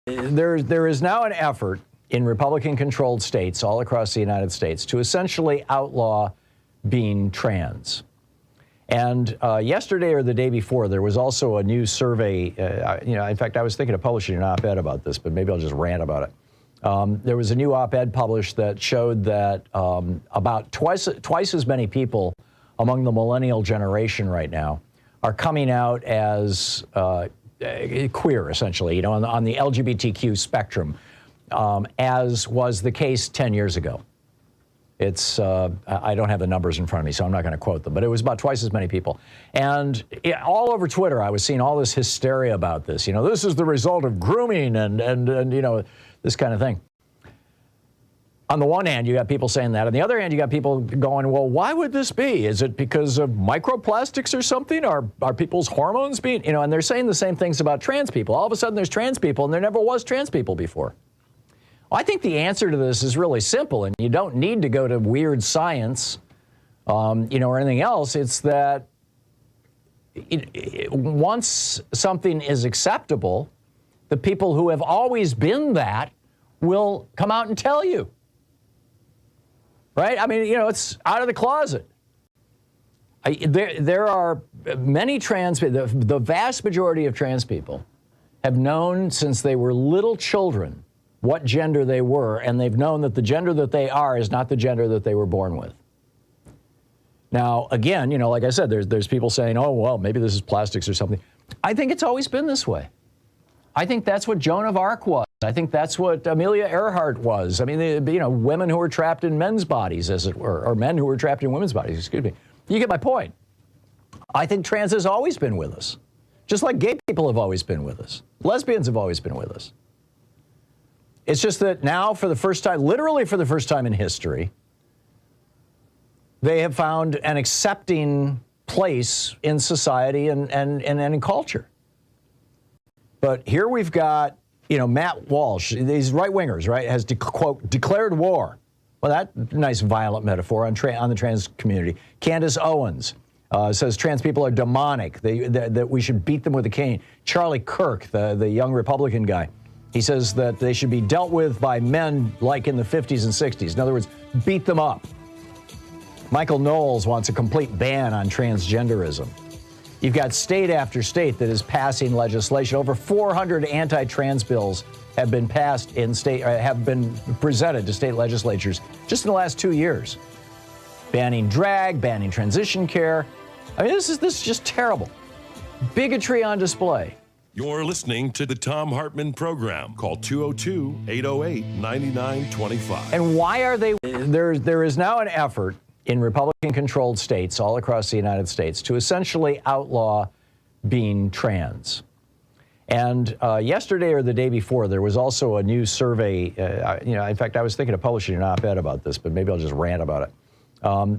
There is now an effort in Republican-controlled states all across the United States to essentially outlaw being trans. And yesterday or the day before, there was also a new survey. In fact, I was thinking of publishing an op-ed about this, but maybe I'll just rant about it. There was a new op-ed published that showed that about twice as many people among the millennial generation right now are coming out as queer, essentially, on the LGBTQ spectrum, as was the case 10 years ago. It's, I don't have the numbers in front of me, so I'm not going to quote them, but it was about twice as many people. And all over Twitter, I was seeing all this hysteria about this. This is the result of grooming and this kind of thing. On the one hand, you got people saying that. On the other hand, you got people going, well, why would this be? Is it because of microplastics or something? Are people's hormones being, and they're saying the same things about trans people. All of a sudden, there's trans people, and there never was trans people before. Well, I think the answer to this is really simple, and you don't need to go to weird science, or anything else. It's that once something is acceptable, the people who have always been that will come out and tell you. Right? I mean, it's out of the closet. There are many trans people, the vast majority of trans people have known since they were little children what gender they were, and they've known that the gender that they are is not the gender that they were born with. Now, again, like I said, there's people saying, oh, well, maybe this is plastics or something. I think it's always been this way. I think that's what Joan of Arc was. I think that's what Amelia Earhart was. I mean, women who were trapped in men's bodies, as it were, or men who were trapped in women's bodies, excuse me. You get my point. I think trans has always been with us, just like gay people have always been with us. Lesbians have always been with us. It's just that now, for the first time, literally for the first time in history, they have found an accepting place in society and in culture. But here we've got, Matt Walsh, these right-wingers, right, has, quote, declared war. Well, that nice violent metaphor on the trans community. Candace Owens says trans people are demonic, that we should beat them with a cane. Charlie Kirk, the young Republican guy, he says that they should be dealt with by men like in the 50s and 60s. In other words, beat them up. Michael Knowles wants a complete ban on transgenderism. You've got state after state that is passing legislation. Over 400 anti-trans bills have been passed in have been presented to state legislatures just in the last 2 years. Banning drag, banning transition care. I mean, this is just terrible. Bigotry on display. You're listening to the Thom Hartmann Program. Call 202-808-9925. And why are they? There is now an effort in Republican-controlled states all across the United States to essentially outlaw being trans. And yesterday or the day before, there was also a new survey. In fact, I was thinking of publishing an op-ed about this, but maybe I'll just rant about it.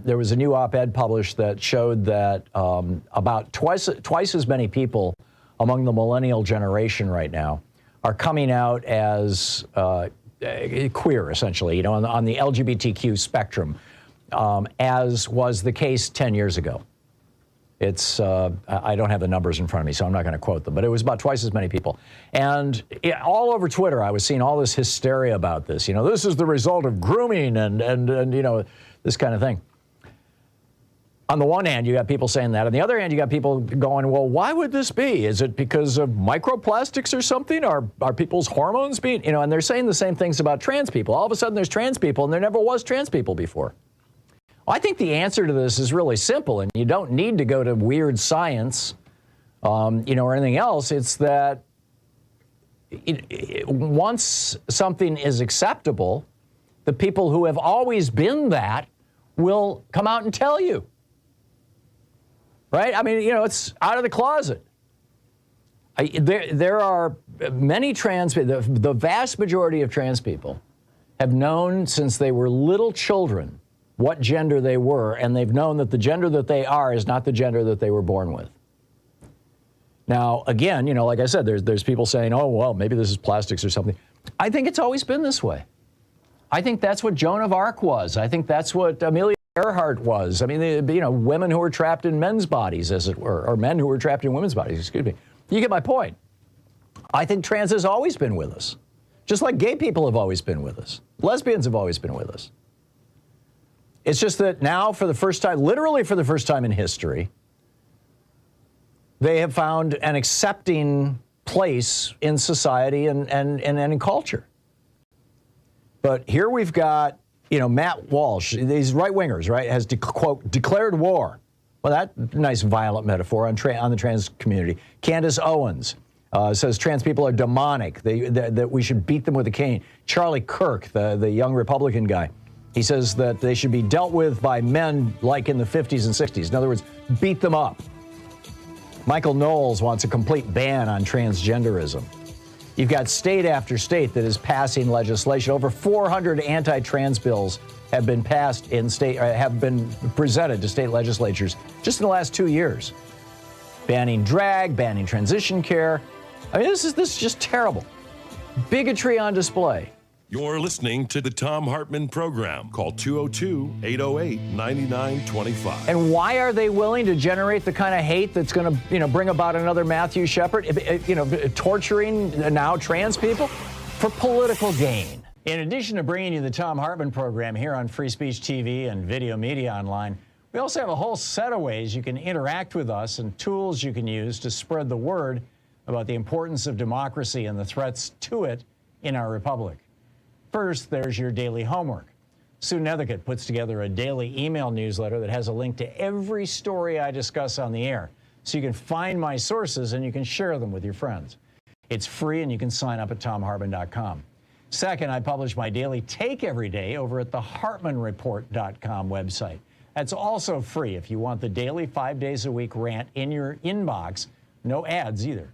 There was a new op-ed published that showed that about twice as many people among the millennial generation right now are coming out as queer, essentially, on the LGBTQ spectrum, as was the case 10 years ago. It's, I don't have the numbers in front of me, so I'm not going to quote them, but it was about twice as many people. And all over Twitter, I was seeing all this hysteria about this. This is the result of grooming and this kind of thing. On the one hand, you got people saying that. On the other hand, you got people going, well, why would this be? Is it because of microplastics or something? Are people's hormones being, and they're saying the same things about trans people. All of a sudden, there's trans people, and there never was trans people before. Well, I think the answer to this is really simple, and you don't need to go to weird science, or anything else. It's that once something is acceptable, the people who have always been that will come out and tell you. Right? I mean, it's out of the closet. There are many trans people, the vast majority of trans people have known since they were little children what gender they were, and they've known that the gender that they are is not the gender that they were born with. Now, again, like I said, there's people saying, oh, well, maybe this is plastics or something. I think it's always been this way. I think that's what Joan of Arc was. I think that's what Amelia Earhart was. I mean, women who were trapped in men's bodies, as it were, or men who were trapped in women's bodies, excuse me. You get my point. I think trans has always been with us, just like gay people have always been with us. Lesbians have always been with us. It's just that now, for the first time, literally for the first time in history, they have found an accepting place in society and in culture. But here we've got, Matt Walsh, these right-wingers, right, has, quote, declared war. Well, that nice violent metaphor on the trans community. Candace Owens says trans people are demonic, that we should beat them with a cane. Charlie Kirk, the young Republican guy, he says that they should be dealt with by men like in the 50s and 60s. In other words, beat them up. Michael Knowles wants a complete ban on transgenderism. You've got state after state that is passing legislation. Over 400 anti-trans bills have been passed have been presented to state legislatures just in the last 2 years. Banning drag, banning transition care. I mean, this is just terrible. Bigotry on display. You're listening to the Thom Hartmann Program. Call 202-808-9925. And why are they willing to generate the kind of hate that's going to, bring about another Matthew Shepard, torturing now trans people for political gain? In addition to bringing you the Thom Hartmann Program here on Free Speech TV and Video Media Online, we also have a whole set of ways you can interact with us and tools you can use to spread the word about the importance of democracy and the threats to it in our republic. First, there's your daily homework. Sue Nethercutt puts together a daily email newsletter that has a link to every story I discuss on the air, so you can find my sources and you can share them with your friends. It's free and you can sign up at thomhartmann.com. Second, I publish my daily take every day over at the hartmannreport.com website. That's also free if you want the daily 5 days a week rant in your inbox. No ads either.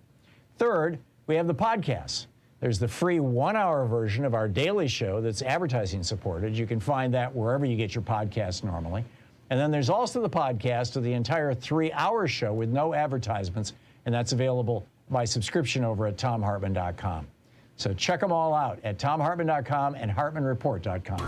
Third, we have the podcasts. There's the free 1-hour version of our daily show that's advertising supported. You can find that wherever you get your podcasts normally. And then there's also the podcast of the entire 3-hour show with no advertisements, and that's available by subscription over at thomhartmann.com. So check them all out at thomhartmann.com and hartmannreport.com.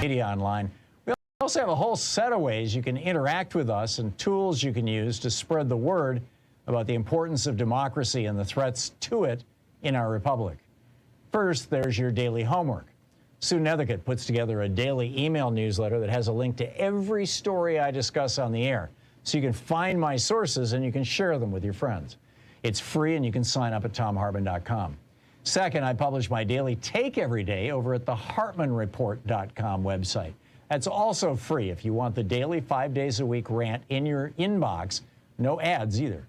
Media Online. We also have a whole set of ways you can interact with us and tools you can use to spread the word about the importance of democracy and the threats to it in our republic. First, there's your daily homework. Sue Nethercutt puts together a daily email newsletter that has a link to every story I discuss on the air, so you can find my sources and you can share them with your friends. It's free and you can sign up at thomhartmann.com. Second, I publish my daily take every day over at the hartmannreport.com website. That's also free if you want the daily 5 days a week rant in your inbox. No ads either.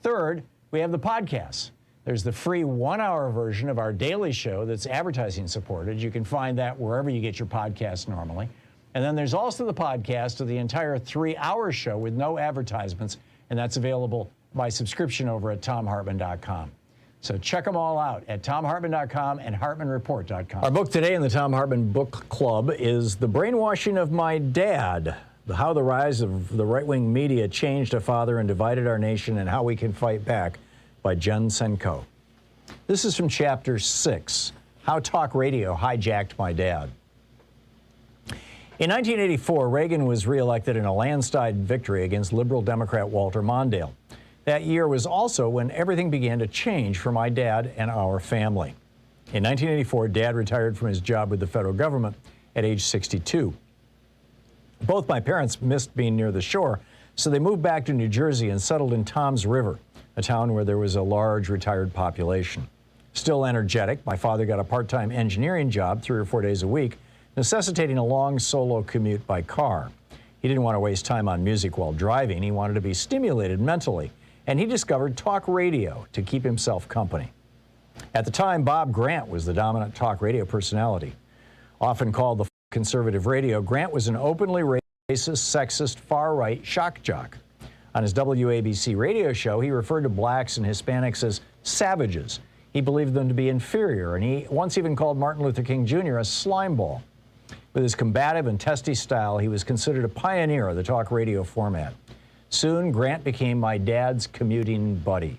Third, we have the podcasts. There's the free 1-hour version of our daily show that's advertising supported. You can find that wherever you get your podcasts normally. And then there's also the podcast of the entire 3-hour show with no advertisements, and that's available by subscription over at thomhartmann.com. So check them all out at thomhartmann.com and hartmannreport.com. Our book today in the Thom Hartmann Book Club is The Brainwashing of My Dad, How the Rise of the Right-Wing Media Changed a Father and Divided Our Nation and How We Can Fight Back by Jen Senko. This is from Chapter 6, How Talk Radio Hijacked My Dad. In 1984, Reagan was reelected in a landslide victory against liberal Democrat Walter Mondale. That year was also when everything began to change for my dad and our family. In 1984, Dad retired from his job with the federal government at age 62. Both my parents missed being near the shore, so they moved back to New Jersey and settled in Toms River, a town where there was a large retired population. Still energetic, my father got a part-time engineering job 3 or 4 days a week, necessitating a long solo commute by car. He didn't want to waste time on music while driving. He wanted to be stimulated mentally, and he discovered talk radio to keep himself company. At the time, Bob Grant was the dominant talk radio personality. Often called the conservative radio, Grant was an openly racist, sexist, far-right shock jock. On his WABC radio show, he referred to blacks and Hispanics as savages. He believed them to be inferior, and he once even called Martin Luther King Jr. a slimeball. With his combative and testy style, he was considered a pioneer of the talk radio format. Soon, Grant became my dad's commuting buddy.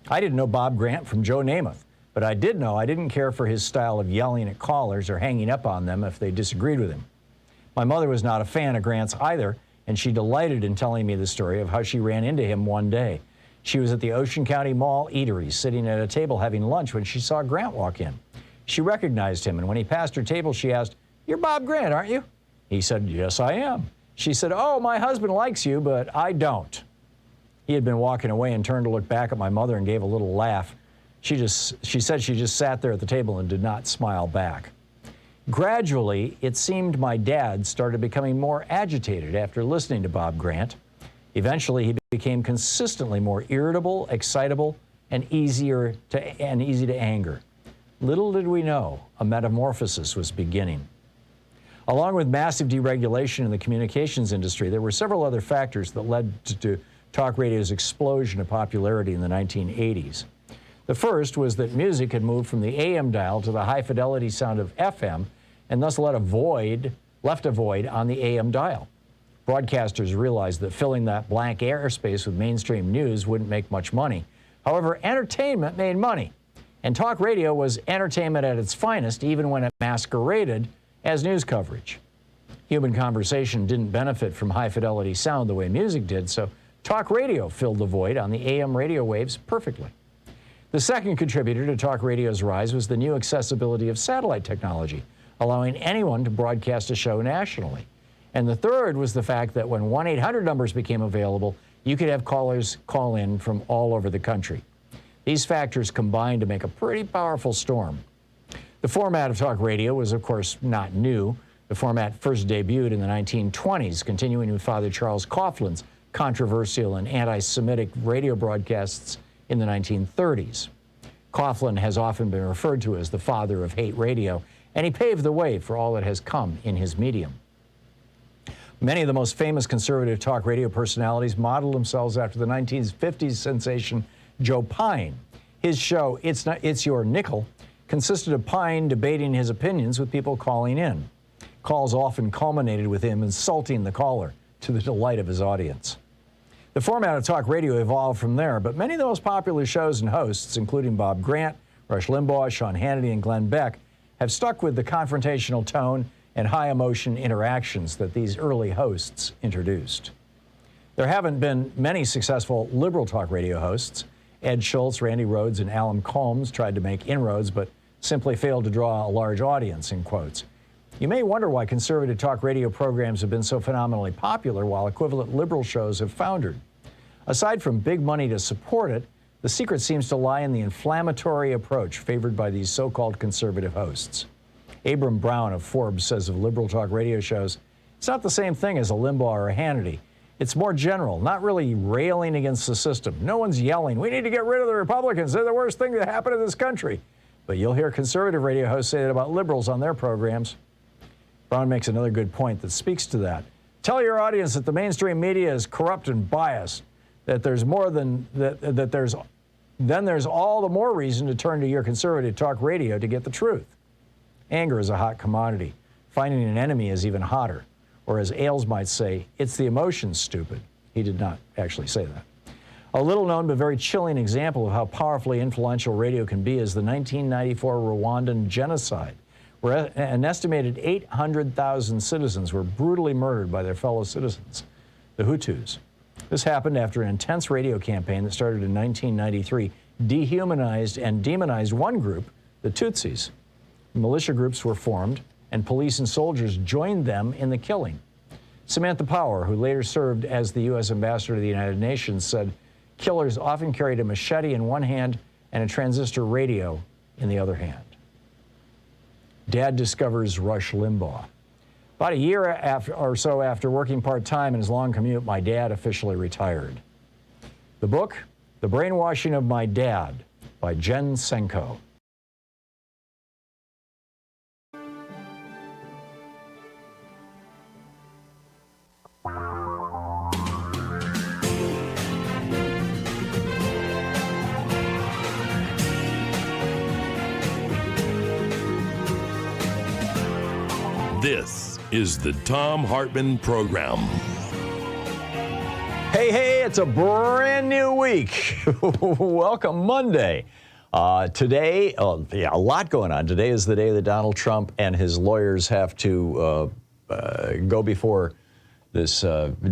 I didn't know Bob Grant from Joe Namath, but I did know I didn't care for his style of yelling at callers or hanging up on them if they disagreed with him. My mother was not a fan of Grant's either, and she delighted in telling me the story of how she ran into him one day. She was at the Ocean County Mall eatery, sitting at a table having lunch when she saw Grant walk in. She recognized him, and when he passed her table, she asked, "You're Bob Grant, aren't you?" He said, "Yes, I am." She said, "Oh, my husband likes you, but I don't." He had been walking away and turned to look back at my mother and gave a little laugh. She said she just sat there at the table and did not smile back. Gradually, it seemed my dad started becoming more agitated after listening to Bob Grant. Eventually, he became consistently more irritable, excitable, and easy to anger. Little did we know, a metamorphosis was beginning. Along with massive deregulation in the communications industry, there were several other factors that led to talk radio's explosion of popularity in the 1980s. The first was that music had moved from the AM dial to the high-fidelity sound of FM, and thus left a void on the AM dial. Broadcasters realized that filling that blank airspace with mainstream news wouldn't make much money. However, entertainment made money, and talk radio was entertainment at its finest, even when it masqueraded as news coverage. Human conversation didn't benefit from high-fidelity sound the way music did, so talk radio filled the void on the AM radio waves perfectly. The second contributor to talk radio's rise was the new accessibility of satellite technology, allowing anyone to broadcast a show nationally. And the third was the fact that when 1-800 numbers became available, you could have callers call in from all over the country. These factors combined to make a pretty powerful storm. The format of talk radio was, of course, not new. The format first debuted in the 1920s, continuing with Father Charles Coughlin's controversial and anti-Semitic radio broadcasts in the 1930s. Coughlin has often been referred to as the father of hate radio, and he paved the way for all that has come in his medium. Many of the most famous conservative talk radio personalities modeled themselves after the 1950s sensation Joe Pyne. His show, It's Your Nickel, consisted of Pyne debating his opinions with people calling in. Calls often culminated with him insulting the caller, to the delight of his audience. The format of talk radio evolved from there, but many of the most popular shows and hosts, including Bob Grant, Rush Limbaugh, Sean Hannity, and Glenn Beck, have stuck with the confrontational tone and high-emotion interactions that these early hosts introduced. There haven't been many successful liberal talk radio hosts. Ed Schultz, Randy Rhoads, and Alan Colmes tried to make inroads, but simply failed to draw a large audience, in quotes. You may wonder why conservative talk radio programs have been so phenomenally popular while equivalent liberal shows have foundered. Aside from big money to support it, the secret seems to lie in the inflammatory approach favored by these so-called conservative hosts. Abram Brown of Forbes says of liberal talk radio shows, it's not the same thing as a Limbaugh or a Hannity. It's more general, not really railing against the system. No one's yelling, we need to get rid of the Republicans. They're the worst thing that happened in this country. But you'll hear conservative radio hosts say that about liberals on their programs. Brown makes another good point that speaks to that. Tell your audience that the mainstream media is corrupt and biased, that there's more than that there's all the more reason to turn to your conservative talk radio to get the truth. Anger is a hot commodity. Finding an enemy is even hotter. Or as Ailes might say, it's the emotions, stupid. He did not actually say that. A little-known but very chilling example of how powerfully influential radio can be is the 1994 Rwandan genocide, where an estimated 800,000 citizens were brutally murdered by their fellow citizens, the Hutus. This happened after an intense radio campaign that started in 1993 dehumanized and demonized one group, the Tutsis. Militia groups were formed, and police and soldiers joined them in the killing. Samantha Power, who later served as the U.S. ambassador to the United Nations, said, killers often carried a machete in one hand and a transistor radio in the other hand. Dad discovers Rush Limbaugh. About a year or so after working part-time in his long commute, my dad officially retired. The book, The Brainwashing of My Dad, by Jen Senko. This is the Thom Hartmann Program. Hey, it's a brand new week. Welcome Monday. Today, a lot going on. Today is the day that Donald Trump and his lawyers have to go before this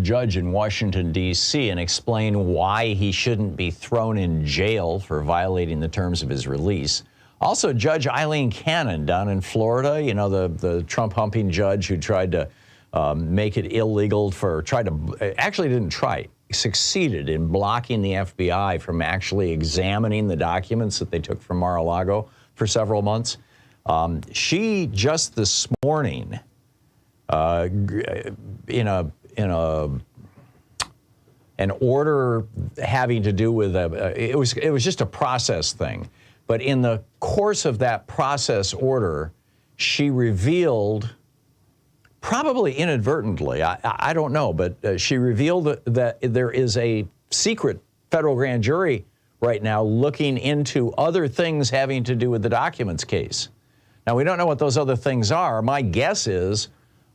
judge in Washington, D.C. and explain why he shouldn't be thrown in jail for violating the terms of his release. Also, Judge Eileen Cannon down in Florida, you know, the Trump-humping judge who tried to make it illegal succeeded in blocking the FBI from actually examining the documents that they took from Mar-a-Lago for several months. She just this morning, in an order having to do with it was just a process thing. But in the course of that process order, she revealed, probably inadvertently, I don't know, but she revealed that there is a secret federal grand jury right now looking into other things having to do with the documents case. Now, we don't know what those other things are. My guess is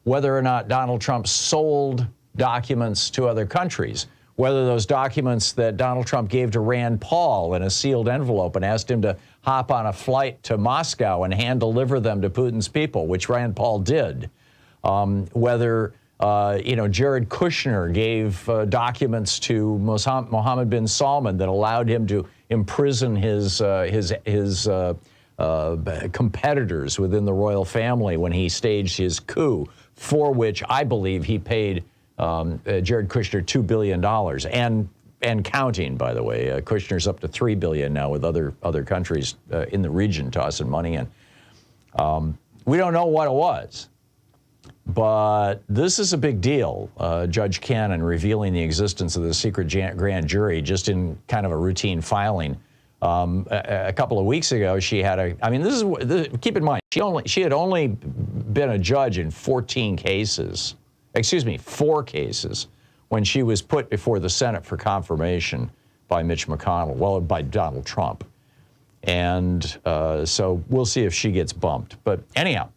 whether or not Donald Trump sold documents to other countries, whether those documents that Donald Trump gave to Rand Paul in a sealed envelope and asked him to hop on a flight to Moscow and hand deliver them to Putin's people, which Rand Paul did. Whether Jared Kushner gave documents to Mohammed bin Salman that allowed him to imprison his competitors within the royal family when he staged his coup, for which I believe he paid Jared Kushner $2 billion and counting, by the way. Kushner's up to $3 billion now with other countries in the region tossing money in. We don't know what it was, but this is a big deal. Judge Cannon revealing the existence of the secret grand jury just in kind of a routine filing. A couple of weeks ago, she had keep in mind, she had only been a judge in 4 cases when she was put before the Senate for confirmation by Mitch McConnell, by Donald Trump. And so we'll see if she gets bumped. But anyhow,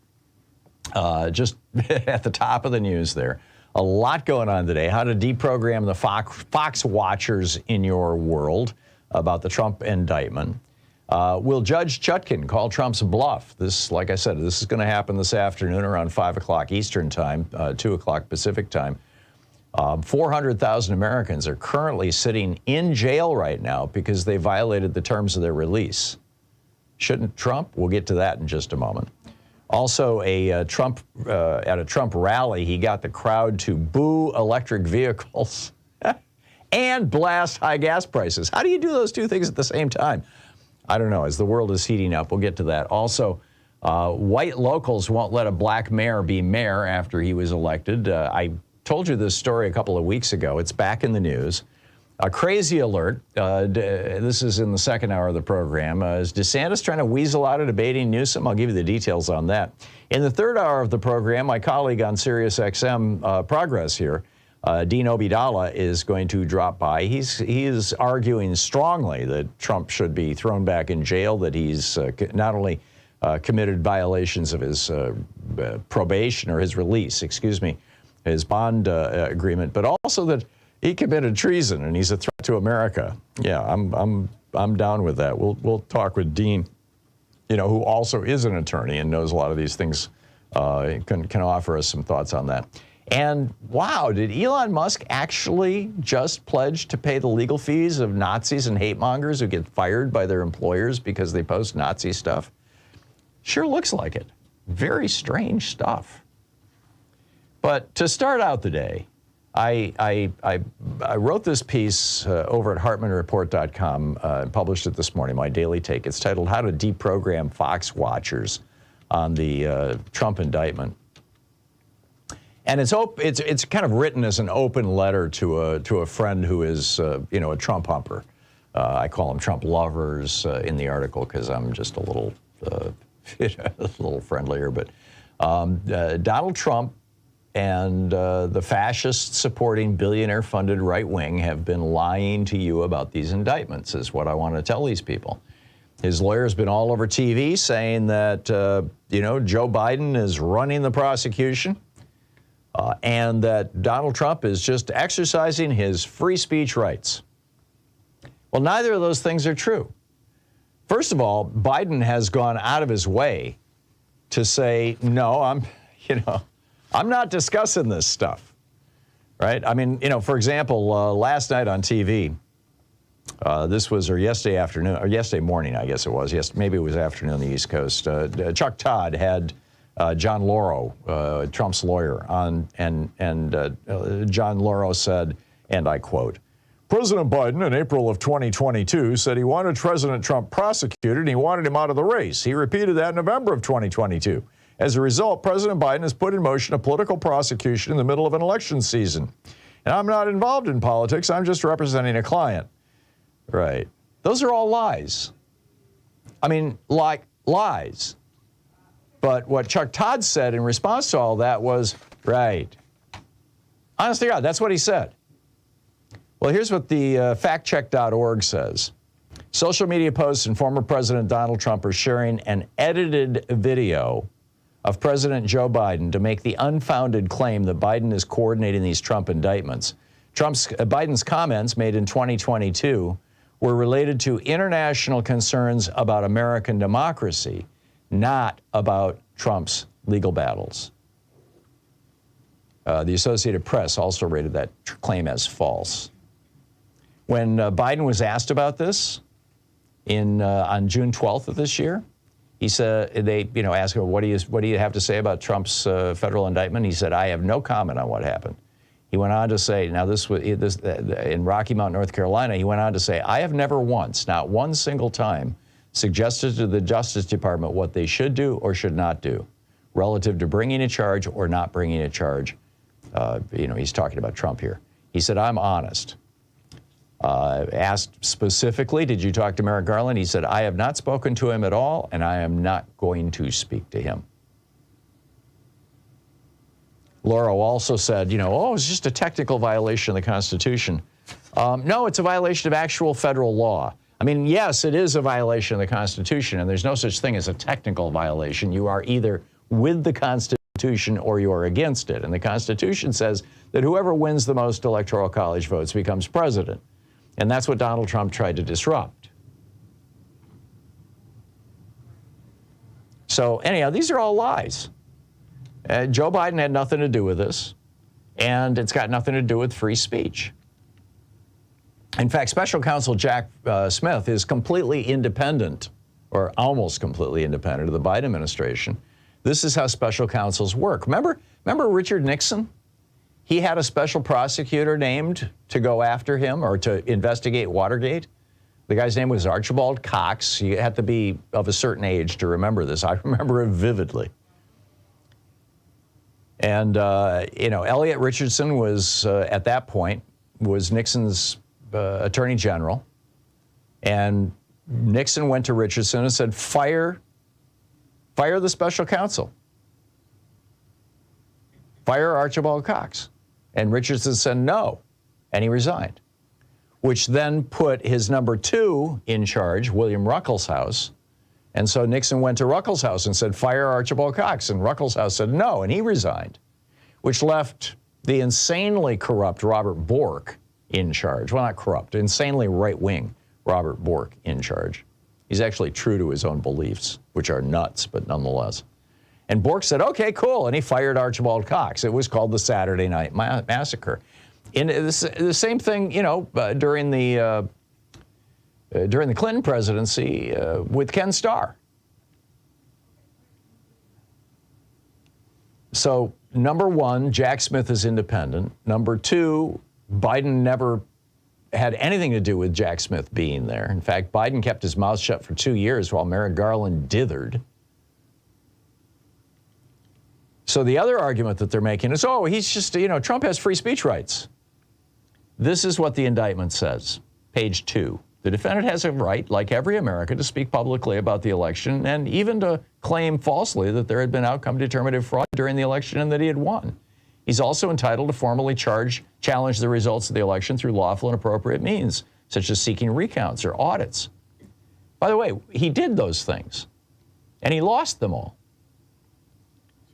just at the top of the news there, a lot going on today. How to deprogram the Fox watchers in your world about the Trump indictment. Will Judge Chutkan call Trump's bluff? This, like I said, this is going to happen this afternoon around 5 o'clock Eastern time, 2 o'clock Pacific time. 400,000 Americans are currently sitting in jail right now because they violated the terms of their release. Shouldn't Trump? We'll get to that in just a moment. Also, at a Trump rally, he got the crowd to boo electric vehicles and blast high gas prices. How do you do those two things at the same time? I don't know. As the world is heating up, we'll get to that. Also, white locals won't let a black mayor be mayor after he was elected. I told you this story a couple of weeks ago. It's back in the news. A crazy alert. This is in the second hour of the program. Is DeSantis trying to weasel out of debating Newsom? I'll give you the details on that. In the third hour of the program, my colleague on Sirius XM Progress here, Dean Obeidallah, is going to drop by. He is arguing strongly that Trump should be thrown back in jail, that he's not only committed violations of his probation or his release, his bond agreement, but also that he committed treason and he's a threat to America. Yeah, I'm down with that. We'll talk with Dean, who also is an attorney and knows a lot of these things, can offer us some thoughts on that. And wow, did Elon Musk actually just pledge to pay the legal fees of Nazis and hate-mongers who get fired by their employers because they post Nazi stuff? Sure looks like it. Very strange stuff. But to start out the day, I wrote this piece over at HartmannReport.com, published it this morning, my daily take. It's titled How to Deprogram Fox Watchers on the Trump indictment. And it's kind of written as an open letter to a friend who is, a Trump humper. I call them Trump lovers in the article because I'm just a little, a little friendlier. But Donald Trump and the fascist-supporting, billionaire-funded right wing have been lying to you about these indictments, is what I want to tell these people. His lawyer's been all over TV saying that, Joe Biden is running the prosecution and that Donald Trump is just exercising his free speech rights. Well, neither of those things are true. First of all, Biden has gone out of his way to say, no, I'm not discussing this stuff, right? I mean, for example, last night on TV, or yesterday afternoon, or yesterday morning, I guess it was. Maybe it was afternoon on the East Coast. Chuck Todd had John Lauro, Trump's lawyer, on, and John Lauro said, and I quote, President Biden in April of 2022 said he wanted President Trump prosecuted and he wanted him out of the race. He repeated that in November of 2022. As a result, President Biden has put in motion a political prosecution in the middle of an election season. And I'm not involved in politics. I'm just representing a client. Right. Those are all lies. I mean, like lies. But what Chuck Todd said in response to all that was, right. Honest to God, that's what he said. Well, here's what the factcheck.org says. Social media posts and former President Donald Trump are sharing an edited video of President Joe Biden to make the unfounded claim that Biden is coordinating these Trump indictments. Biden's comments made in 2022 were related to international concerns about American democracy, not about Trump's legal battles. The Associated Press also rated that claim as false. When Biden was asked about this on June 12th of this year, he said, they asked him, what do you have to say about Trump's federal indictment? He said, I have no comment on what happened. He went on to say, now this in Rocky Mount, North Carolina, he went on to say, I have never once, not one single time, suggested to the Justice Department what they should do or should not do relative to bringing a charge or not bringing a charge. He's talking about Trump here. He said, I'm honest. Asked specifically, did you talk to Merrick Garland? He said, I have not spoken to him at all, and I am not going to speak to him. Lauro also said, it's just a technical violation of the Constitution. No, it's a violation of actual federal law. I mean, yes, it is a violation of the Constitution, and there's no such thing as a technical violation. You are either with the Constitution or you are against it. And the Constitution says that whoever wins the most electoral college votes becomes president. And that's what Donald Trump tried to disrupt. So anyhow, these are all lies. Joe Biden had nothing to do with this, and it's got nothing to do with free speech. In fact, Special Counsel Jack Smith is completely independent, or almost completely independent of the Biden administration. This is how special counsels work. Remember Richard Nixon? He had a special prosecutor named to go after him or to investigate Watergate. The guy's name was Archibald Cox. You have to be of a certain age to remember this. I remember it vividly. And, Elliot Richardson was, at that point, was Nixon's attorney general. And Nixon went to Richardson and said, fire the special counsel. Fire Archibald Cox. And Richardson said no, and he resigned, which then put his number two in charge, William Ruckelshaus. And so Nixon went to Ruckelshaus and said, fire Archibald Cox. And Ruckelshaus said no, and he resigned, which left the insanely corrupt Robert Bork in charge. Well, not corrupt, insanely right-wing Robert Bork in charge. He's actually true to his own beliefs, which are nuts, but nonetheless. And Bork said, okay, cool, and he fired Archibald Cox. It was called the Saturday Night Massacre. And the same thing, during the Clinton presidency with Ken Starr. So, number one, Jack Smith is independent. Number two, Biden never had anything to do with Jack Smith being there. In fact, Biden kept his mouth shut for 2 years while Merrick Garland dithered. So the other argument that they're making is, oh, he's just, Trump has free speech rights. This is what the indictment says, page 2. The defendant has a right, like every American, to speak publicly about the election and even to claim falsely that there had been outcome-determinative fraud during the election and that he had won. He's also entitled to formally challenge the results of the election through lawful and appropriate means, such as seeking recounts or audits. By the way, he did those things, and he lost them all,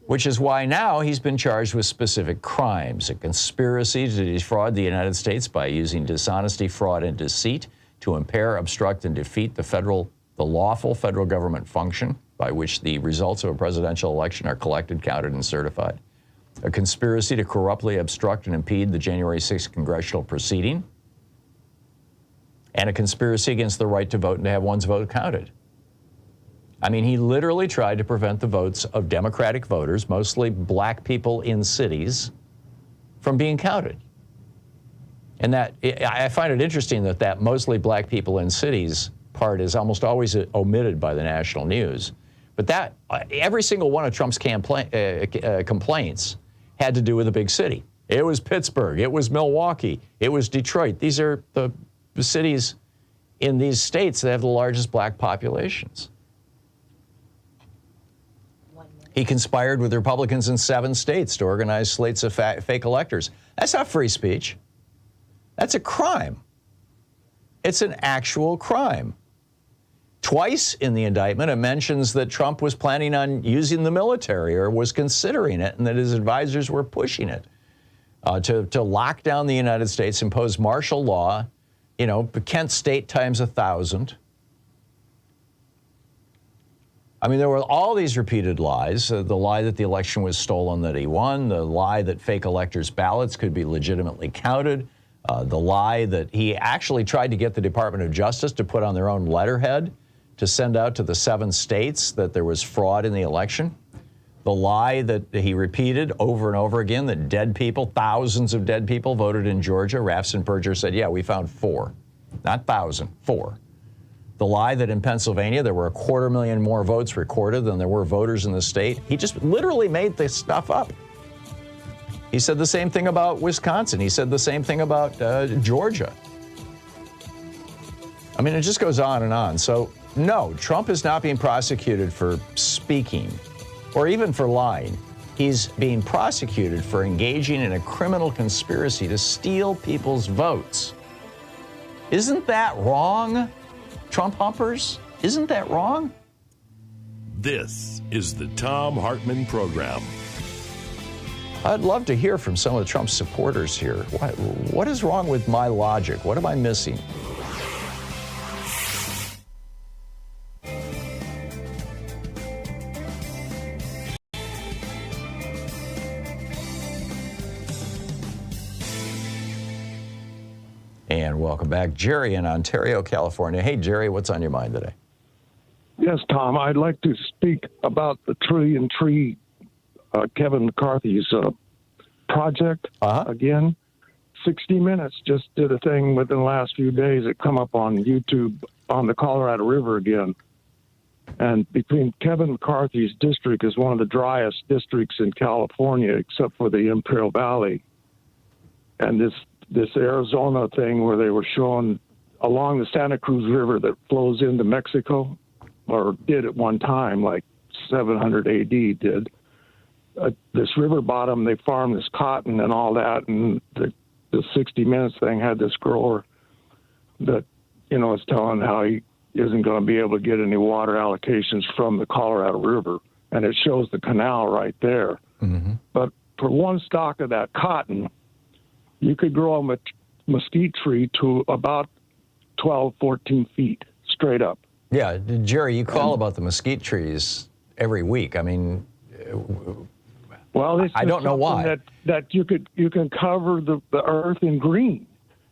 which is why now he's been charged with specific crimes: a conspiracy to defraud the United States by using dishonesty, fraud, and deceit to impair, obstruct, and defeat the lawful federal government function by which the results of a presidential election are collected, counted, and certified. A conspiracy to corruptly obstruct and impede the January 6th congressional proceeding, and a conspiracy against the right to vote and to have one's vote counted. I mean, he literally tried to prevent the votes of Democratic voters, mostly black people in cities, from being counted. And that, I find it interesting that mostly black people in cities part is almost always omitted by the national news. But that, every single one of Trump's complaints had to do with a big city. It was Pittsburgh, it was Milwaukee, it was Detroit. These are the cities in these states that have the largest black populations. He conspired with Republicans in 7 states to organize slates of fake electors. That's not free speech. That's a crime. It's an actual crime. Twice in the indictment, it mentions that Trump was planning on using the military or was considering it, and that his advisors were pushing it to lock down the United States, impose martial law, Kent State times 1,000. I mean, there were all these repeated lies. The lie that the election was stolen, that he won. The lie that fake electors' ballots could be legitimately counted. The lie that he actually tried to get the Department of Justice to put on their own letterhead to send out to the 7 states that there was fraud in the election. The lie that he repeated over and over again that dead people, thousands of dead people, voted in Georgia. Raffensperger said, yeah, we found 4. Not 1,000, 4. The lie that in Pennsylvania there were 250,000 more votes recorded than there were voters in the state. He just literally made this stuff up. He said the same thing about Wisconsin. He said the same thing about Georgia. I mean, it just goes on and on. So, no, Trump is not being prosecuted for speaking or even for lying. He's being prosecuted for engaging in a criminal conspiracy to steal people's votes. Isn't that wrong, Trump humpers? Isn't that wrong? This is the Thom Hartmann Program. I'd love to hear from some of Trump's supporters here. What is wrong with my logic? What am I missing? And welcome back, Jerry in Ontario, California. Hey, Jerry, what's on your mind today? Yes, Tom, I'd like to speak about the Trillion Tree, Kevin McCarthy's project again. 60 Minutes just did a thing within the last few days. It come up on YouTube on the Colorado River again. And between Kevin McCarthy's district is one of the driest districts in California, except for the Imperial Valley. And this Arizona thing where they were showing along the Santa Cruz River that flows into Mexico, or did at one time, like 700 AD did. This river bottom, they farmed this cotton and all that, and the 60 Minutes thing had this grower that, is telling how he isn't going to be able to get any water allocations from the Colorado River, and it shows the canal right there. Mm-hmm. But for one stalk of that cotton, you could grow a mesquite tree to about 12, 14 feet straight up. Yeah, Jerry, you call about the mesquite trees every week. I mean, well, it's I don't know why. That you can cover the earth in green.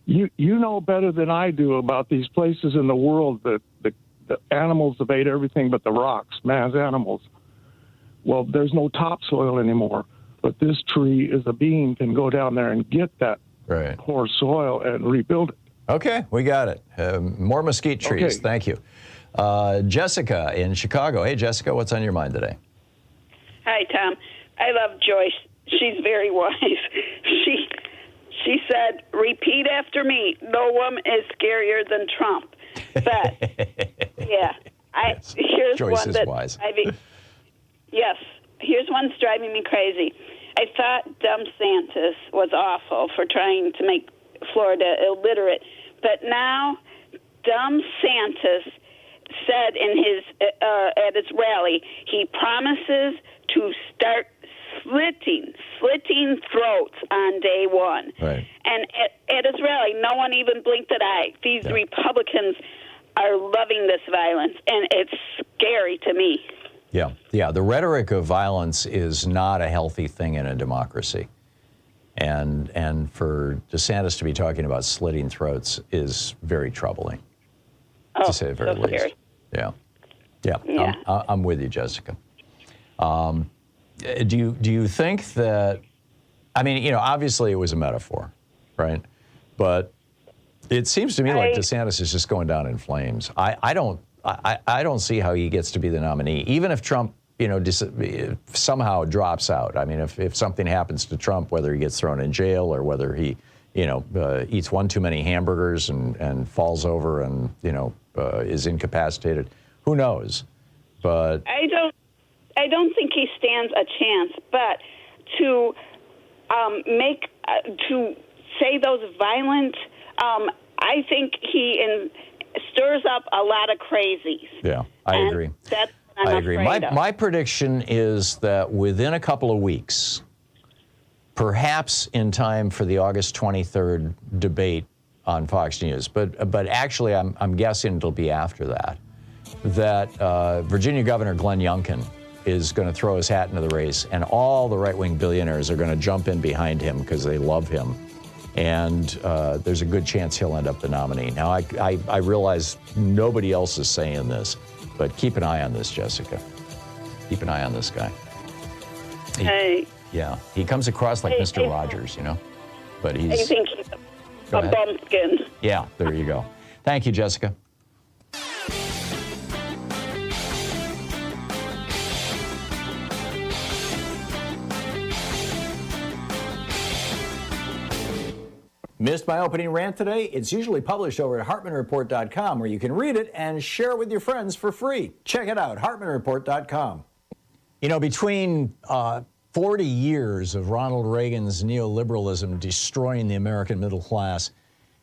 You know better than I do about these places in the world that the animals have ate everything but the rocks, man's animals. Well, there's no topsoil anymore. but this tree as a being can go down there and get that Right. poor soil and rebuild it. Okay, we got it. More mesquite trees. Okay. Thank you. Jessica in Chicago. Hey, Jessica, what's on your mind today? Hi, Tom. I love Joyce. She's very wise. She said, repeat after me, no one is scarier than Trump. But, yeah, Yes. here's Joyce one is that wise. yes, here's one that's driving me crazy. I thought DeSantis was awful for trying to make Florida illiterate, but now DeSantis said in his at his rally, he promises to start slitting throats on day one. Right. And at his rally, no one even blinked an eye. These Republicans are loving this violence, and it's scary to me. Yeah. The rhetoric of violence is not a healthy thing in a democracy. And for DeSantis to be talking about slitting throats is very troubling, to say the very least. Scary. Yeah. I'm with you, Jessica. Do you think that, I mean, obviously it was a metaphor, right? But it seems to me like DeSantis is just going down in flames. I don't see how he gets to be the nominee, even if Trump, somehow drops out. I mean, if something happens to Trump, whether he gets thrown in jail or whether he, eats one too many hamburgers and falls over and, is incapacitated, who knows? But I don't think he stands a chance, but to to say those violent, I think he stirs up a lot of crazies. Yeah, I agree. That's what I'm I agree. afraid of. My prediction is that within a couple of weeks, perhaps in time for the August 23rd debate on Fox News, but actually I'm guessing it'll be after that Virginia Governor Glenn Youngkin is going to throw his hat into the race, and all the right-wing billionaires are going to jump in behind him because they love him. And there's a good chance he'll end up the nominee. Now, I realize nobody else is saying this, but keep an eye on this, Jessica. Keep an eye on this guy. Yeah, he comes across like Mr. Rogers, but he's... I think he's a bumpkin. Yeah, there you go. Thank you, Jessica. Missed my opening rant today? It's usually published over at HartmannReport.com, where you can read it and share it with your friends for free. Check it out, HartmannReport.com. Between 40 years of Ronald Reagan's neoliberalism destroying the American middle class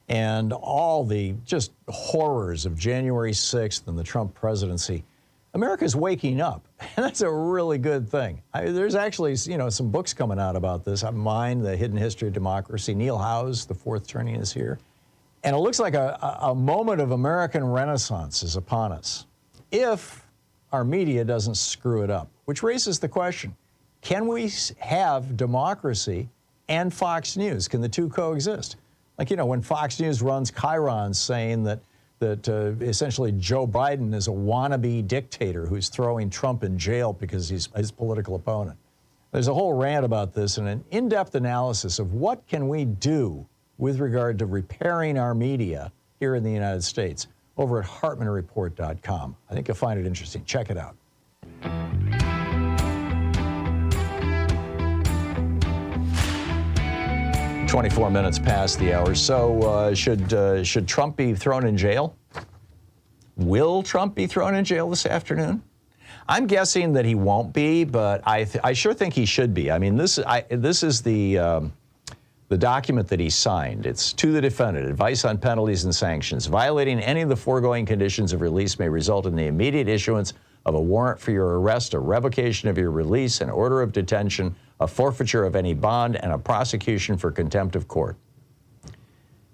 and all the just horrors of January 6th and the Trump presidency, America's waking up, and that's a really good thing. There's actually, some books coming out about this. Mine, The Hidden History of Democracy. Neil Howe's The Fourth Turning is here. And it looks like a moment of American renaissance is upon us, if our media doesn't screw it up, which raises the question, can we have democracy and Fox News? Can the two coexist? Like, when Fox News runs chyrons saying that essentially Joe Biden is a wannabe dictator who's throwing Trump in jail because he's his political opponent. There's a whole rant about this and an in-depth analysis of what can we do with regard to repairing our media here in the United States over at HartmannReport.com. I think you'll find it interesting. Check it out. "24 minutes past the hour." So should Trump be thrown in jail? Will Trump be thrown in jail this afternoon? I'm guessing that he won't be, but I sure think he should be. I mean, this is the document that he signed. It's to the defendant, advice on penalties and sanctions. Violating any of the foregoing conditions of release may result in the immediate issuance of a warrant for your arrest, a revocation of your release, an order of detention, a forfeiture of any bond, and a prosecution for contempt of court.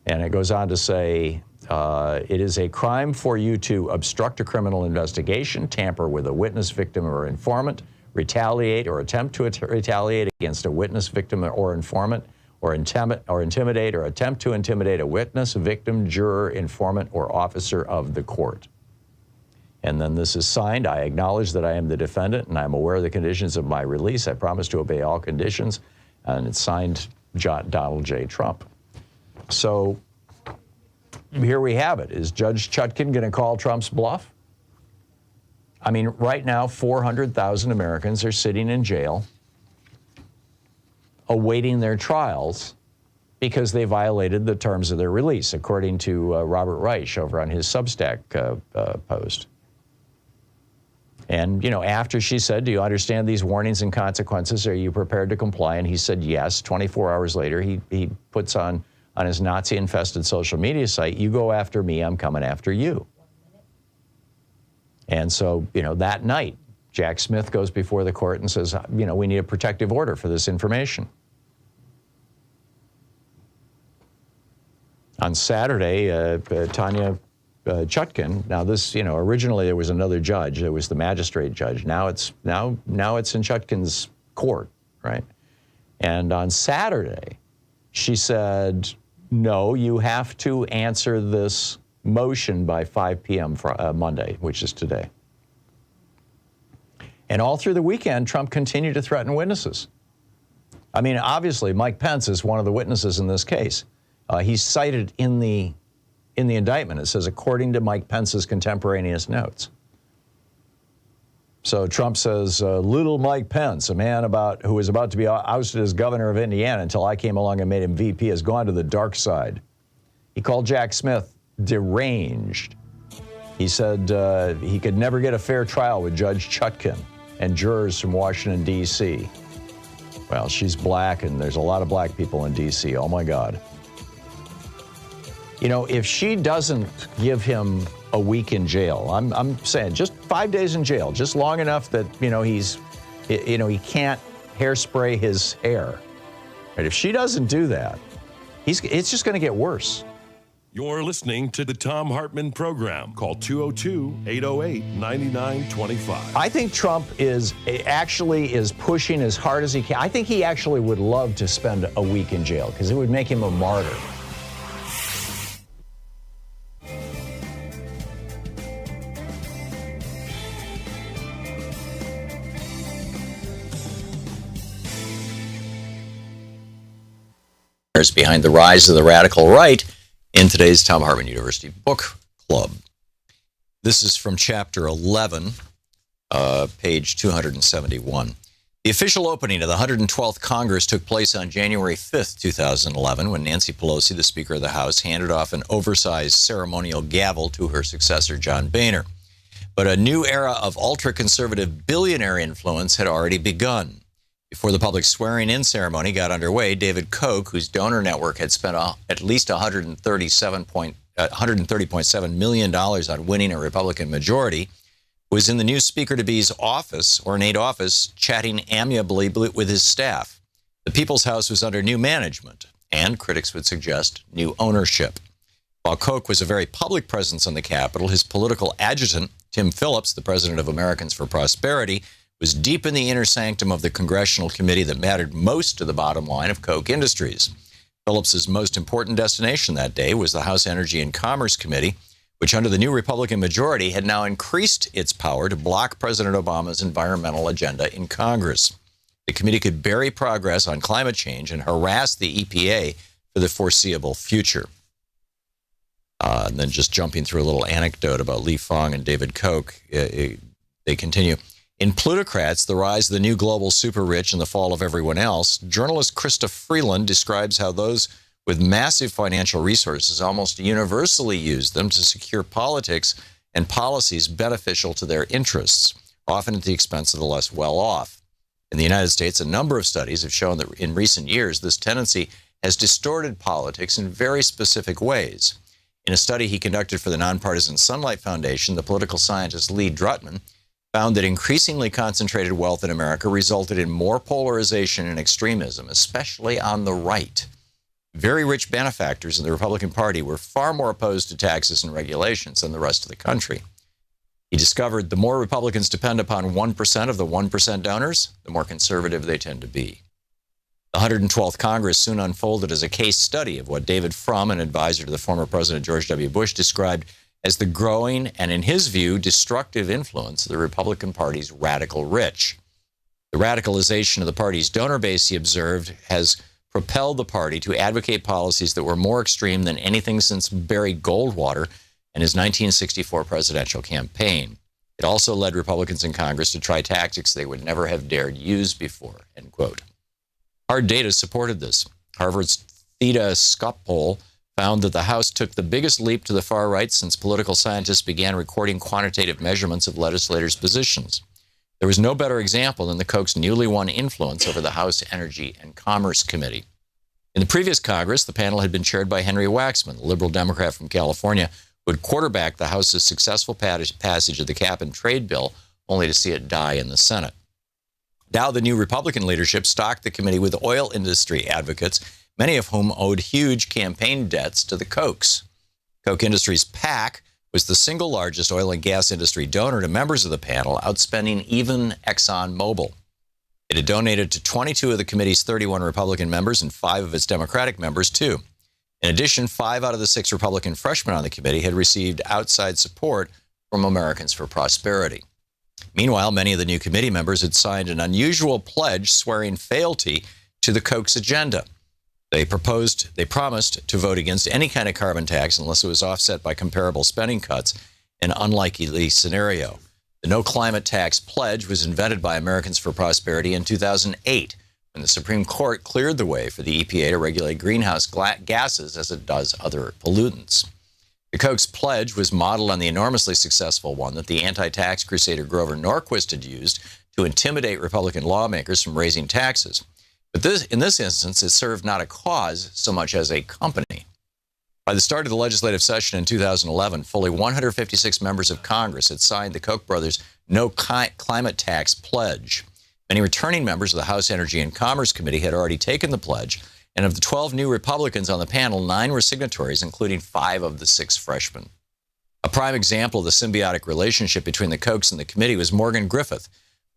And it goes on to say, it is a crime for you to obstruct a criminal investigation, tamper with a witness, victim, or informant, retaliate or attempt to retaliate against a witness, victim, or informant, or intimidate or attempt to intimidate a witness, victim, juror, informant, or officer of the court. And then this is signed. I acknowledge that I am the defendant and I'm aware of the conditions of my release. I promise to obey all conditions. And it's signed Donald J. Trump. So here we have it. Is Judge Chutkan going to call Trump's bluff? I mean, right now, 400,000 Americans are sitting in jail awaiting their trials because they violated the terms of their release, according to Robert Reich over on his Substack post. And, after she said, do you understand these warnings and consequences? Are you prepared to comply? And he said, yes. 24 hours later, he puts on his Nazi-infested social media site, you go after me, I'm coming after you. And so, that night, Jack Smith goes before the court and says, we need a protective order for this information. On Saturday, Tanya Chutkan. Now this, originally there was another judge. There was the magistrate judge. Now it's in Chutkan's court, right? And on Saturday, she said, no, you have to answer this motion by 5 p.m. Monday, which is today. And all through the weekend, Trump continued to threaten witnesses. I mean, obviously, Mike Pence is one of the witnesses in this case. He's cited in the indictment. It says, according to Mike Pence's contemporaneous notes. So Trump says, little Mike Pence, a man who was about to be ousted as governor of Indiana until I came along and made him VP, has gone to the dark side. He called Jack Smith deranged. He said he could never get a fair trial with Judge Chutkan and jurors from Washington, D.C. Well, she's black, and there's a lot of black people in D.C. Oh, my God. If she doesn't give him a week in jail, I'm saying just 5 days in jail, just long enough that, he can't hairspray his hair. Right? If she doesn't do that, it's just going to get worse. You're listening to the Thom Hartmann Program. Call 202-808-9925. I think Trump is pushing as hard as he can. I think he actually would love to spend a week in jail because it would make him a martyr. Behind the rise of the radical right in today's Thom Hartmann University Book Club. This is from Chapter 11, page 271. The official opening of the 112th Congress took place on January 5th, 2011, when Nancy Pelosi, the Speaker of the House, handed off an oversized ceremonial gavel to her successor, John Boehner. But a new era of ultra-conservative billionaire influence had already begun. Before the public swearing-in ceremony got underway, David Koch, whose donor network had spent at least $130.7 million on winning a Republican majority, was in the new Speaker-to-be's office, ornate office, chatting amiably with his staff. The People's House was under new management, and critics would suggest new ownership. While Koch was a very public presence on the Capitol, his political adjutant, Tim Phillips, the president of Americans for Prosperity, was deep in the inner sanctum of the congressional committee that mattered most to the bottom line of Koch Industries. Phillips's most important destination that day was the House Energy and Commerce Committee, which under the new Republican majority had now increased its power to block President Obama's environmental agenda in Congress. The committee could bury progress on climate change and harass the EPA for the foreseeable future. And then just jumping through a little anecdote about Lee Fong and David Koch, they continue. In Plutocrats, the rise of the new global super-rich and the fall of everyone else, journalist Krista Freeland describes how those with massive financial resources almost universally use them to secure politics and policies beneficial to their interests, often at the expense of the less well-off. In the United States, a number of studies have shown that in recent years, this tendency has distorted politics in very specific ways. In a study he conducted for the nonpartisan Sunlight Foundation, the political scientist Lee Drutman found that increasingly concentrated wealth in America resulted in more polarization and extremism, especially on the right. Very rich benefactors in the Republican Party were far more opposed to taxes and regulations than the rest of the country. He discovered the more Republicans depend upon 1% of the 1% donors, the more conservative they tend to be. The 112th Congress soon unfolded as a case study of what David Frum, an advisor to the former President George W. Bush, described as the growing and, in his view, destructive influence of the Republican Party's radical rich. The radicalization of the party's donor base, he observed, has propelled the party to advocate policies that were more extreme than anything since Barry Goldwater and his 1964 presidential campaign. It also led Republicans in Congress to try tactics they would never have dared use before, end quote. Hard data supported this. Harvard's Theta Scott poll found that the House took the biggest leap to the far right since political scientists began recording quantitative measurements of legislators' positions. There was no better example than the Koch's newly won influence over the House Energy and Commerce Committee. In the previous Congress, the panel had been chaired by Henry Waxman, the liberal Democrat from California, who had quarterbacked the House's successful passage of the cap-and-trade bill, only to see it die in the Senate. Now the new Republican leadership stocked the committee with oil industry advocates, many of whom owed huge campaign debts to the Kochs. Koch Industries PAC was the single largest oil and gas industry donor to members of the panel, outspending even ExxonMobil. It had donated to 22 of the committee's 31 Republican members and 5 of its Democratic members, too. In addition, 5 out of the 6 Republican freshmen on the committee had received outside support from Americans for Prosperity. Meanwhile, many of the new committee members had signed an unusual pledge swearing fealty to the Koch's agenda. They promised to vote against any kind of carbon tax unless it was offset by comparable spending cuts, an unlikely scenario. The no climate tax pledge was invented by Americans for Prosperity in 2008, when the Supreme Court cleared the way for the EPA to regulate greenhouse gases as it does other pollutants. The Koch's pledge was modeled on the enormously successful one that the anti-tax crusader Grover Norquist had used to intimidate Republican lawmakers from raising taxes. But in this instance, it served not a cause so much as a company. By the start of the legislative session in 2011, fully 156 members of Congress had signed the Koch brothers' no climate tax pledge. Many returning members of the House Energy and Commerce Committee had already taken the pledge, and of the 12 new Republicans on the panel, 9 were signatories, including 5 of the 6 freshmen. A prime example of the symbiotic relationship between the Kochs and the committee was Morgan Griffith,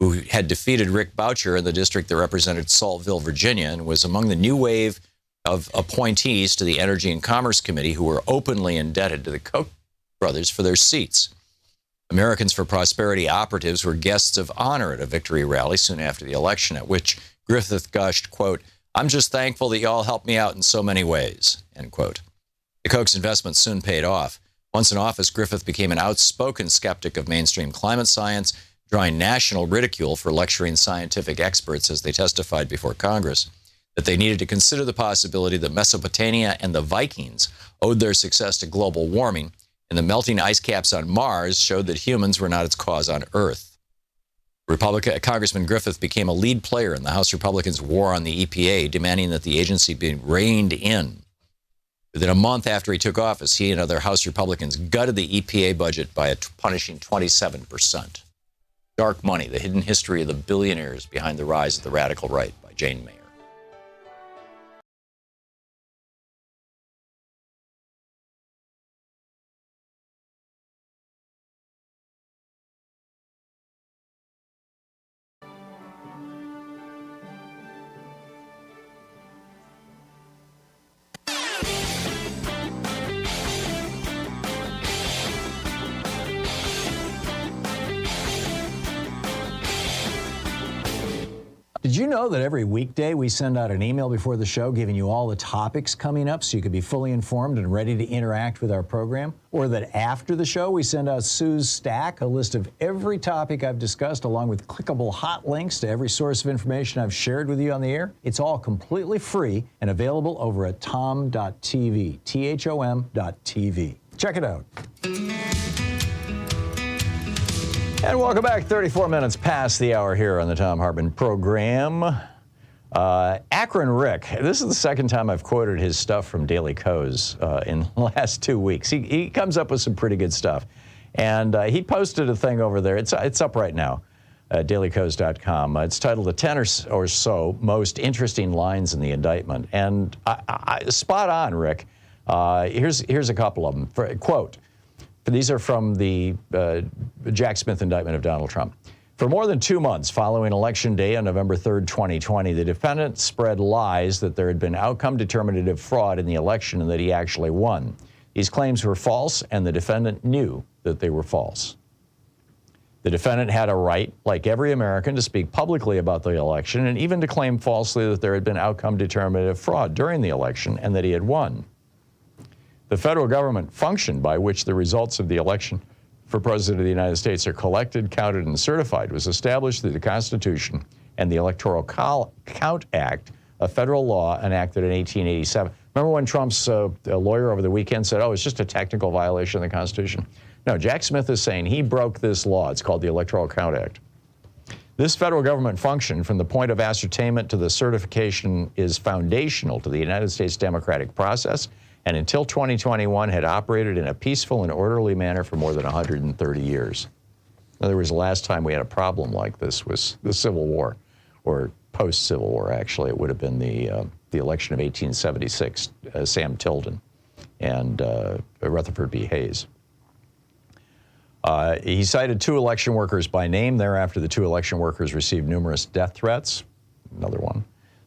who had defeated Rick Boucher in the district that represented Saltville, Virginia, and was among the new wave of appointees to the Energy and Commerce Committee who were openly indebted to the Koch brothers for their seats. Americans for Prosperity operatives were guests of honor at a victory rally soon after the election, at which Griffith gushed, quote, "I'm just thankful that y'all helped me out in so many ways," end quote. The Koch's investment soon paid off. Once in office, Griffith became an outspoken skeptic of mainstream climate science, drawing national ridicule for lecturing scientific experts as they testified before Congress that they needed to consider the possibility that Mesopotamia and the Vikings owed their success to global warming, and the melting ice caps on Mars showed that humans were not its cause on Earth. Congressman Griffith became a lead player in the House Republicans' war on the EPA, demanding that the agency be reined in. Within a month after he took office, he and other House Republicans gutted the EPA budget by a punishing 27%. Dark Money, The Hidden History of the Billionaires Behind the Rise of the Radical Right by Jane Mayer. Did you know that every weekday we send out an email before the show giving you all the topics coming up so you can be fully informed and ready to interact with our program? Or that after the show we send out Sue's Stack, a list of every topic I've discussed along with clickable hot links to every source of information I've shared with you on the air? It's all completely free and available over at thom.tv, THOM.tv. Check it out. And welcome back. 34 minutes past the hour here on the Thom Hartmann Program. Akron Rick, this is the second time I've quoted his stuff from Daily Kos in the last 2 weeks. He comes up with some pretty good stuff. And he posted a thing over there. It's up right now, dailykos.com. It's titled The 10 or so Most Interesting Lines in the Indictment. And spot on, Rick. Here's a couple of them. Quote. These are from the Jack Smith indictment of Donald Trump. For more than 2 months following Election Day on November 3rd, 2020, the defendant spread lies that there had been outcome determinative fraud in the election and that he actually won. These claims were false, and the defendant knew that they were false. The defendant had a right, like every American, to speak publicly about the election and even to claim falsely that there had been outcome determinative fraud during the election and that he had won. The federal government function by which the results of the election for President of the United States are collected, counted, and certified was established through the Constitution and the Electoral Count Act, a federal law enacted in 1887. Remember when Trump's lawyer over the weekend said, oh, it's just a technical violation of the Constitution? No, Jack Smith is saying he broke this law. It's called the Electoral Count Act. This federal government function, from the point of ascertainment to the certification, is foundational to the United States democratic process, and until 2021 had operated in a peaceful and orderly manner for more than 130 years. In other words, the last time we had a problem like this was the Civil War, or post-Civil War, actually. It would have been the election of 1876, Sam Tilden and Rutherford B. Hayes. He cited 2 election workers by name. Thereafter, the 2 election workers received numerous death threats. Another one.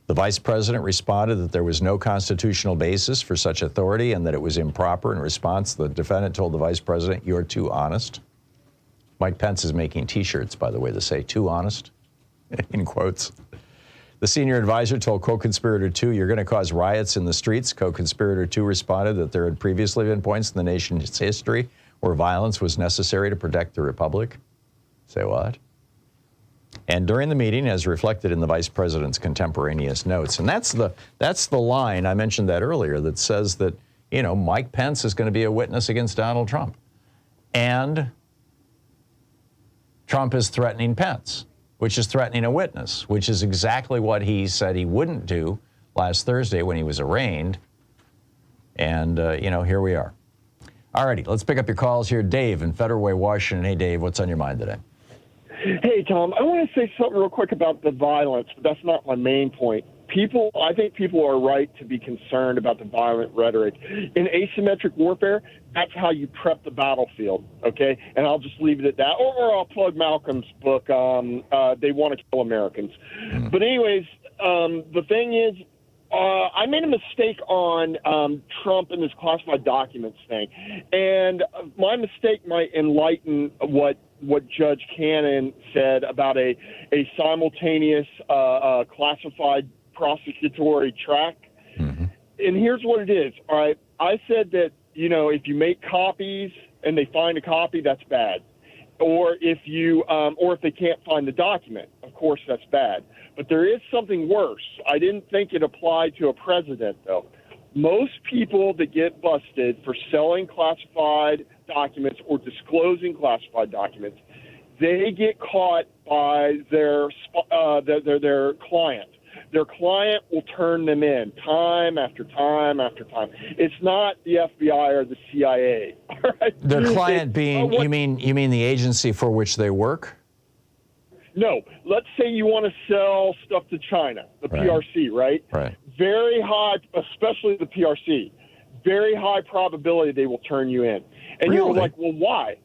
The vice president responded that there was no constitutional basis for such authority and that it was improper. In response, the defendant told the vice president, "You're too honest." Mike Pence is making T-shirts, by the way, that say "too honest," in quotes. The senior advisor told co-conspirator 2, "You're going to cause riots in the streets." Co-conspirator 2 responded that there had previously been points in the nation's history where violence was necessary to protect the republic. Say what? And during the meeting, as reflected in the vice president's contemporaneous notes, and that's the line, I mentioned that earlier, that says that, you know, Mike Pence is going to be a witness against Donald Trump. And Trump is threatening Pence, which is threatening a witness, which is exactly what he said he wouldn't do last Thursday when he was arraigned. And, you know, here we are. All righty, let's pick up your calls here. Dave in Federal Way, Washington. Hey, Dave, what's on your mind today? Hey, Tom, I want to say something real quick about the violence, but that's not my main point. I think people are right to be concerned about the violent rhetoric. In asymmetric warfare, that's how you prep the battlefield, okay? And I'll just leave it at that. Or I'll plug Malcolm's book, They Want to Kill Americans. But anyways, the thing is, I made a mistake on Trump and this classified documents thing. And my mistake might enlighten what Judge Cannon said about a simultaneous classified prosecutory track. Mm-hmm. And here's what it is. All right. I said that, you know, if you make copies and they find a copy, that's bad. Or if they can't find the document, of course, that's bad. But there is something worse. I didn't think it applied to a president, though. Most people that get busted for selling classified documents or disclosing classified documents, they get caught by their client. Their client will turn them in time after time after time. It's not the FBI or the CIA. All right? Their client being, you mean the agency for which they work? No. Let's say you want to sell stuff to China, the PRC, right? Right. Very high, especially the PRC, very high probability they will turn you in. And Really? you're like, well, why?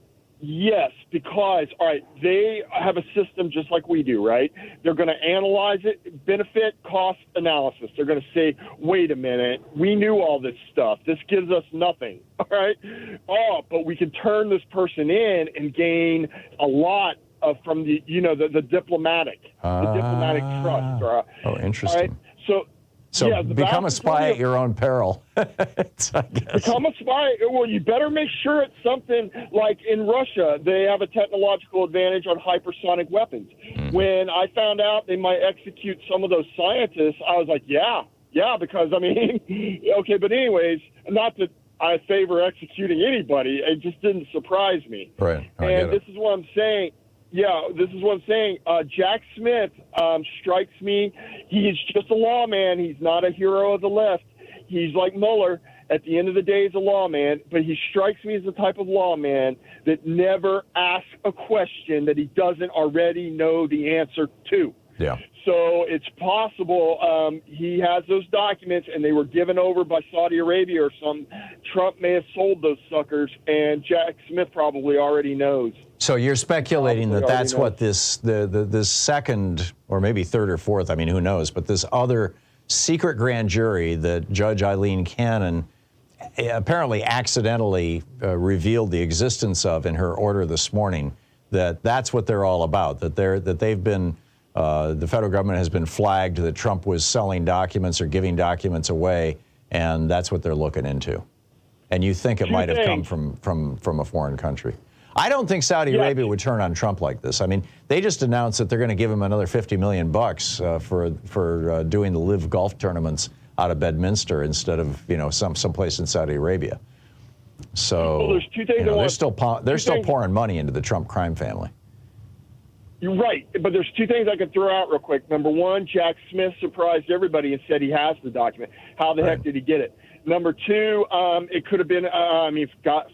Yes, because, all right, they have a system just like we do, right? They're going to analyze it, benefit, cost analysis. They're going to say, wait a minute, we knew all this stuff. This gives us nothing, all right? Oh, but we can turn this person in and gain a lot from the, you know, the diplomatic trust. Oh, interesting. All right? So yeah, become a spy at your own peril. Become a spy. Well, you better make sure it's something like in Russia, they have a technological advantage on hypersonic weapons. Mm-hmm. When I found out they might execute some of those scientists, I was like, yeah, because, I mean, okay, but anyways, not that I favor executing anybody. It just didn't surprise me. Right. And this is what I'm saying. Yeah, this is what I'm saying. Jack Smith strikes me. He is just a lawman. He's not a hero of the left. He's like Mueller. At the end of the day, he's a lawman. But he strikes me as the type of lawman that never asks a question that he doesn't already know the answer to. Yeah. So it's possible he has those documents and they were given over by Saudi Arabia or some. Trump may have sold those suckers, and Jack Smith probably already knows. So you're speculating that that's what this second, or maybe third or fourth, I mean, who knows, but this other secret grand jury that Judge Eileen Cannon apparently accidentally revealed the existence of in her order this morning, that's what they're all about, that they've been, the federal government has been flagged that Trump was selling documents or giving documents away, and that's what they're looking into. And you think it might have come from a foreign country. I don't think Saudi Arabia would turn on Trump like this. I mean, they just announced that they're going to give him another $50 million for doing the live golf tournaments out of Bedminster instead of someplace in Saudi Arabia. So there's two things they're still pouring money into the Trump crime family. You're right, but there's two things I could throw out real quick. Number one, Jack Smith surprised everybody and said he has the document. How the heck did he get it? Number two, it could have been,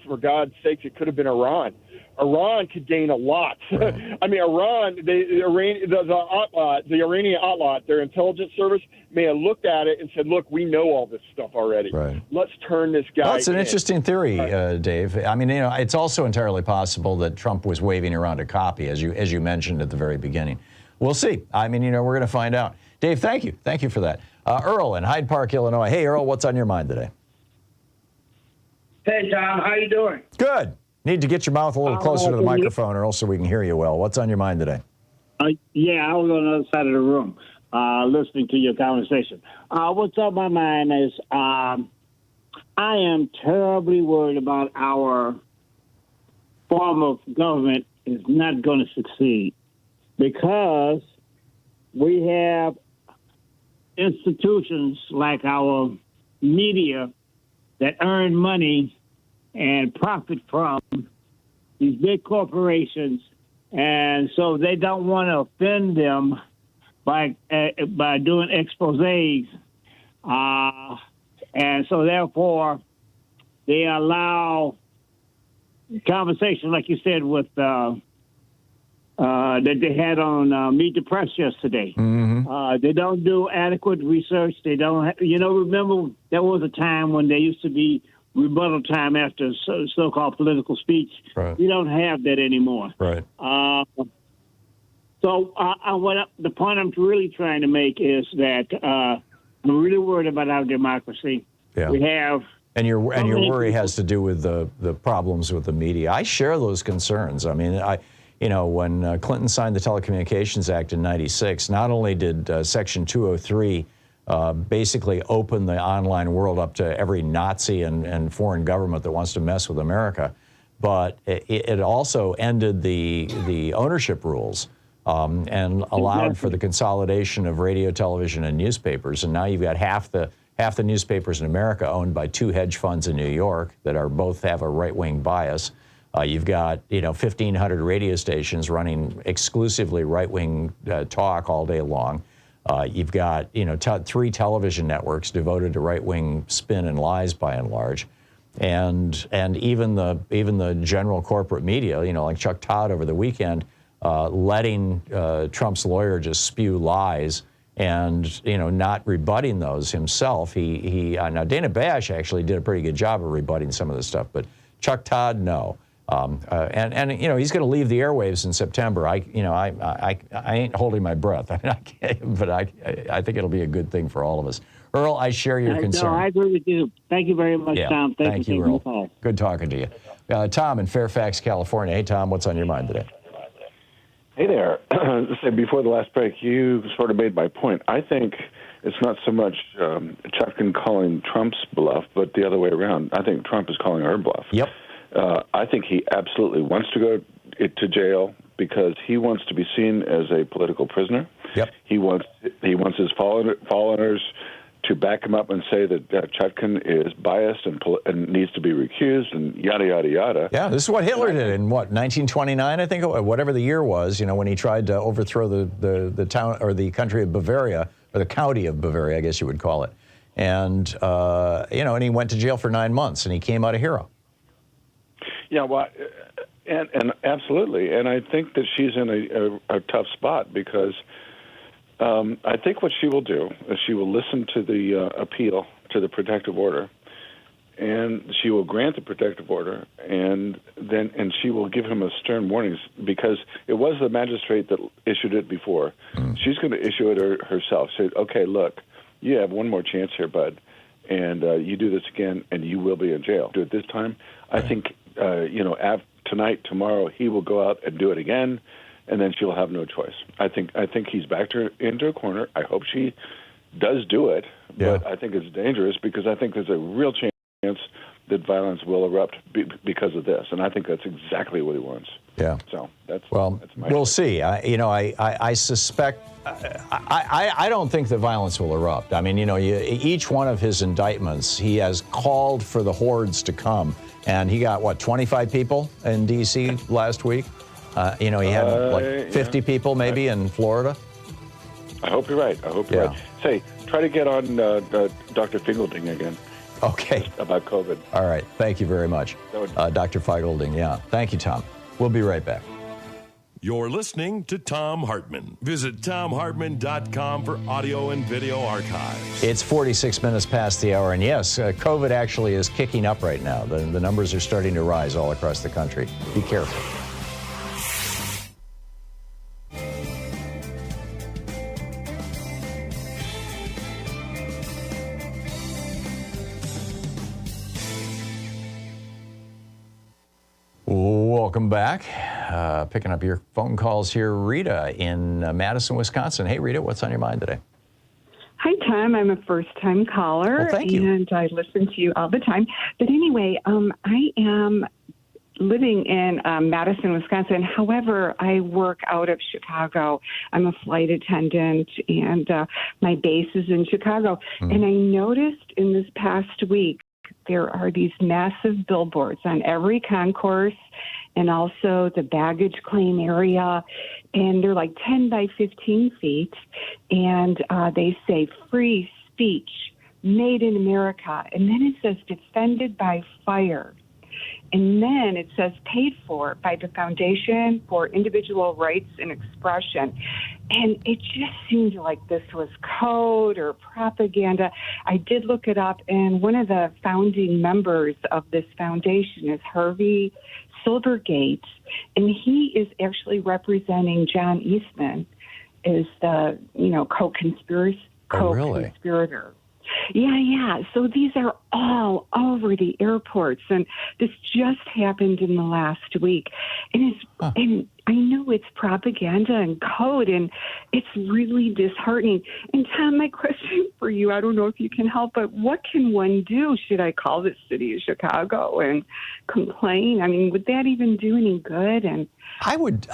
for God's sakes, it could have been Iran. Iran could gain a lot. Right. I mean, Iran, the Iranian Outlaw, their intelligence service, may have looked at it and said, look, we know all this stuff already. Right. Let's turn this guy in. That's an interesting theory, Dave. I mean, it's also entirely possible that Trump was waving around a copy, as you mentioned at the very beginning. We'll see. I mean, we're going to find out. Dave, thank you. Thank you for that. Earl in Hyde Park, Illinois. Hey, Earl, what's on your mind today? Hey, Tom, how you doing? Good. Need to get your mouth a little closer to the microphone, Earl, so we can hear you well. What's on your mind today? Yeah, I was on the other side of the room listening to your conversation. What's on my mind is I am terribly worried about our form of government is not going to succeed because we have institutions like our media that earn money and profit from these big corporations, and so they don't want to offend them by doing exposés, and so therefore they allow conversation like you said with that they had on Meet the Press yesterday. Mm-hmm. They don't do adequate research. They don't, remember there was a time when there used to be rebuttal time after so-called political speech. Right. We don't have that anymore. Right. So the point I'm really trying to make is that I'm really worried about our democracy. Yeah. We have. And your worry has to do with the problems with the media. I share those concerns. I mean, when Clinton signed the Telecommunications Act in '96, not only did Section 203 basically open the online world up to every Nazi and foreign government that wants to mess with America, but it also ended the ownership rules and allowed for the consolidation of radio, television, and newspapers. And now you've got half the newspapers in America owned by two hedge funds in New York that both have a right-wing bias. You've got 1,500 radio stations running exclusively right-wing talk all day long. You've got 3 television networks devoted to right-wing spin and lies by and large, and even the general corporate media, like Chuck Todd over the weekend, letting Trump's lawyer just spew lies and not rebutting those himself. Now Dana Bash actually did a pretty good job of rebutting some of this stuff, but Chuck Todd, no. And he's going to leave the airwaves in September. I ain't holding my breath. I mean, I can't, but I think it'll be a good thing for all of us. Earl, I share your concern. No, I agree with you. Thank you very much, Tom. Thank you, Earl. Good talking to you. Tom in Fairfax, California. Hey, Tom, what's on your mind today? Hey there. Before the last break, you sort of made my point. I think it's not so much Chutkan calling Trump's bluff, but the other way around. I think Trump is calling her bluff. Yep. I think he absolutely wants to go to jail because he wants to be seen as a political prisoner. Yep. He wants his followers to back him up and say that Chutkan is biased and needs to be recused and yada, yada, yada. Yeah, this is what Hitler did in, 1929, I think, whatever the year was, when he tried to overthrow the town or the country of Bavaria, or the county of Bavaria, I guess you would call it. And, and he went to jail for 9 months, and he came out a hero. Yeah, well, and absolutely. And I think that she's in a tough spot because I think what she will do is she will listen to the appeal to the protective order, and she will grant the protective order, and she will give him a stern warning because it was the magistrate that issued it before. She's going to issue it herself. Say, okay, look, you have one more chance here, bud. and you do this again, and you will be in jail. Do it this time. I think, tonight, tomorrow, he will go out and do it again, and then she'll have no choice. I think he's backed her into a corner. I hope she does do it, but I think it's dangerous because I think there's a real chance that violence will erupt because of this, and I think that's exactly what he wants. Yeah. So that's my we'll see. I suspect. I don't think the violence will erupt. I mean, each one of his indictments, he has called for the hordes to come, and he got 25 people in D.C. last week. He had 50 people maybe in Florida. I hope you're right. Right. Say, try to get on Dr. Fiegelding again. Okay. About COVID. All right. Thank you very much, Dr. Fiegelding. Yeah. Thank you, Tom. We'll be right back. You're listening to Thom Hartmann. Visit thomhartmann.com for audio and video archives. It's 46 minutes past the hour, and yes, COVID actually is kicking up right now. The numbers are starting to rise all across the country. Be careful. Welcome back. Picking up your phone calls here. Rita in Madison, Wisconsin. Hey, Rita, what's on your mind today? Hi, Tom. I'm a first-time caller. Well, thank you. And I listen to you all the time. But anyway, I am living in Madison, Wisconsin. However, I work out of Chicago. I'm a flight attendant, and my base is in Chicago. And I noticed in this past week, there are these massive billboards on every concourse and also the baggage claim area. And they're like 10 by 15 feet. And they say free speech, made in America. And then it says defended by fire. And then it says paid for by the Foundation for Individual Rights and Expression. And it just seemed like this was code or propaganda. I did look it up, and one of the founding members of this foundation is Harvey Silvergate, and he is actually representing John Eastman as the, co-conspirator. Really? Yeah. So these are all over the airports, and this just happened in the last week. And and I know it's propaganda and code, and it's really disheartening. And Tom, my question for you, I don't know if you can help, but what can one do? Should I call the city of Chicago and complain? I mean, would that even do any good? And I would.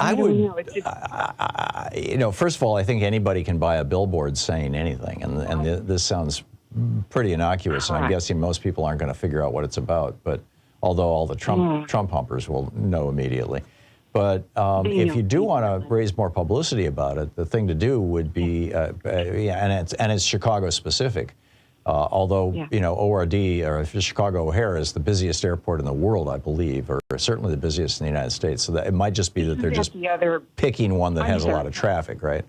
First of all, I think anybody can buy a billboard saying anything, and this sounds pretty innocuous, and I'm guessing most people aren't going to figure out what it's about. But although all the Trump humpers will know immediately. But if you do want to raise more publicity about it, the thing to do would be, and it's Chicago specific. Although ORD or Chicago O'Hare is the busiest airport in the world, I believe, or certainly the busiest in the United States. So that it might just be that they're just picking one that has a lot of traffic, right?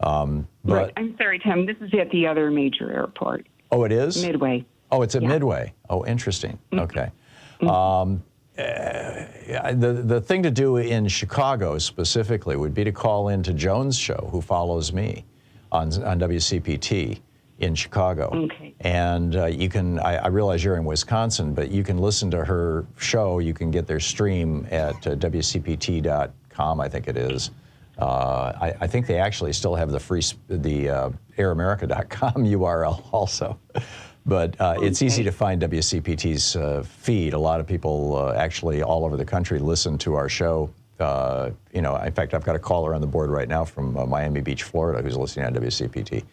Right. I'm sorry, Tim. This is at the other major airport. Oh, it is? Midway. Oh, it's at Midway. Oh, interesting. Okay. The thing to do in Chicago specifically would be to call into Joan's show, who follows me on WCPT in Chicago. Okay. And you can, I realize you're in Wisconsin, but you can listen to her show. You can get their stream at WCPT.com, I think it is. I think they actually still have the airamerica.com URL also. But it's easy to find WCPT's feed. A lot of people actually all over the country listen to our show. In fact, I've got a caller on the board right now from Miami Beach, Florida, who's listening on WCPT.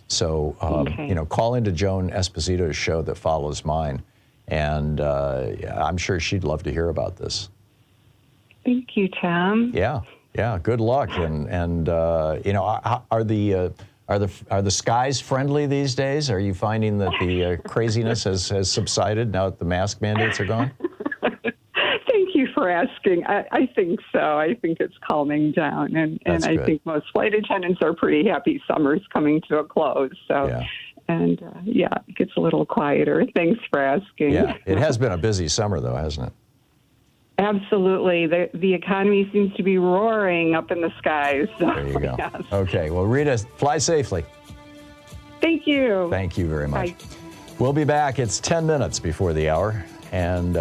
So, call into Joan Esposito's show that follows mine, and I'm sure she'd love to hear about this. Thank you, Tom. Yeah. Good luck, and are the skies friendly these days? Are you finding that the craziness has subsided now that the mask mandates are gone? Thank you for asking. I think so. I think it's calming down, and I think most flight attendants are pretty happy summer's coming to a close. So, it gets a little quieter. Thanks for asking. Yeah, it has been a busy summer, though, hasn't it? Absolutely. The economy seems to be roaring up in the skies. So, there you go. Yes. Okay. Well, Rita, fly safely. Thank you. Thank you very much. Bye. We'll be back. It's 10 minutes before the hour, and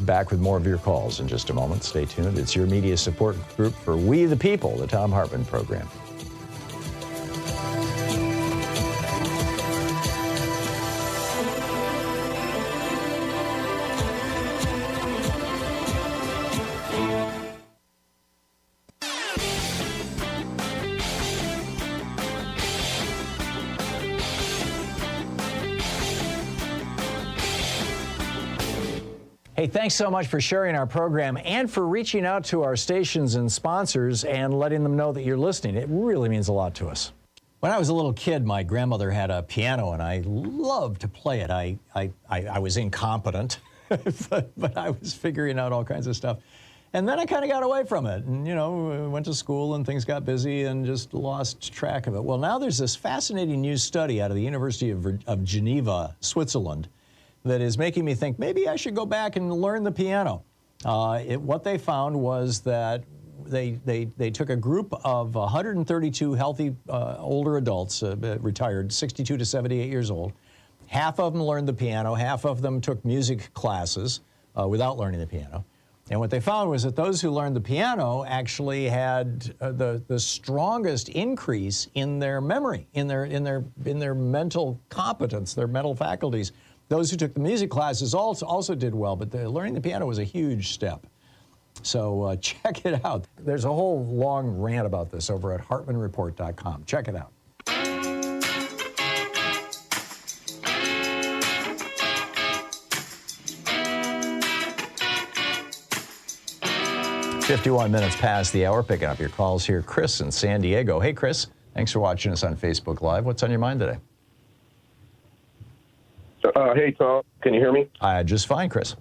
back with more of your calls in just a moment. Stay tuned. It's your media support group for We the People, the Thom Hartmann Program. Hey, thanks so much for sharing our program and for reaching out to our stations and sponsors and letting them know that you're listening. It really means a lot to us. When I was a little kid, my grandmother had a piano, and I loved to play it. I was incompetent, but I was figuring out all kinds of stuff. And then I kind of got away from it and, went to school and things got busy and just lost track of it. Well, now there's this fascinating new study out of the University of Geneva, Switzerland, that is making me think maybe I should go back and learn the piano. What they found was that they took a group of 132 healthy older adults, retired, 62 to 78 years old. Half of them learned the piano, half of them took music classes without learning the piano. And what they found was that those who learned the piano actually had the strongest increase in their memory, in their mental competence, their mental faculties. Those who took the music classes also did well, but learning the piano was a huge step. So check it out. There's a whole long rant about this over at HartmannReport.com. Check it out. 51 minutes past the hour, picking up your calls here. Chris in San Diego. Hey, Chris. Thanks for watching us on Facebook Live. What's on your mind today? Hey, Tom. Can you hear me? Just fine, Chris.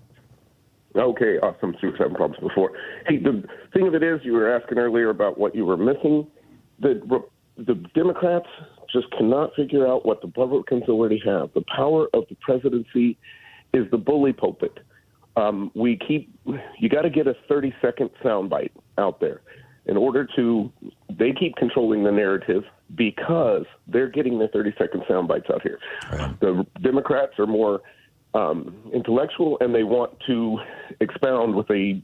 Okay, awesome. So we were having problems before. Hey, the thing of it is, you were asking earlier about what you were missing. The Democrats just cannot figure out what the Republicans already have. The power of the presidency is the bully pulpit. You got to get a 30-second soundbite out there in order to. They keep controlling the narrative because they're getting the 30-second sound bites out here. Right. The Democrats are more intellectual, and they want to expound with a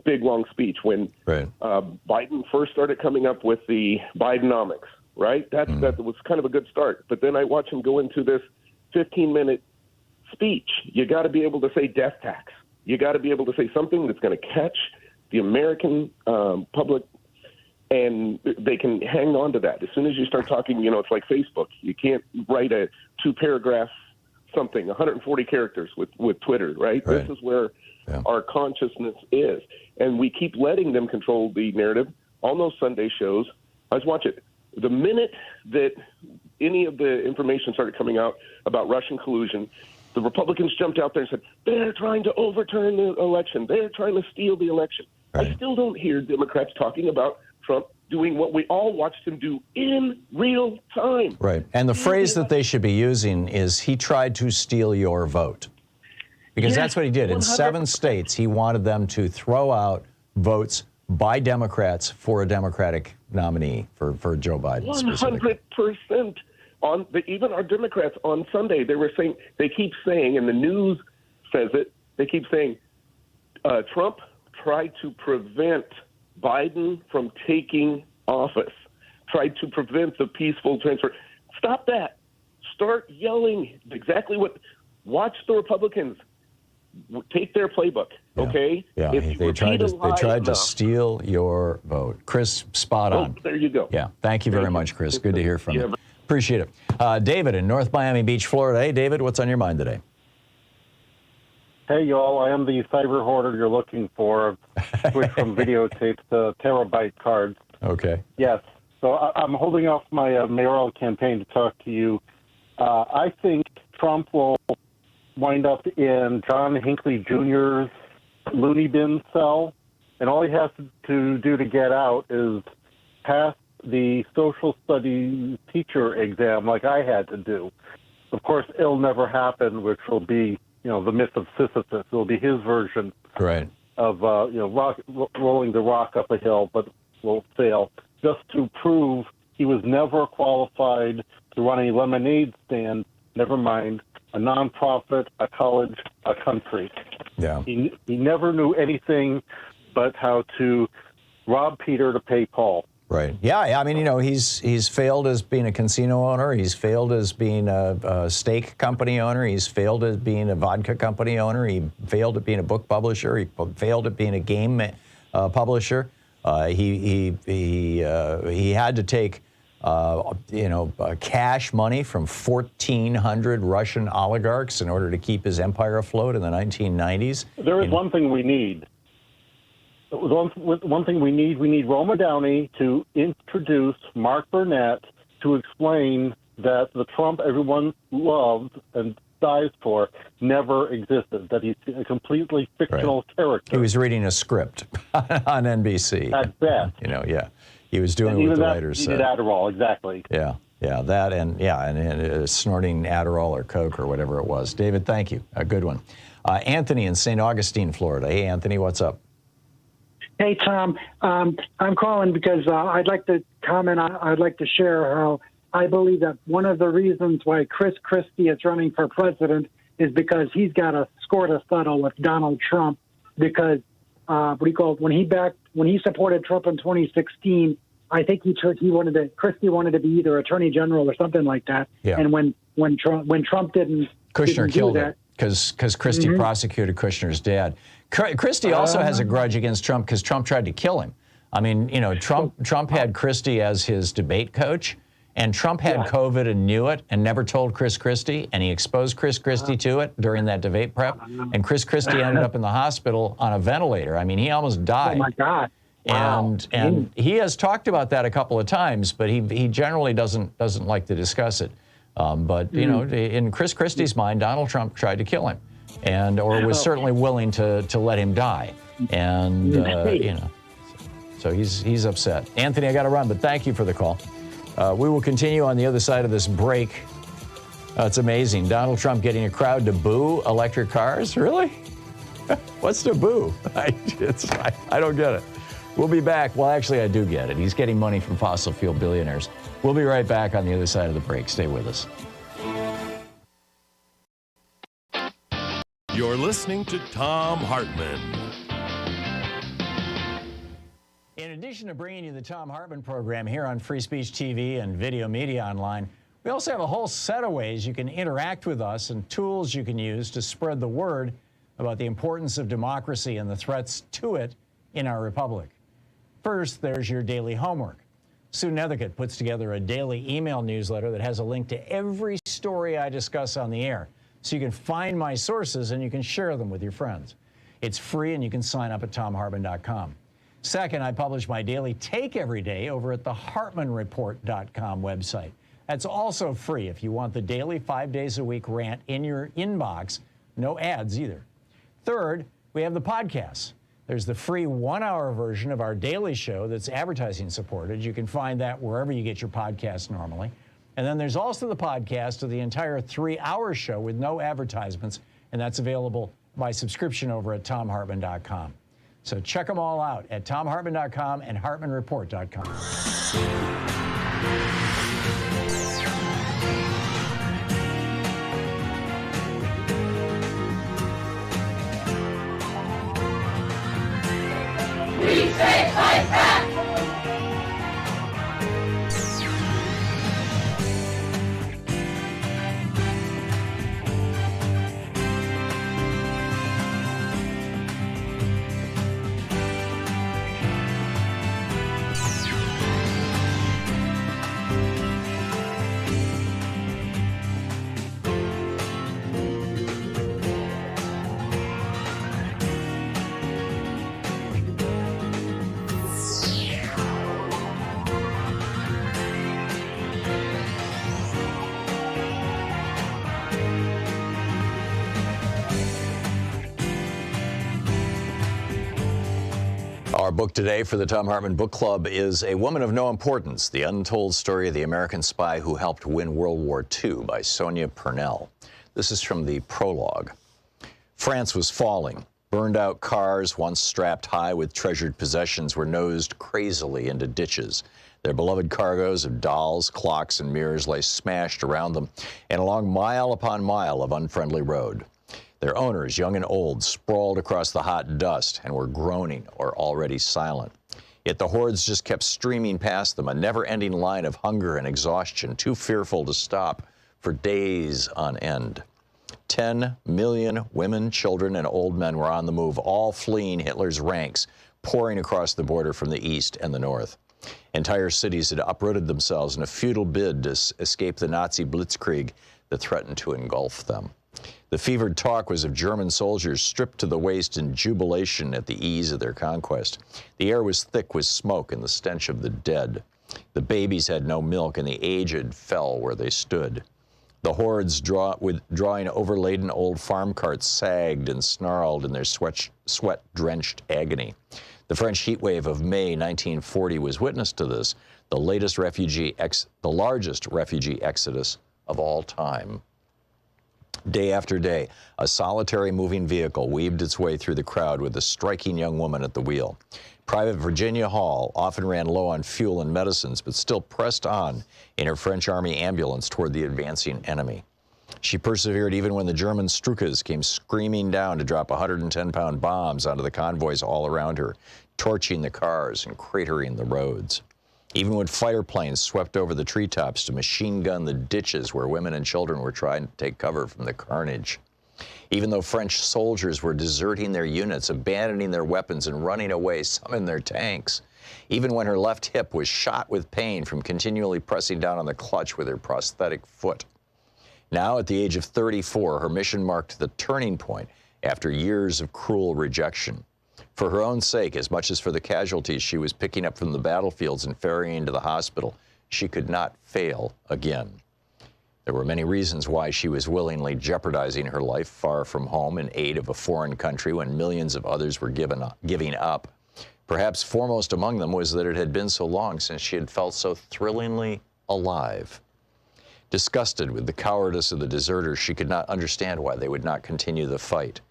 big, long speech. When Biden first started coming up with the Bidenomics, right? That was kind of a good start. But then I watch him go into this 15-minute speech. You got to be able to say death tax. You got to be able to say something that's going to catch the American public, and they can hang on to that. As soon as you start talking, it's like Facebook. You can't write a 2-paragraph something, 140 characters with Twitter, right? This is where our consciousness is. And we keep letting them control the narrative on those Sunday shows. I was watching it. The minute that any of the information started coming out about Russian collusion, the Republicans jumped out there and said, they're trying to overturn the election. They're trying to steal the election. Right. I still don't hear Democrats talking about Trump doing what we all watched him do in real time. Right. And the phrase that they should be using is, he tried to steal your vote. Because that's what he did. 100%. In 7 states, he wanted them to throw out votes by Democrats for a Democratic nominee for Joe Biden. 100%. Even our Democrats on Sunday, they keep saying, and the news says it, they keep saying, Trump tried to prevent Biden from taking office, tried to prevent the peaceful transfer. Stop that. Start yelling exactly watch the Republicans take their playbook, okay? Yeah, they tried to steal your vote. Chris, spot on. There you go. Yeah, thank you very much, Chris. Good to hear from you. Appreciate it. David in North Miami Beach, Florida. Hey, David, what's on your mind today? Hey, y'all, I am the cyber hoarder you're looking for. Switch from videotapes to terabyte cards. Okay. Yes. So I'm holding off my mayoral campaign to talk to you. I think Trump will wind up in John Hinckley Jr.'s loony bin cell, and all he has to do to get out is pass the social studies teacher exam like I had to do. Of course, it'll never happen, which will be, the myth of Sisyphus. It'll be his version of, rolling the rock up a hill, but will fail, just to prove he was never qualified to run a lemonade stand, never mind a nonprofit, a college, a country. Yeah. He never knew anything but how to rob Peter to pay Paul. Right. Yeah. I mean, he's failed as being a casino owner. He's failed as being a steak company owner. He's failed as being a vodka company owner. He failed at being a book publisher. He failed at being a game publisher. He had to take cash money from 1,400 Russian oligarchs in order to keep his empire afloat in the 1990s. There is one thing we need. One thing we need Roma Downey to introduce Mark Burnett to explain that the Trump everyone loved and dies for never existed, that he's a completely fictional character. He was reading a script on NBC. At best. He was doing what the writers said. Adderall, exactly. Yeah, that and snorting Adderall or Coke or whatever it was. David, thank you. A good one. Anthony in St. Augustine, Florida. Hey, Anthony, what's up? Hey, Tom. I'm calling because I'd like to comment. I'd like to share how I believe that one of the reasons why Chris Christie is running for president is because he's got a score to settle with Donald Trump. Because when he supported Trump in 2016, I think Christie wanted to be either Attorney General or something like that. Yeah. And when Trump didn't, Kushner killed it because Christie prosecuted Kushner's dad. Christie also has a grudge against Trump because Trump tried to kill him. I mean, Trump had Christie as his debate coach, and Trump had COVID and knew it and never told Chris Christie, and he exposed Chris Christie to it during that debate prep, and Chris Christie ended up in the hospital on a ventilator. I mean, he almost died. Oh, my God. And he has talked about that a couple of times, but he generally doesn't like to discuss it. But in Chris Christie's mind, Donald Trump tried to kill him, or was certainly willing to let him die, and so he's upset. Anthony, I got to run, but thank you for the call. We will continue on the other side of this break. It's amazing. Donald Trump getting a crowd to boo electric cars. Really? What's to boo? I don't get it. We'll be back. Well, actually, I do get it. He's getting money from fossil fuel billionaires. We'll be right back on the other side of the break. Stay with us. You're listening to Thom Hartmann. In addition to bringing you the Thom Hartmann Program here on Free Speech TV and Video Media Online, we also have a whole set of ways you can interact with us and tools you can use to spread the word about the importance of democracy and the threats to it in our republic. First, there's your daily homework. Sue Nethercutt puts together a daily email newsletter that has a link to every story I discuss on the air, so you can find my sources and you can share them with your friends. It's free and you can sign up at ThomHartmann.com. Second, I publish my daily take every day over at the HartmannReport.com website. That's also free if you want the daily 5 days a week rant in your inbox. No ads either. Third, we have the podcasts. There's the free 1-hour version of our daily show that's advertising supported. You can find that wherever you get your podcasts normally. And then there's also the podcast of the entire 3-hour show with no advertisements, and that's available by subscription over at ThomHartmann.com. So check them all out at ThomHartmann.com and HartmannReport.com. We say fight back! Our book today for the Thom Hartmann Book Club is A Woman of No Importance, The Untold Story of the American Spy Who Helped Win World War II by Sonia Purnell. This is from the prologue. France was falling. Burned-out cars, once strapped high with treasured possessions, were nosed crazily into ditches. Their beloved cargoes of dolls, clocks, and mirrors lay smashed around them and along mile upon mile of unfriendly road. Their owners, young and old, sprawled across the hot dust and were groaning or already silent. Yet the hordes just kept streaming past them, a never-ending line of hunger and exhaustion, too fearful to stop for days on end. 10 million women, children, and old men were on the move, all fleeing Hitler's ranks, pouring across the border from the east and the north. Entire cities had uprooted themselves in a futile bid to escape the Nazi blitzkrieg that threatened to engulf them. The fevered talk was of German soldiers stripped to the waist in jubilation at the ease of their conquest. The air was thick with smoke and the stench of the dead. The babies had no milk, and the aged fell where they stood. The hordes drawing overladen old farm carts sagged and snarled in their sweat-drenched agony. The French heat wave of May 1940 was witness to this, the largest refugee exodus of all time. Day after day, a solitary moving vehicle weaved its way through the crowd with a striking young woman at the wheel. Private Virginia Hall often ran low on fuel and medicines, but still pressed on in her French Army ambulance toward the advancing enemy. She persevered even when the German Stukas came screaming down to drop 110-pound bombs onto the convoys all around her, torching the cars and cratering the roads. Even when fighter planes swept over the treetops to machine gun the ditches where women and children were trying to take cover from the carnage. Even though French soldiers were deserting their units, abandoning their weapons and running away, some in their tanks. Even when her left hip was shot with pain from continually pressing down on the clutch with her prosthetic foot. Now, at the age of 34, her mission marked the turning point after years of cruel rejection. For her own sake, as much as for the casualties she was picking up from the battlefields and ferrying to the hospital, she could not fail again. There were many reasons why she was willingly jeopardizing her life far from home in aid of a foreign country when millions of others were giving up. Perhaps foremost among them was that it had been so long since she had felt so thrillingly alive. Disgusted with the cowardice of the deserters, she could not understand why they would not continue the fight.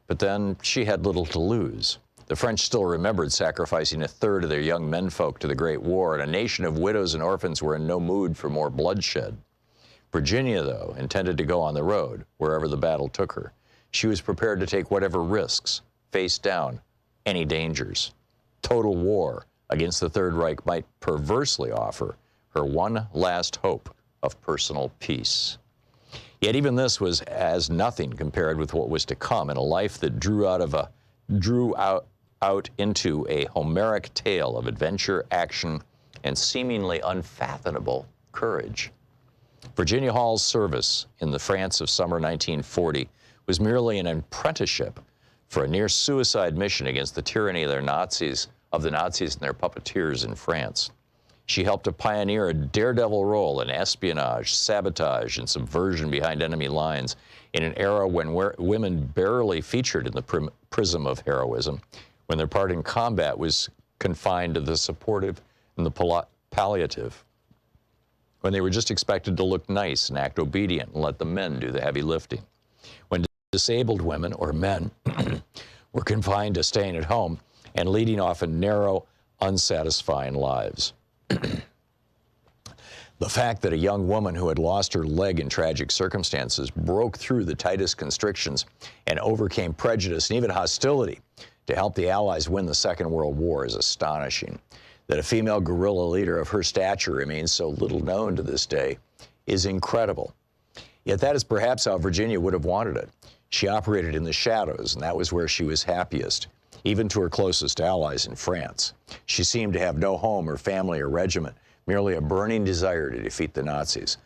But then she had little to lose. The French still remembered sacrificing a third of their young menfolk to the Great War, and a nation of widows and orphans were in no mood for more bloodshed. Virginia, though, intended to go on the road, wherever the battle took her. She was prepared to take whatever risks, face down any dangers. Total war against the Third Reich might perversely offer her one last hope of personal peace. Yet even this was as nothing compared with what was to come in a life that drew out into a Homeric tale of adventure, action, and seemingly unfathomable courage. Virginia Hall's service in the France of summer 1940 was merely an apprenticeship for a near-suicide mission against the tyranny of the Nazis and their puppeteers in France. She helped to pioneer a daredevil role in espionage, sabotage, and subversion behind enemy lines in an era when women barely featured in the prism of heroism, when their part in combat was confined to the supportive and the palliative, when they were just expected to look nice and act obedient and let the men do the heavy lifting, when disabled women or men were confined to staying at home and leading often narrow, unsatisfying lives. The fact that a young woman who had lost her leg in tragic circumstances broke through the tightest constrictions and overcame prejudice and even hostility to help the Allies win the Second World War is astonishing. That a female guerrilla leader of her stature remains so little known to this day is incredible. Yet that is perhaps how Virginia would have wanted it. She operated in the shadows, and that was where she was happiest, even to her closest allies in France. She seemed to have no home or family or regiment, merely a burning desire to defeat the Nazis.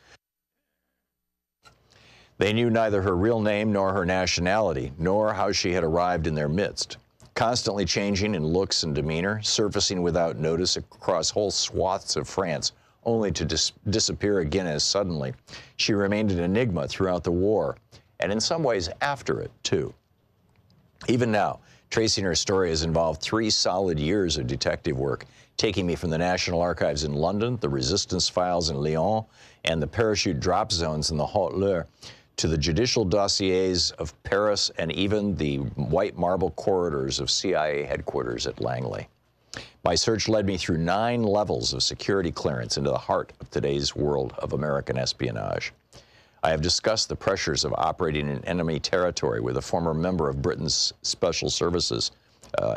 They knew neither her real name nor her nationality, nor how she had arrived in their midst. Constantly changing in looks and demeanor, surfacing without notice across whole swaths of France, only to disappear again as suddenly, she remained an enigma throughout the war, and in some ways after it, too. Even now, tracing her story has involved 3 solid years of detective work, taking me from the National Archives in London, the Resistance Files in Lyon, and the parachute drop zones in the Haute-Loire, to the judicial dossiers of Paris and even the white marble corridors of CIA headquarters at Langley. My search led me through 9 levels of security clearance into the heart of today's world of American espionage. I have discussed the pressures of operating in enemy territory with a former member of Britain's special services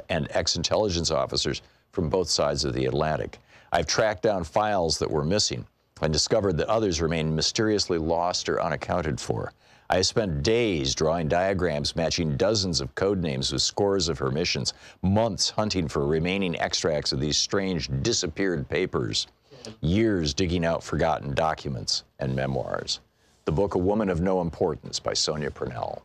and ex-intelligence officers from both sides of the Atlantic. I've tracked down files that were missing and discovered that others remain mysteriously lost or unaccounted for. I have spent days drawing diagrams matching dozens of code names with scores of her missions, months hunting for remaining extracts of these strange disappeared papers, years digging out forgotten documents and memoirs. The book A Woman of No Importance by Sonia Purnell.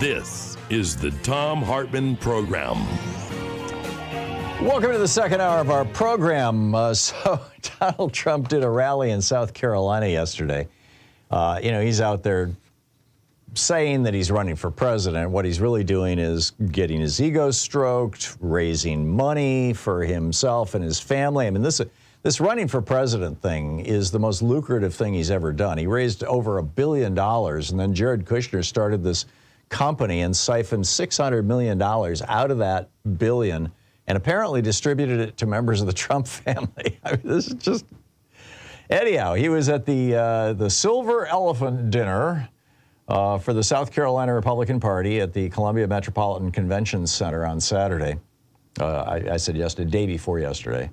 This is the Thom Hartmann Program. Welcome to the second hour of our program. So Donald Trump did a rally in South Carolina yesterday. He's out there saying that he's running for president. What he's really doing is getting his ego stroked, raising money for himself and his family. I mean, this running for president thing is the most lucrative thing he's ever done. He raised over $1 billion, and then Jared Kushner started this company and siphoned $600 million out of that billion and apparently distributed it to members of the Trump family. I mean, this is just... Anyhow, he was at the Silver Elephant Dinner for the South Carolina Republican Party at the Columbia Metropolitan Convention Center on Saturday. I said yesterday, day before yesterday.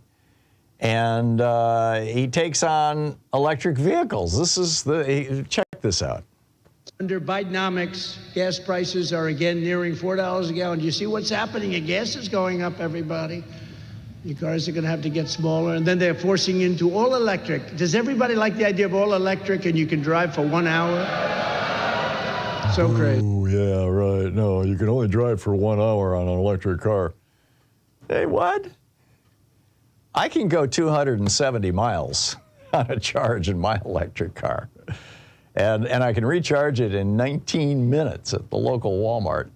And he takes on electric vehicles. Check this out. Under Bidenomics, gas prices are again nearing $4 a gallon. Do you see what's happening? And gas is going up, everybody. Your cars are going to have to get smaller. And then they're forcing into all electric. Does everybody like the idea of all electric and you can drive for 1 hour? So crazy. Oh, yeah, right. No, you can only drive for 1 hour on an electric car. Hey, what? I can go 270 miles on a charge in my electric car. And I can recharge it in 19 minutes at the local Walmart.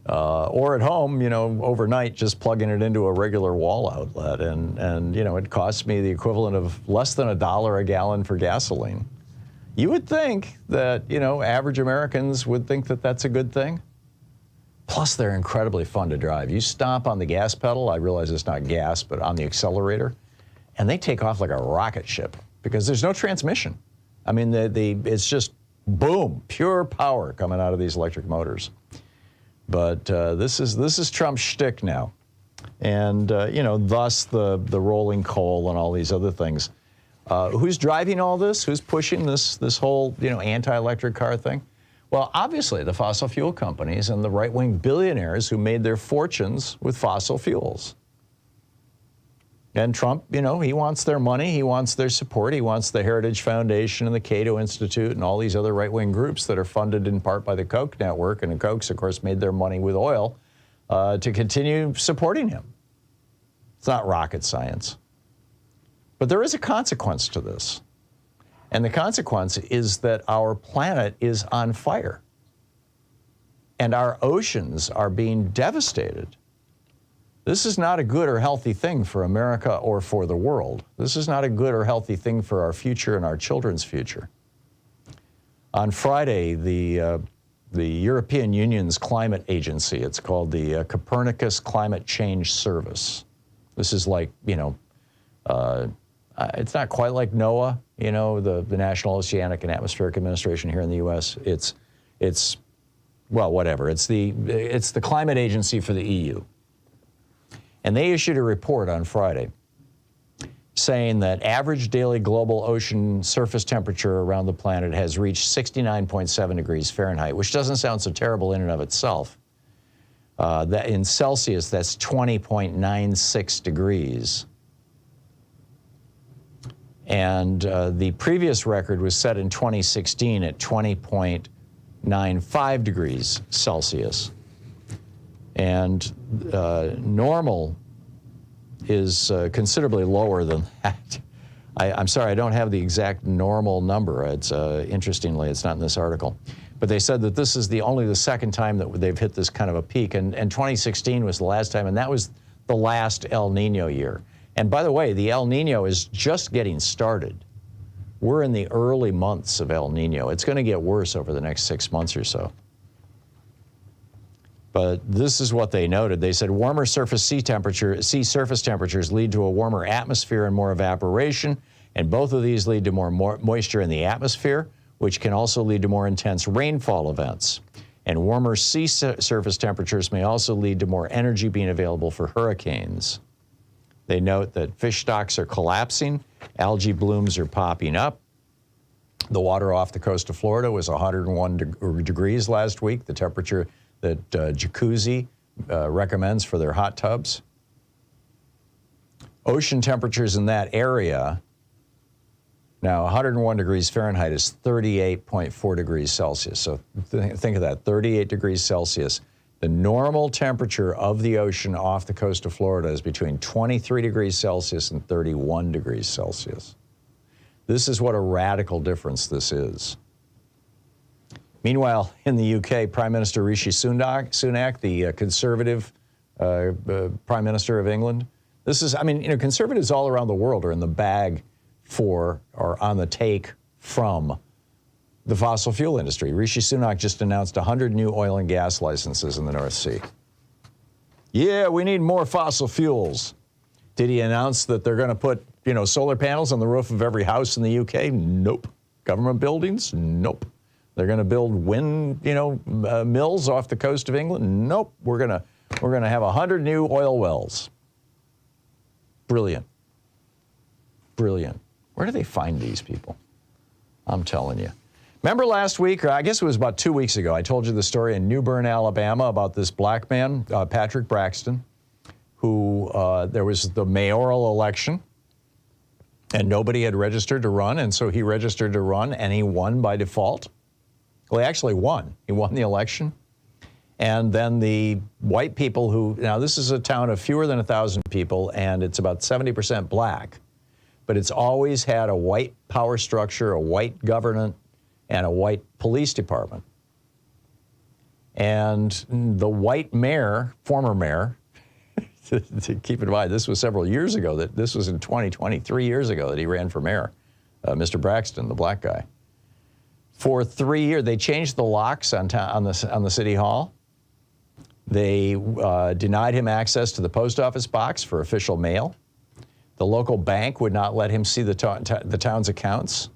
Or at home, overnight, just plugging it into a regular wall outlet. And it costs me the equivalent of less than $1 a gallon for gasoline. You would think that, average Americans would think that that's a good thing. Plus, they're incredibly fun to drive. You stomp on the gas pedal, I realize it's not gas, but on the accelerator, and they take off like a rocket ship because there's no transmission. I mean, it's just boom, pure power coming out of these electric motors. But this is Trump's shtick now, and thus the rolling coal and all these other things. Who's driving all this? Who's pushing this whole anti-electric car thing? Well, obviously the fossil fuel companies and the right-wing billionaires who made their fortunes with fossil fuels. And Trump, he wants their money, he wants their support, he wants the Heritage Foundation and the Cato Institute and all these other right-wing groups that are funded in part by the Koch network, and the Kochs, of course, made their money with oil to continue supporting him. It's not rocket science. But there is a consequence to this. And the consequence is that our planet is on fire. And our oceans are being devastated. This is not a good or healthy thing for America or for the world. This is not a good or healthy thing for our future and our children's future. On Friday, the European Union's climate agency, it's called the Copernicus Climate Change Service. This is like, it's not quite like NOAA, the National Oceanic and Atmospheric Administration here in the U.S. It's well, whatever. It's the climate agency for the EU. And they issued a report on Friday saying that average daily global ocean surface temperature around the planet has reached 69.7 degrees Fahrenheit, which doesn't sound so terrible in and of itself. That in Celsius, that's 20.96 degrees. And the previous record was set in 2016 at 20.02 0.95 degrees Celsius. And normal is considerably lower than that. I'm sorry, I don't have the exact normal number. It's interestingly, it's not in this article. But they said that this is only the second time that they've hit this kind of a peak. And 2016 was the last time, and that was the last El Nino year. And by the way, the El Nino is just getting started. We're in the early months of El Nino. It's going to get worse over the next 6 months or so. But this is what they noted. They said warmer sea surface temperatures lead to a warmer atmosphere and more evaporation, and both of these lead to more moisture in the atmosphere, which can also lead to more intense rainfall events. And warmer sea surface temperatures may also lead to more energy being available for hurricanes. They note that fish stocks are collapsing, algae blooms are popping up. The water off the coast of Florida was 101 degrees last week, the temperature that Jacuzzi recommends for their hot tubs. Ocean temperatures in that area, now 101 degrees Fahrenheit is 38.4 degrees Celsius. So think of that, 38 degrees Celsius. The normal temperature of the ocean off the coast of Florida is between 23 degrees Celsius and 31 degrees Celsius. This is what a radical difference this is. Meanwhile, in the UK, Prime Minister Rishi Sunak, the conservative Prime Minister of England, conservatives all around the world are in the bag for or on the take from the fossil fuel industry. Rishi Sunak just announced 100 new oil and gas licenses in the North Sea. Yeah, we need more fossil fuels. Did he announce that they're going to put, solar panels on the roof of every house in the UK? Nope. Government buildings? Nope. They're going to build wind, mills off the coast of England? Nope. We're going to have 100 new oil wells. Brilliant. Brilliant. Where do they find these people? I'm telling you. Remember last week, or I guess it was about 2 weeks ago, I told you the story in New Bern, Alabama about this black man, Patrick Braxton, who there was the mayoral election, and nobody had registered to run, and so he registered to run, and he won by default. Well, he actually won. He won the election. And then the white people now this is a town of fewer than 1,000 people, and it's about 70% black. But it's always had a white power structure, a white government, and a white police department. And the white mayor, former mayor, to keep in mind, this was several years ago, this was in 2020, 3 years ago that he ran for mayor, Mr. Braxton, the black guy. For 3 years, they changed the locks on the city hall. They denied him access to the post office box for official mail. The local bank would not let him see the town's accounts.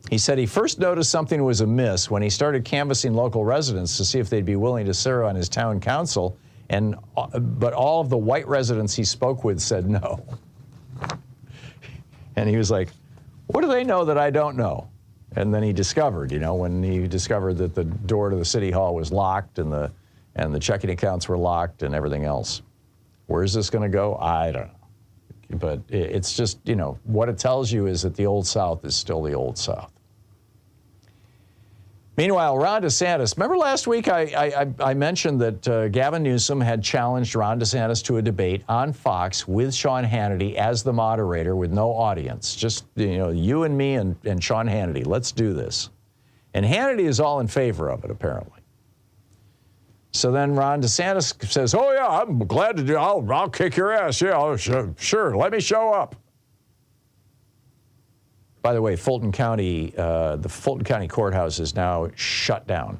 He said he first noticed something was amiss when he started canvassing local residents to see if they'd be willing to serve on his town council, but all of the white residents he spoke with said no. And he was like, what do they know that I don't know? And then he discovered, when he discovered that the door to the city hall was locked and the checking accounts were locked and everything else. Where's this going to go? I don't know. But it's just, what it tells you is that the Old South is still the Old South. Meanwhile, Ron DeSantis, remember last week I mentioned that Gavin Newsom had challenged Ron DeSantis to a debate on Fox with Sean Hannity as the moderator with no audience. Just, you and me and Sean Hannity, let's do this. And Hannity is all in favor of it, apparently. So then Ron DeSantis says, oh, yeah, I'm glad to do, I'll kick your ass. Yeah, sure, let me show up. By the way, Fulton County, the Fulton County Courthouse is now shut down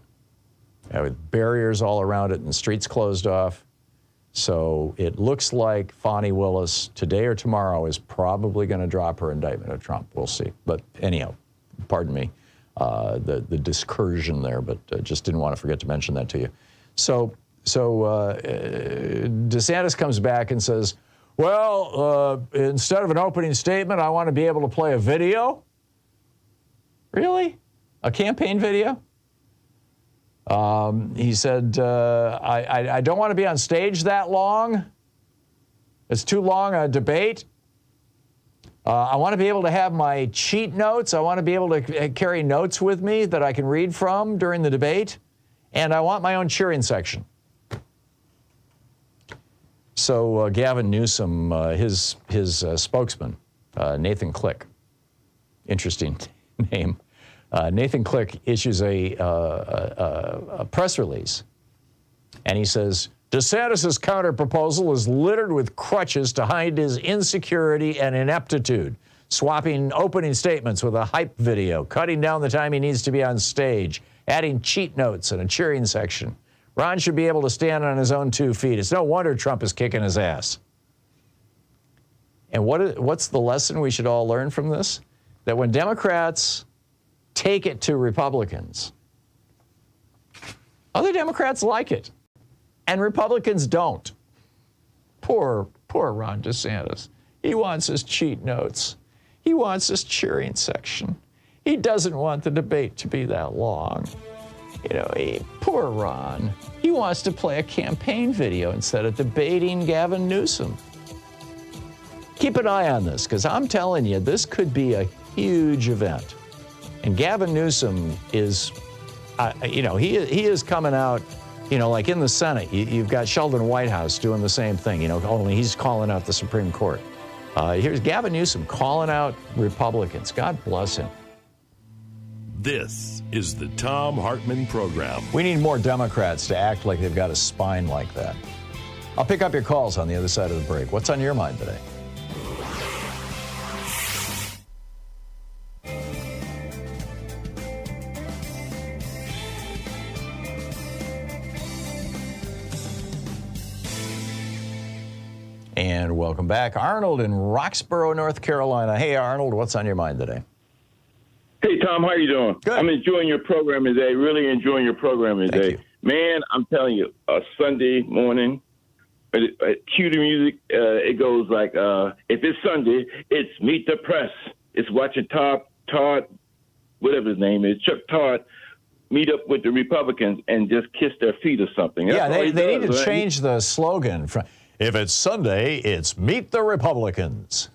with barriers all around it and streets closed off. So it looks like Fani Willis today or tomorrow is probably going to drop her indictment of Trump. We'll see. But anyhow, pardon me, the discursion there, but just didn't want to forget to mention that to you. So DeSantis comes back and says, well, instead of an opening statement, I want to be able to play a video. Really? A campaign video? He said, I don't want to be on stage that long. It's too long a debate. I want to be able to have my cheat notes. I want to be able to carry notes with me that I can read from during the debate. And I want my own cheering section. So Gavin Newsom, his spokesman, Nathan Click, interesting name. Nathan Click issues a press release, and he says, DeSantis' counterproposal is littered with crutches to hide his insecurity and ineptitude, swapping opening statements with a hype video, cutting down the time he needs to be on stage, adding cheat notes and a cheering section. Ron should be able to stand on his own 2 feet. It's no wonder Trump is kicking his ass. And what's the lesson we should all learn from this? That when Democrats take it to Republicans, other Democrats like it, and Republicans don't. Poor Ron DeSantis. He wants his cheat notes. He wants his cheering section. He doesn't want the debate to be that long. Poor Ron. He wants to play a campaign video instead of debating Gavin Newsom. Keep an eye on this, because I'm telling you, this could be a huge event. And Gavin Newsom is, he is coming out, like in the Senate, you've got Sheldon Whitehouse doing the same thing, only he's calling out the Supreme Court. Here's Gavin Newsom calling out Republicans. God bless him. This is the Thom Hartmann Program. We need more Democrats to act like they've got a spine like that. I'll pick up your calls on the other side of the break. What's on your mind today? And welcome back. Arnold in Roxborough, North Carolina. Hey, Arnold, what's on your mind today? Hey, Tom, how you doing? Good. I'm enjoying your program today, really enjoying your program today. Man, I'm telling you, a Sunday morning, cue the music, it goes like, if it's Sunday, it's Meet the Press. It's watching Todd, whatever his name is, Chuck Todd, meet up with the Republicans and just kiss their feet or something. Yeah, they need to change the slogan from, if it's Sunday, it's Meet the Republicans.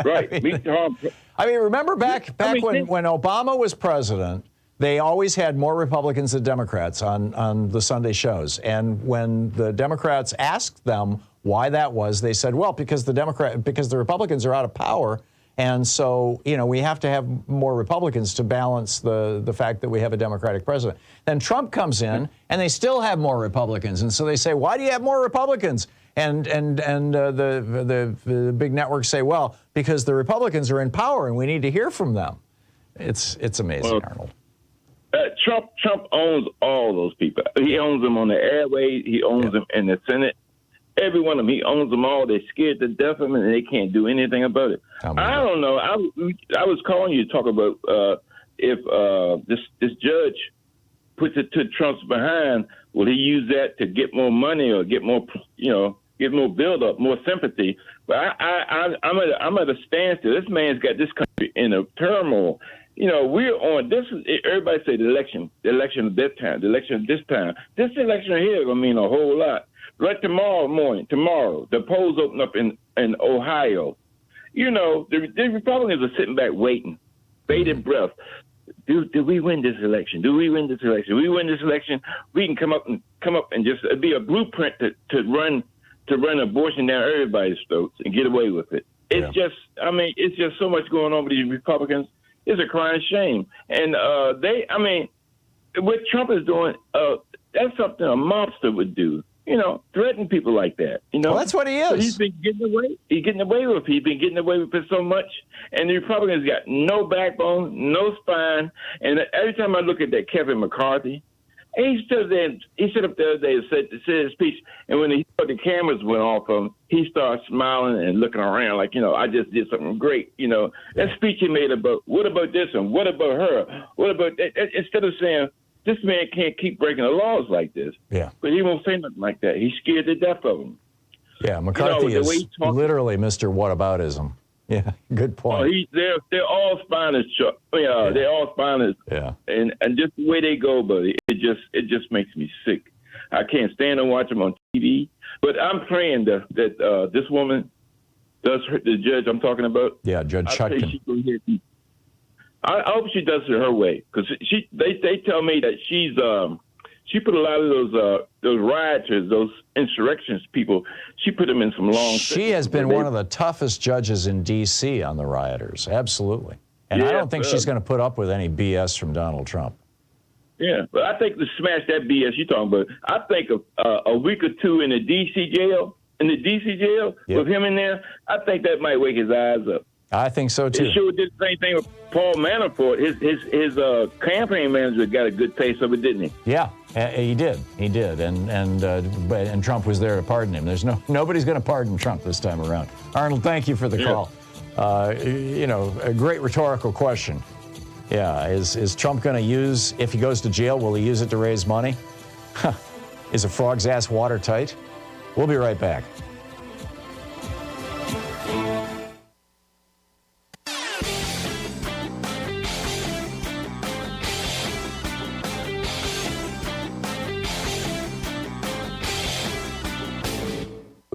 Right, meet the remember back when Obama was president, they always had more Republicans than Democrats on the Sunday shows. And when the Democrats asked them why that was, they said, well, because the Republicans are out of power. And so, we have to have more Republicans to balance the fact that we have a Democratic president. Then Trump comes in, and they still have more Republicans. And so they say, why do you have more Republicans? And the big networks say, well, because the Republicans are in power, and we need to hear from them. It's amazing, Arnold. Trump owns all those people. He owns them on the airways. He owns them in the Senate. Every one of them, he owns them all. They're scared to death of him, and they can't do anything about it. I don't know. I was calling you to talk about if this judge puts it to Trump's behind, will he use that to get more money or get more, get more build-up, more sympathy? But I'm at a standstill. This man's got this country in a turmoil. We're on this. Everybody say the election of this time, the election of this time. This election here is going to mean a whole lot. Right tomorrow, the polls open up in Ohio. The Republicans are sitting back waiting, bated breath. Do we win this election? Do we win this election? Do we win this election? We can come up and just be a blueprint to run abortion down everybody's throats and get away with it. It's just so much going on with these Republicans. It's a crying shame. And what Trump is doing, that's something a mobster would do. Threaten people like that. Well, that's what he is. So he's been getting away. He's getting away with it. He's been getting away with it so much. And the Republicans got no backbone, no spine. And every time I look at that Kevin McCarthy, he stood up the other day and said his speech. And when the cameras went off of him, he started smiling and looking around like, I just did something great. That speech he made about, what about this one? What about her? What about that? Instead of saying, this man can't keep breaking the laws like this. Yeah. But he won't say nothing like that. He's scared to death of him. Yeah, McCarthy is literally Mr. Whataboutism. Yeah, good point. They're all spineless, Chuck. Yeah, they're all spineless. Yeah. And just the way they go, buddy, it just makes me sick. I can't stand to watch them on TV. But I'm praying that this woman, does the judge I'm talking about. Yeah, Judge Chutkan. I hope she does it her way, because they tell me that she put a lot of those rioters, those insurrectionist people, she put them in some long. She has been one of the toughest judges in D.C. on the rioters, absolutely. And I don't think she's going to put up with any BS from Donald Trump. Yeah, but I think to smash that BS you're talking about, I think a week or two in the D.C. jail, with him in there, I think that might wake his eyes up. I think so too. He sure did the same thing with Paul Manafort. His campaign manager got a good taste of it, didn't he? Yeah, he did. He did, and Trump was there to pardon him. There's nobody's going to pardon Trump this time around. Arnold, thank you for the call. A great rhetorical question. Yeah, is Trump going to use, if he goes to jail, will he use it to raise money? Is a frog's ass watertight? We'll be right back.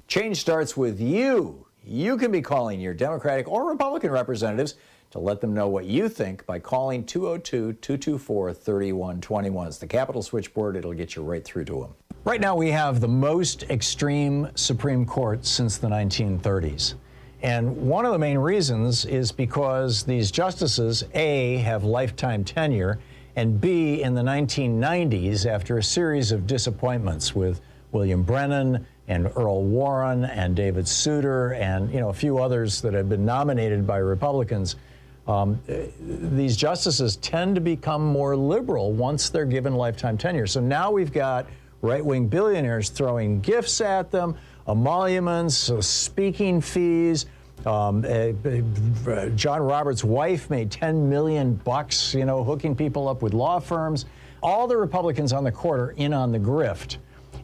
Change starts with you. You can be calling your Democratic or Republican representatives to let them know what you think by calling 202-224-3121. It's the Capitol switchboard. It'll get you right through to them. Right now we have the most extreme Supreme Court since the 1930s. And one of the main reasons is because these justices, A, have lifetime tenure, and B, in the 1990s, after a series of disappointments with William Brennan and Earl Warren and David Souter and a few others that have been nominated by Republicans, these justices tend to become more liberal once they're given lifetime tenure. So now we've got right-wing billionaires throwing gifts at them, emoluments, speaking fees. John Roberts' wife made $10 million, hooking people up with law firms. All the Republicans on the court are in on the grift.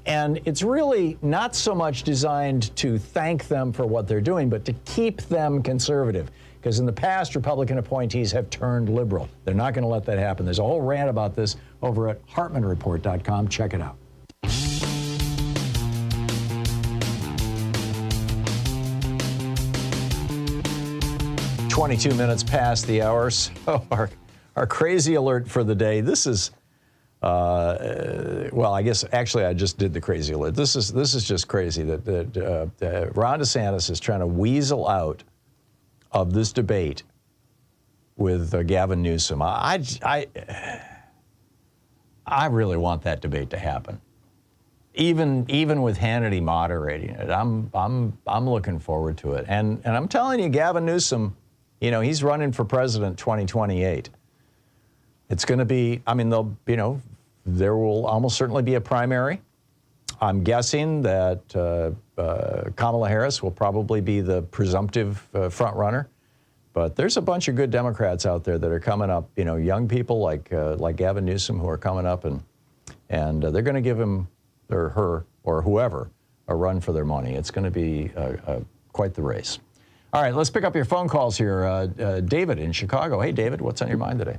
And it's really not so much designed to thank them for what they're doing, but to keep them conservative. Because in the past, Republican appointees have turned liberal. They're not going to let that happen. There's a whole rant about this over at HartmannReport.com. Check it out. "22 minutes past the hour." So our crazy alert for the day. This is, well, I guess actually I just did the crazy alert. This is just crazy that Ron DeSantis is trying to weasel out of this debate with Gavin Newsom. I really want that debate to happen. Even with Hannity moderating it, I'm looking forward to it. And I'm telling you, Gavin Newsom, he's running for president 2028. It's going to be, there will almost certainly be a primary. I'm guessing that Kamala Harris will probably be the presumptive front runner. But there's a bunch of good Democrats out there that are coming up, young people like Gavin Newsom who are coming up, and they're going to give him or her or whoever a run for their money. It's going to be quite the race. All right, let's pick up your phone calls here. David in Chicago. Hey, David, what's on your mind today?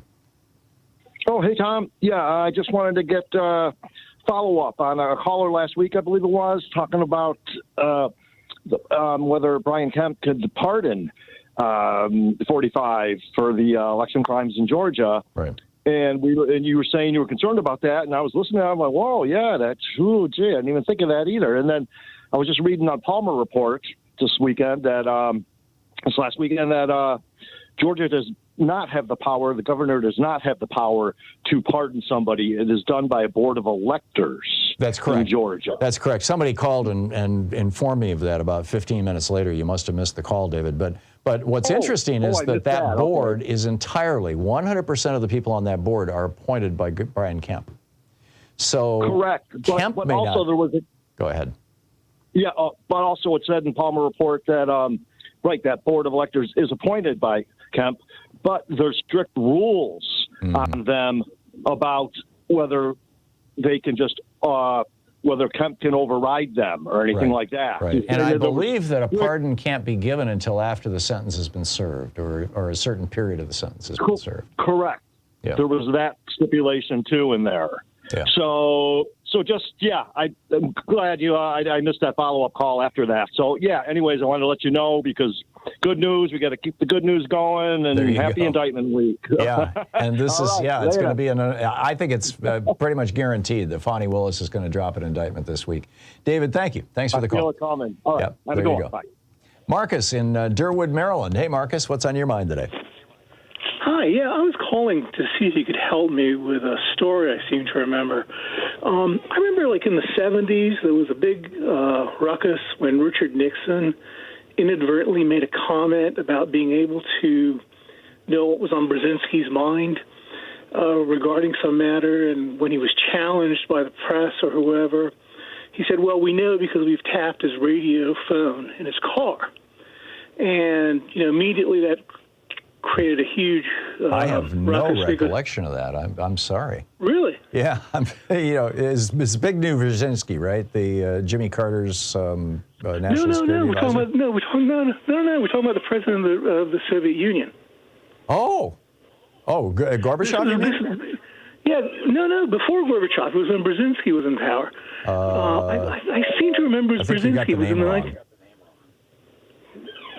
Oh, hey, Tom. Yeah, I just wanted to get follow-up on a caller last week, I believe it was, talking about whether Brian Kemp could pardon 45 for the election crimes in Georgia. Right. And you were saying you were concerned about that, and I was listening, and I'm like, whoa, yeah, that's, ooh, gee, I didn't even think of that either. And then I was just reading on Palmer Report this weekend that this last weekend that Georgia does not have the power, the governor does not have the power to pardon somebody. It is done by a board of electors. That's correct. In Georgia. That's correct. Somebody called and informed me of that about 15 minutes later. You must have missed the call, David. But what's interesting is that board is entirely, 100% of the people on that board are appointed by Brian Kemp. So correct. Kemp but may also not. There was Go ahead. Yeah, but also it said in Palmer Report that that board of electors is appointed by Kemp, but there's strict rules on them about whether they can just whether Kemp can override them or anything like that. Right. And I believe that a pardon can't be given until after the sentence has been served, or a certain period of the sentence has been served. Correct. Yeah. There was that stipulation too in there. Yeah. So So just, yeah, I'm glad I missed that follow-up call after that. So, yeah, anyways, I wanted to let you know because good news, we got to keep the good news going, and happy indictment week. Yeah, and this is, right, it's going to be, I think it's pretty much guaranteed that Fani Willis is going to drop an indictment this week. David, thank you. Thanks for the call. I feel it coming. All right, have a good one. Bye. Marcus in Durwood, Maryland. Hey, Marcus, what's on your mind today? Hi, yeah, I was calling to see if you could help me with a story I seem to remember. I remember, like, in the 70s, there was a big ruckus when Richard Nixon inadvertently made a comment about being able to know what was on Brzezinski's mind regarding some matter, and when he was challenged by the press or whoever, he said, well, we know because we've tapped his radio phone in his car. And, immediately that created a huge I have no recollection of that. I'm sorry. Really? Yeah. It's Zbigniew Brzezinski, right? The Jimmy Carter's national security advisor? We're talking about the president of the Soviet Union. Oh, Gorbachev, you mean? Yeah, no, before Gorbachev. It was when Brzezinski was in power. I seem to remember Brzezinski was in the 90s.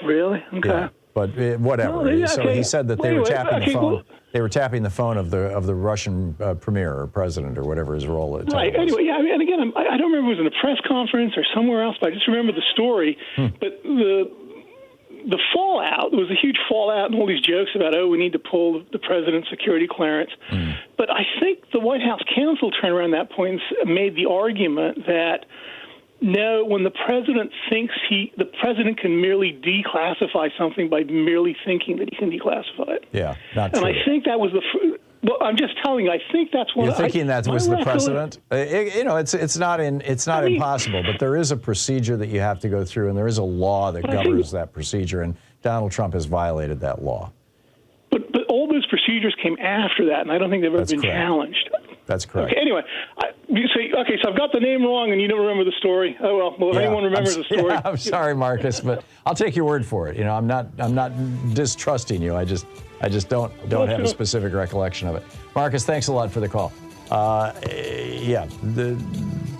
Really? Okay. Yeah. But whatever. He said that they were tapping the phone. They were tapping the phone of the Russian premier or president or whatever his role at the time was. Anyway, yeah. And again, I don't remember if it was in a press conference or somewhere else, but I just remember the story. But the fallout, there was a huge fallout and all these jokes about, we need to pull the president's security clearance. But I think the White House counsel turned around at that point and made the argument that no, when the president thinks the president can merely declassify something by merely thinking that he can declassify it. Yeah, not true. true. And I think that was well, I'm just telling you, I think that's what you're thinking that was the precedent. It's not impossible, but there is a procedure that you have to go through, and there is a law that governs that procedure, and Donald Trump has violated that law. But all those procedures came after that, and I don't think they've ever been challenged. That's correct. Okay, anyway, so I've got the name wrong, and you don't remember the story. Oh well, if anyone remembers the story. I'm sorry, Marcus, but I'll take your word for it. I'm not distrusting you. I just don't have a specific recollection of it. Marcus, thanks a lot for the call.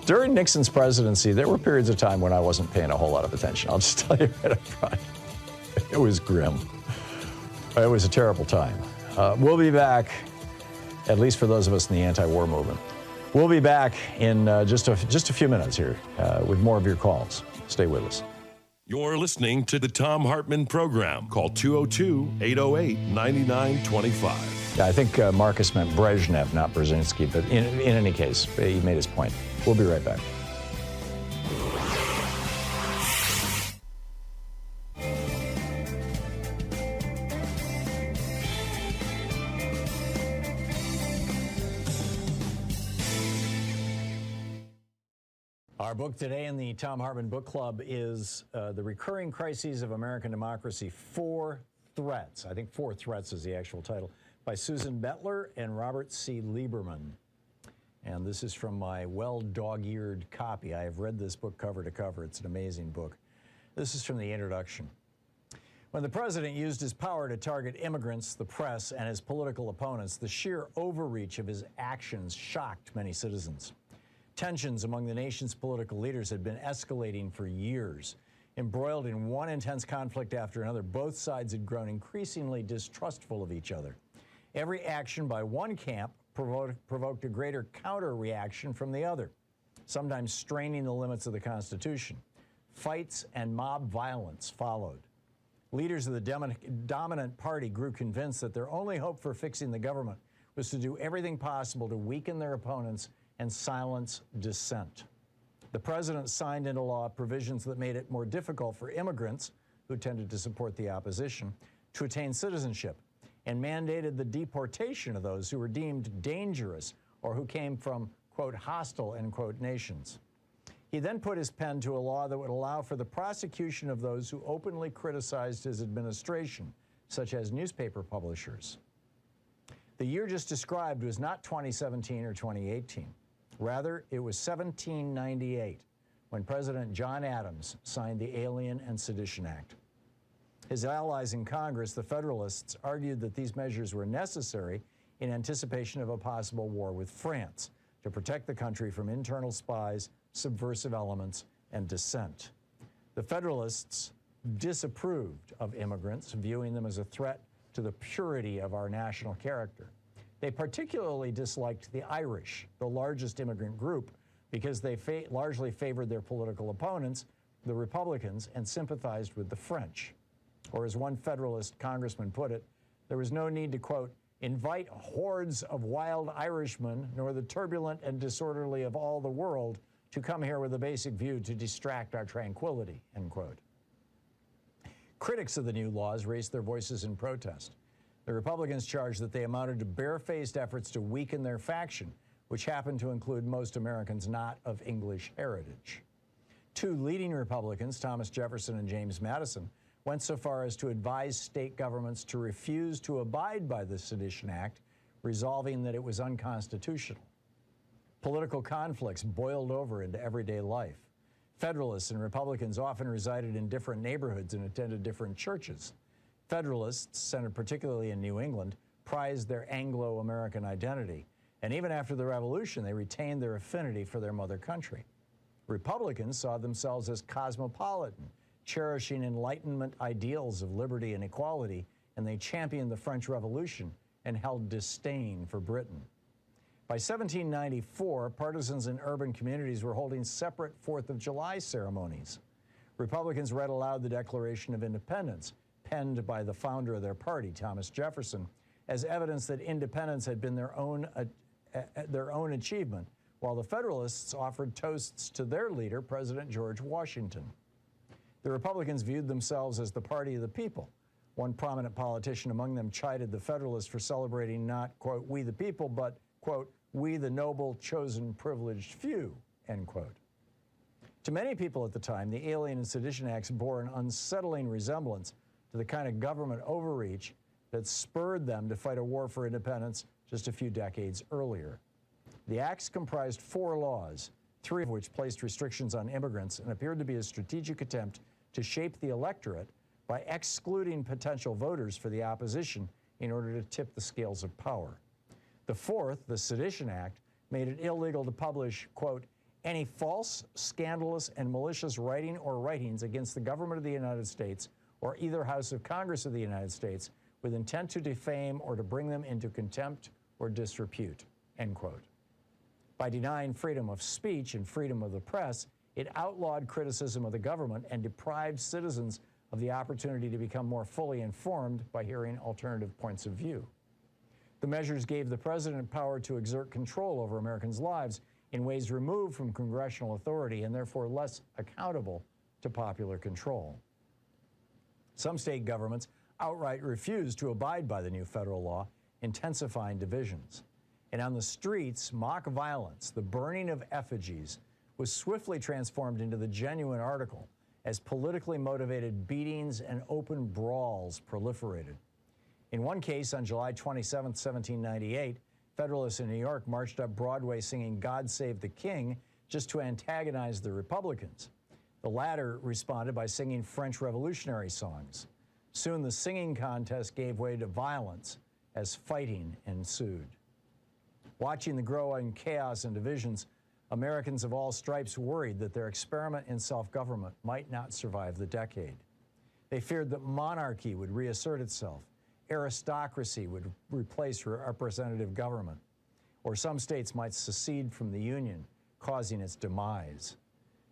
During Nixon's presidency, there were periods of time when I wasn't paying a whole lot of attention. I'll just tell you right up front. It was grim. It was a terrible time. We'll be back, at least for those of us in the anti-war movement. We'll be back in just a few minutes here with more of your calls. Stay with us. You're listening to the Thom Hartmann Program. Call 202-808-9925. Yeah, I think Marcus meant Brezhnev, not Brzezinski, but in any case, he made his point. We'll be right back. Our book today in the Thom Hartmann Book Club is The Recurring Crises of American Democracy, 4 Threats. I think 4 Threats is the actual title, by Susan Bettler and Robert C. Lieberman. And this is from my well-dog-eared copy. I have read this book cover to cover. It's an amazing book. This is from the introduction. When the president used his power to target immigrants, the press, and his political opponents, the sheer overreach of his actions shocked many citizens. Tensions among the nation's political leaders had been escalating for years. Embroiled in one intense conflict after another, both sides had grown increasingly distrustful of each other. Every action by one camp provoked a greater counter-reaction from the other, sometimes straining the limits of the Constitution. Fights and mob violence followed. Leaders of the dominant party grew convinced that their only hope for fixing the government was to do everything possible to weaken their opponents and silence dissent. The president signed into law provisions that made it more difficult for immigrants, who tended to support the opposition, to attain citizenship, and mandated the deportation of those who were deemed dangerous or who came from, quote, hostile, end quote, nations. He then put his pen to a law that would allow for the prosecution of those who openly criticized his administration, such as newspaper publishers. The year just described was not 2017 or 2018. Rather, it was 1798, when President John Adams signed the Alien and Sedition Act. His allies in Congress, the Federalists, argued that these measures were necessary in anticipation of a possible war with France. to protect the country from internal spies, subversive elements, and dissent. The Federalists disapproved of immigrants, viewing them as a threat to the purity of our national character. They particularly disliked the Irish, the largest immigrant group, because they largely favored their political opponents, the Republicans, and sympathized with the French. Or as one Federalist congressman put it, there was no need to, quote, invite hordes of wild Irishmen, nor the turbulent and disorderly of all the world, to come here with a basic view to distract our tranquility, end quote. Critics of the new laws raised their voices in protest. The Republicans charged that they amounted to barefaced efforts to weaken their faction, which happened to include most Americans not of English heritage. Two leading Republicans, Thomas Jefferson and James Madison, went so far as to advise state governments to refuse to abide by the Sedition Act, resolving that it was unconstitutional. Political conflicts boiled over into everyday life. Federalists and Republicans often resided in different neighborhoods and attended different churches. Federalists, centered particularly in New England, prized their Anglo-American identity, and even after the Revolution, they retained their affinity for their mother country. Republicans saw themselves as cosmopolitan, cherishing Enlightenment ideals of liberty and equality, and they championed the French Revolution and held disdain for Britain. By 1794, partisans in urban communities were holding separate 4th of July ceremonies. Republicans read aloud the Declaration of Independence, penned by the founder of their party, Thomas Jefferson, as evidence that independence had been their own achievement, while the Federalists offered toasts to their leader, President George Washington. The Republicans viewed themselves as the party of the people. One prominent politician among them chided the Federalists for celebrating not, quote, we the people, but, quote, we the noble, chosen, privileged few, end quote. To many people at the time, the Alien and Sedition Acts bore an unsettling resemblance to the kind of government overreach that spurred them to fight a war for independence just a few decades earlier. The acts comprised 4 laws, 3 of which placed restrictions on immigrants and appeared to be a strategic attempt to shape the electorate by excluding potential voters for the opposition in order to tip the scales of power. The 4th, the Sedition Act, made it illegal to publish, quote, any false, scandalous, and malicious writing or writings against the government of the United States or either House of Congress of the United States with intent to defame or to bring them into contempt or disrepute, end quote. By denying freedom of speech and freedom of the press, it outlawed criticism of the government and deprived citizens of the opportunity to become more fully informed by hearing alternative points of view. The measures gave the president power to exert control over Americans' lives in ways removed from congressional authority and therefore less accountable to popular control. Some state governments outright refused to abide by the new federal law, intensifying divisions. And on the streets, mock violence, the burning of effigies, was swiftly transformed into the genuine article as politically motivated beatings and open brawls proliferated. In one case, on July 27, 1798, Federalists in New York marched up Broadway singing God Save the King just to antagonize the Republicans. The latter responded by singing French Revolutionary songs. Soon the singing contest gave way to violence as fighting ensued. Watching the growing chaos and divisions, Americans of all stripes worried that their experiment in self-government might not survive the decade. They feared that monarchy would reassert itself, aristocracy would replace representative government, or some states might secede from the Union, causing its demise.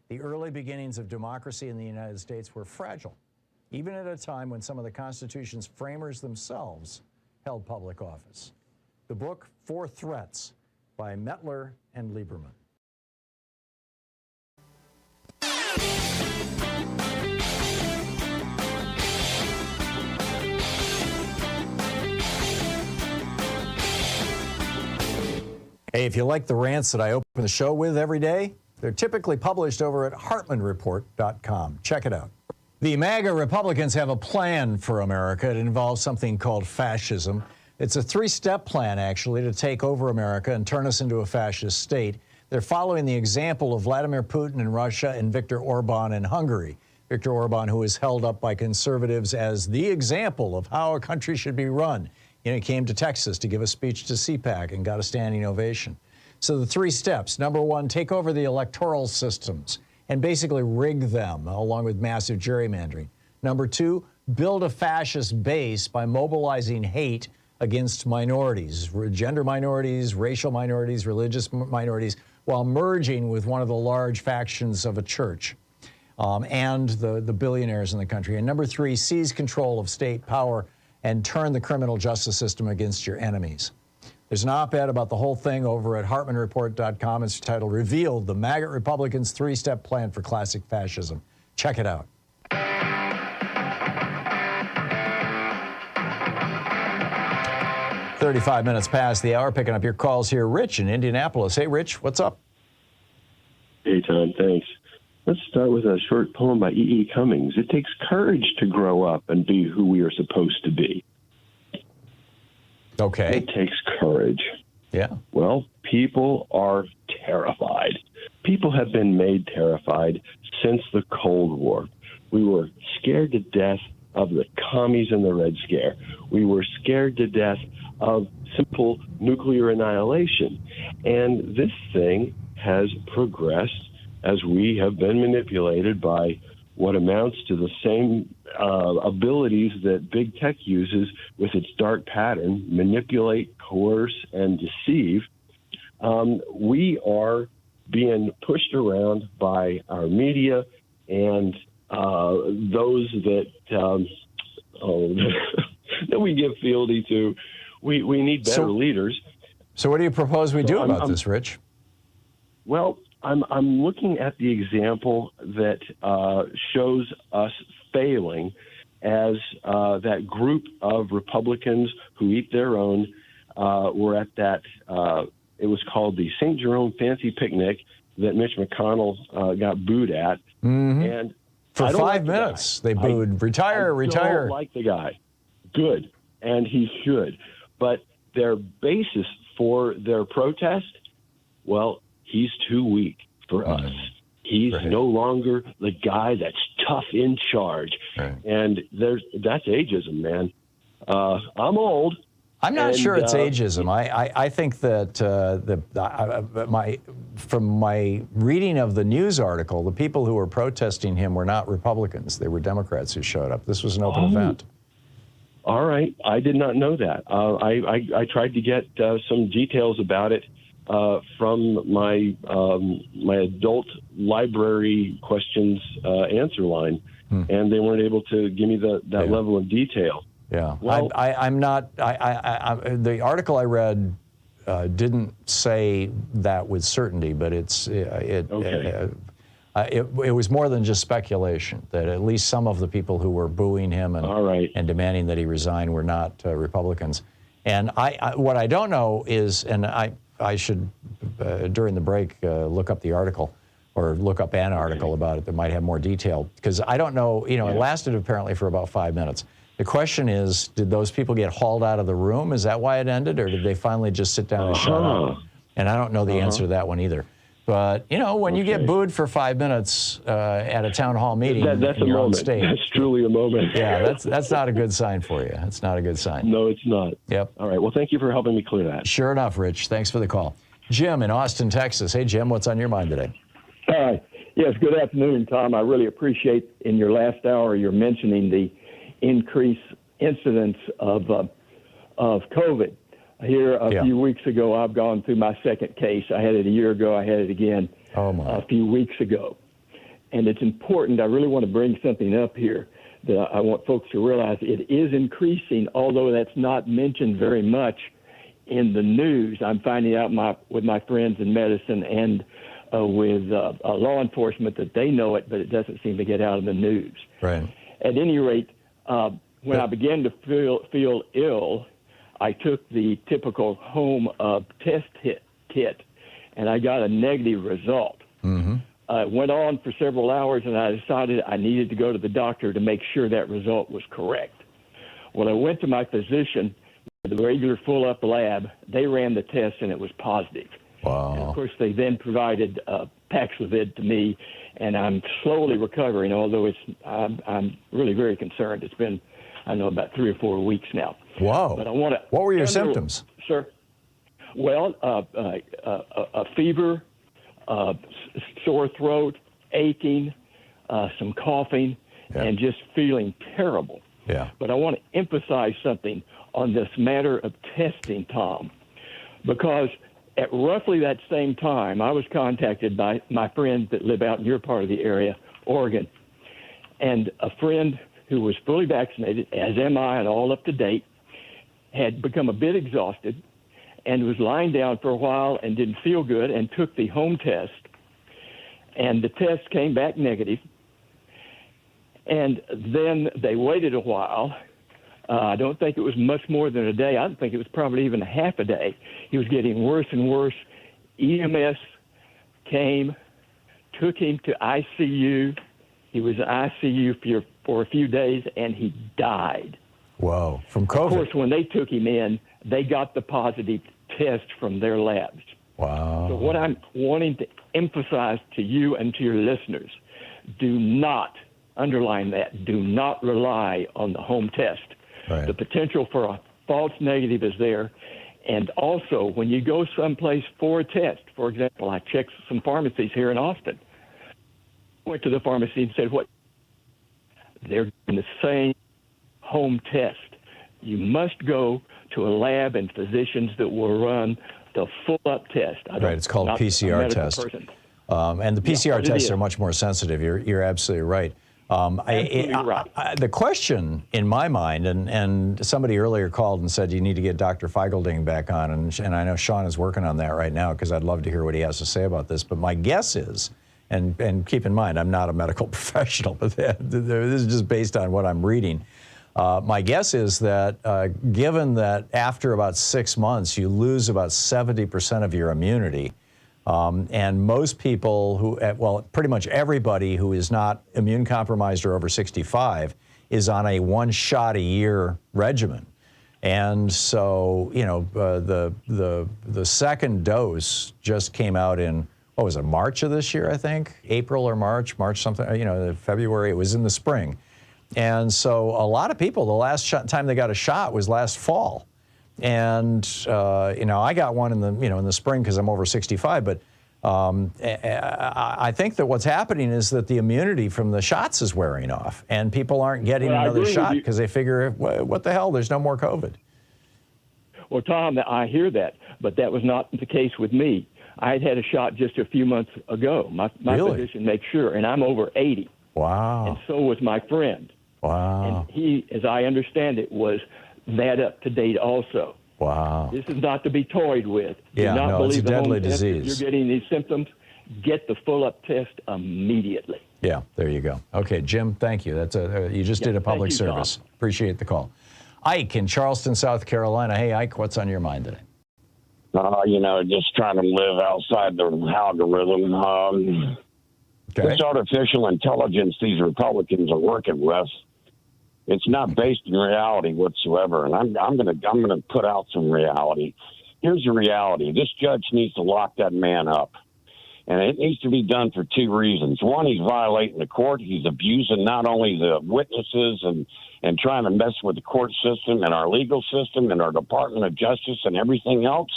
The early beginnings of democracy in the United States were fragile, even at a time when some of the Constitution's framers themselves held public office. The book, 4 Threats, by Mettler and Lieberman. Hey, if you like the rants that I open the show with every day, they're typically published over at HartmannReport.com. Check it out. The MAGA Republicans have a plan for America. It involves something called fascism. It's a 3-step plan, actually, to take over America and turn us into a fascist state. They're following the example of Vladimir Putin in Russia and Viktor Orban in Hungary. Viktor Orban, who is held up by conservatives as the example of how a country should be run. He came to Texas to give a speech to CPAC and got a standing ovation. So the 3 steps. Number 1, take over the electoral systems and basically rig them along with massive gerrymandering. Number 2, build a fascist base by mobilizing hate against minorities, gender minorities, racial minorities, religious minorities, while merging with one of the large factions of a church and the billionaires in the country. And number 3, seize control of state power and turn the criminal justice system against your enemies. There's an op-ed about the whole thing over at HartmannReport.com. It's titled, Revealed, the MAGA Republicans' 3-Step Plan for Classic Fascism. Check it out. 35 minutes past the hour, picking up your calls here. Rich in Indianapolis. Hey, Rich, what's up? Hey, Tom, thanks. Let's start with a short poem by E.E. Cummings. It takes courage to grow up and be who we are supposed to be. Okay. It takes courage. Yeah. Well, people are terrified. People have been made terrified since the Cold War. We were scared to death of the commies and the Red Scare. We were scared to death of simple nuclear annihilation. And this thing has progressed as we have been manipulated by what amounts to the same abilities that big tech uses with its dark pattern: manipulate, coerce, and deceive. We are being pushed around by our media and those that that we give fealty to. We need better leaders. So what do you propose we do about this, Rich? Well, I'm looking at the example that shows us failing as that group of Republicans who eat their own were at that, it was called the St. Jerome Fancy Picnic that Mitch McConnell got booed at. Mm-hmm. And for 5 minutes, they booed, retire. I don't like the guy. Good, and he should. But their basis for their protest, well, he's too weak for us. He's no longer the guy that's tough in charge. And that's ageism, man. I'm old. I'm not sure it's ageism. I think that from my reading of the news article, the people who were protesting him were not Republicans. They were Democrats who showed up. This was an open event. All right. I did not know that. I tried to get some details about it from my adult library questions answer line, and they weren't able to give me that level of detail. Yeah, well, I'm not. The article I read didn't say that with certainty, but it was more than just speculation. That at least some of the people who were booing him and demanding that he resign were not Republicans. And what I don't know is, and I should during the break look up the article or look up an article about it that might have more detail, because I don't know. It lasted apparently for about 5 minutes. The question is, did those people get hauled out of the room? Is that why it ended, or did they finally just sit down and shut up? And I don't know the answer to that one either. But, when you get booed for 5 minutes at a town hall meeting that's in a your own moment. state. That's truly a moment. Yeah, that's not a good sign for you. That's not a good sign. No, it's not. Yep. All right. Well, thank you for helping me clear that. Sure enough, Rich. Thanks for the call. Jim in Austin, Texas. Hey, Jim, what's on your mind today? Hi. Yes, good afternoon, Tom. I really appreciate in your last hour you're mentioning the increased incidence of COVID. Here a few weeks ago, I've gone through my second case. I had it a year ago. I had it again a few weeks ago. And it's important. I really want to bring something up here that I want folks to realize. It is increasing, although that's not mentioned very much in the news. I'm finding out with my friends in medicine and with law enforcement that they know it, but it doesn't seem to get out of the news. Right. At any rate, when I began to feel ill, I took the typical home test kit, and I got a negative result. Mm-hmm. It went on for several hours, and I decided I needed to go to the doctor to make sure that result was correct. When I went to my physician, the regular full-up lab, they ran the test, and it was positive. Wow. And of course, they then provided Paxlovid to me, and I'm slowly recovering, although I'm really very concerned. It's been, I know, about 3 or 4 weeks now. Wow. But I want to. What were your symptoms? Sir? Well, a fever, sore throat, aching, some coughing, and just feeling terrible. Yeah. But I want to emphasize something on this matter of testing, Tom, because at roughly that same time, I was contacted by my friends that live out in your part of the area, Oregon, and a friend who was fully vaccinated, as am I, and all up to date, had become a bit exhausted and was lying down for a while and didn't feel good and took the home test. And the test came back negative. And then they waited a while. I don't think it was much more than a day. I think it was probably even a half a day. He was getting worse and worse. EMS came, took him to ICU. He was in ICU for a few days, and he died. Whoa, from COVID. Of course, when they took him in, they got the positive test from their labs. Wow. So what I'm wanting to emphasize to you and to your listeners, do not, underline that, do not rely on the home test. Right. The potential for a false negative is there. And also, when you go someplace for a test, for example, I checked some pharmacies here in Austin. Went to the pharmacy and said, what? They're doing the same home test. You must go to a lab and physicians that will run the full-up test. Right, it's called PCR test. And the PCR tests are much more sensitive. You're absolutely right. The question in my mind, and somebody earlier called and said you need to get Dr. Feigelding back on, and I know Sean is working on that right now because I'd love to hear what he has to say about this. But my guess is, and keep in mind, I'm not a medical professional, but this is just based on what I'm reading. My guess is that given that after about 6 months, you lose about 70% of your immunity, and most people who, well, pretty much everybody who is not immune compromised or over 65 is on a one-shot-a-year regimen. And so, you know, the second dose just came out in, what was it, March of this year, I think? April or March something, you know, February, it was in the spring. And so a lot of people, the last time they got a shot was last fall. And, you know, I got one in the spring because I'm over 65, but I think that what's happening is that the immunity from the shots is wearing off and people aren't getting another shot because they figure, what the hell, there's no more COVID. Well, Tom, I hear that, but that was not the case with me. I had a shot just a few months ago. My physician makes sure, and I'm over 80. Wow. And so was my friend. Wow. And he, as I understand it, was that up to date also. Wow. This is not to be toyed with. Yeah, Do not believe it's a deadly disease. If you're getting these symptoms, get the full-up test immediately. Yeah, there you go. Okay, Jim, thank you. That's you just did a public service. Tom. Appreciate the call. Ike in Charleston, South Carolina. Hey, Ike, what's on your mind today? You know, just trying to live outside the algorithm. This artificial intelligence these Republicans are working with, it's not based in reality whatsoever. And I'm gonna put out some reality. Here's the reality: this judge needs to lock that man up, and it needs to be done for two reasons. One, he's violating the court. He's abusing not only the witnesses and trying to mess with the court system and our legal system and our Department of Justice and everything else,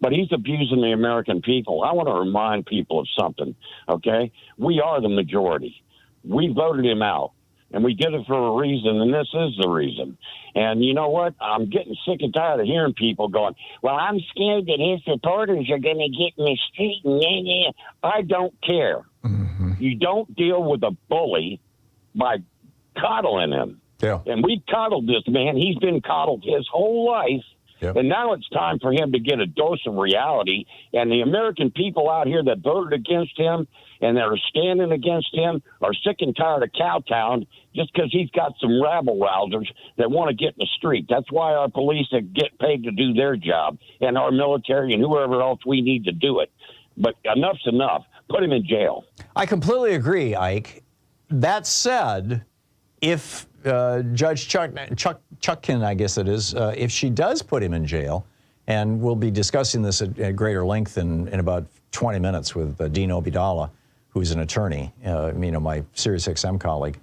but he's abusing the American people. I want to remind people of something, okay? We are the majority. We voted him out, and we did it for a reason, and this is the reason. And you know what? I'm getting sick and tired of hearing people going, well, I'm scared that his supporters are going to get in the street. And I don't care. Mm-hmm. You don't deal with a bully by coddling him. Yeah. And we've coddled this man. He's been coddled his whole life. Yep. And now it's time for him to get a dose of reality. And the American people out here that voted against him and that are standing against him are sick and tired of Cowtown just because he's got some rabble-rousers that want to get in the street. That's why our police get paid to do their job, and our military and whoever else we need to do it. But enough's enough. Put him in jail. I completely agree, Ike. That said, if Judge Chutkan, I guess it is, if she does put him in jail, and we'll be discussing this at greater length in about 20 minutes with Dean Obeidallah, who's an attorney, my SiriusXM colleague.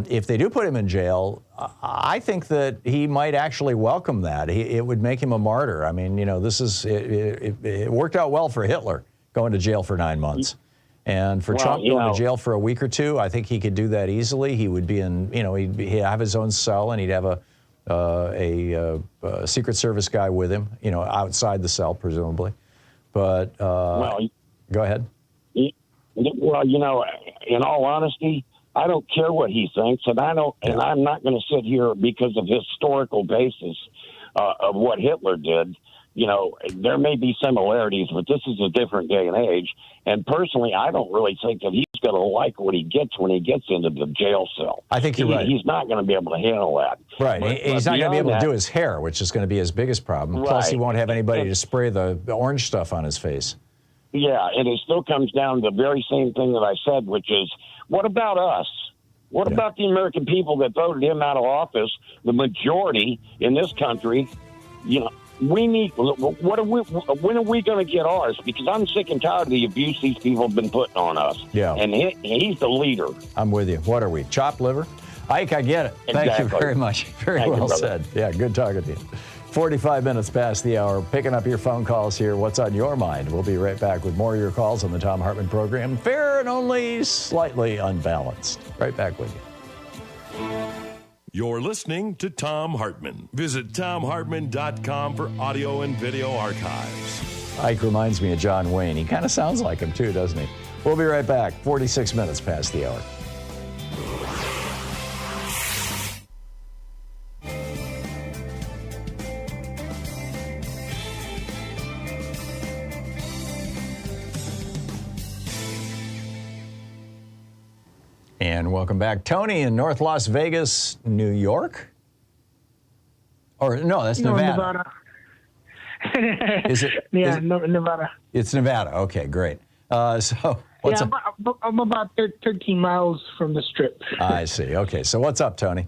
If they do put him in jail, I think that he might actually welcome that. It would make him a martyr. I mean, it worked out well for Hitler, going to jail for 9 months. And for Trump going to jail for a week or two, I think he could do that easily. He would be he'd have his own cell, and he'd have a Secret Service guy with him, outside the cell, presumably. But go ahead. Well, in all honesty, I don't care what he thinks, and I'm not going to sit here because of historical basis of what Hitler did. There may be similarities, but this is a different day and age. And personally, I don't really think that he's going to like what he gets when he gets into the jail cell. I think you're right. He's not going to be able to handle that. Right. He's not going to be able to do his hair, which is going to be his biggest problem. Right. Plus, he won't have anybody to spray the orange stuff on his face. Yeah, and it still comes down to the very same thing that I said, which is, what about us? What about the American people that voted him out of office? The majority in this country, we need. When are we going to get ours? Because I'm sick and tired of the abuse these people have been putting on us. Yeah, and he's the leader. I'm with you. What are we? Chopped liver? Ike, I get it. Thank you very much. Very well said. Yeah, good talking to you. 45 minutes past the hour. Picking up your phone calls here. What's on your mind? We'll be right back with more of your calls on the Thom Hartmann Program. Fair and only slightly unbalanced. Right back with you. You're listening to Thom Hartmann. Visit thomhartmann.com for audio and video archives. Ike reminds me of John Wayne. He kind of sounds like him too, doesn't he? We'll be right back. 46 minutes past the hour. And welcome back. Tony in North Las Vegas, New York? Or no, that's Nevada. Is it? Yeah, Nevada. It's Nevada. Okay, great. So what's up? I'm about 13 miles from the Strip. I see. Okay, so what's up, Tony?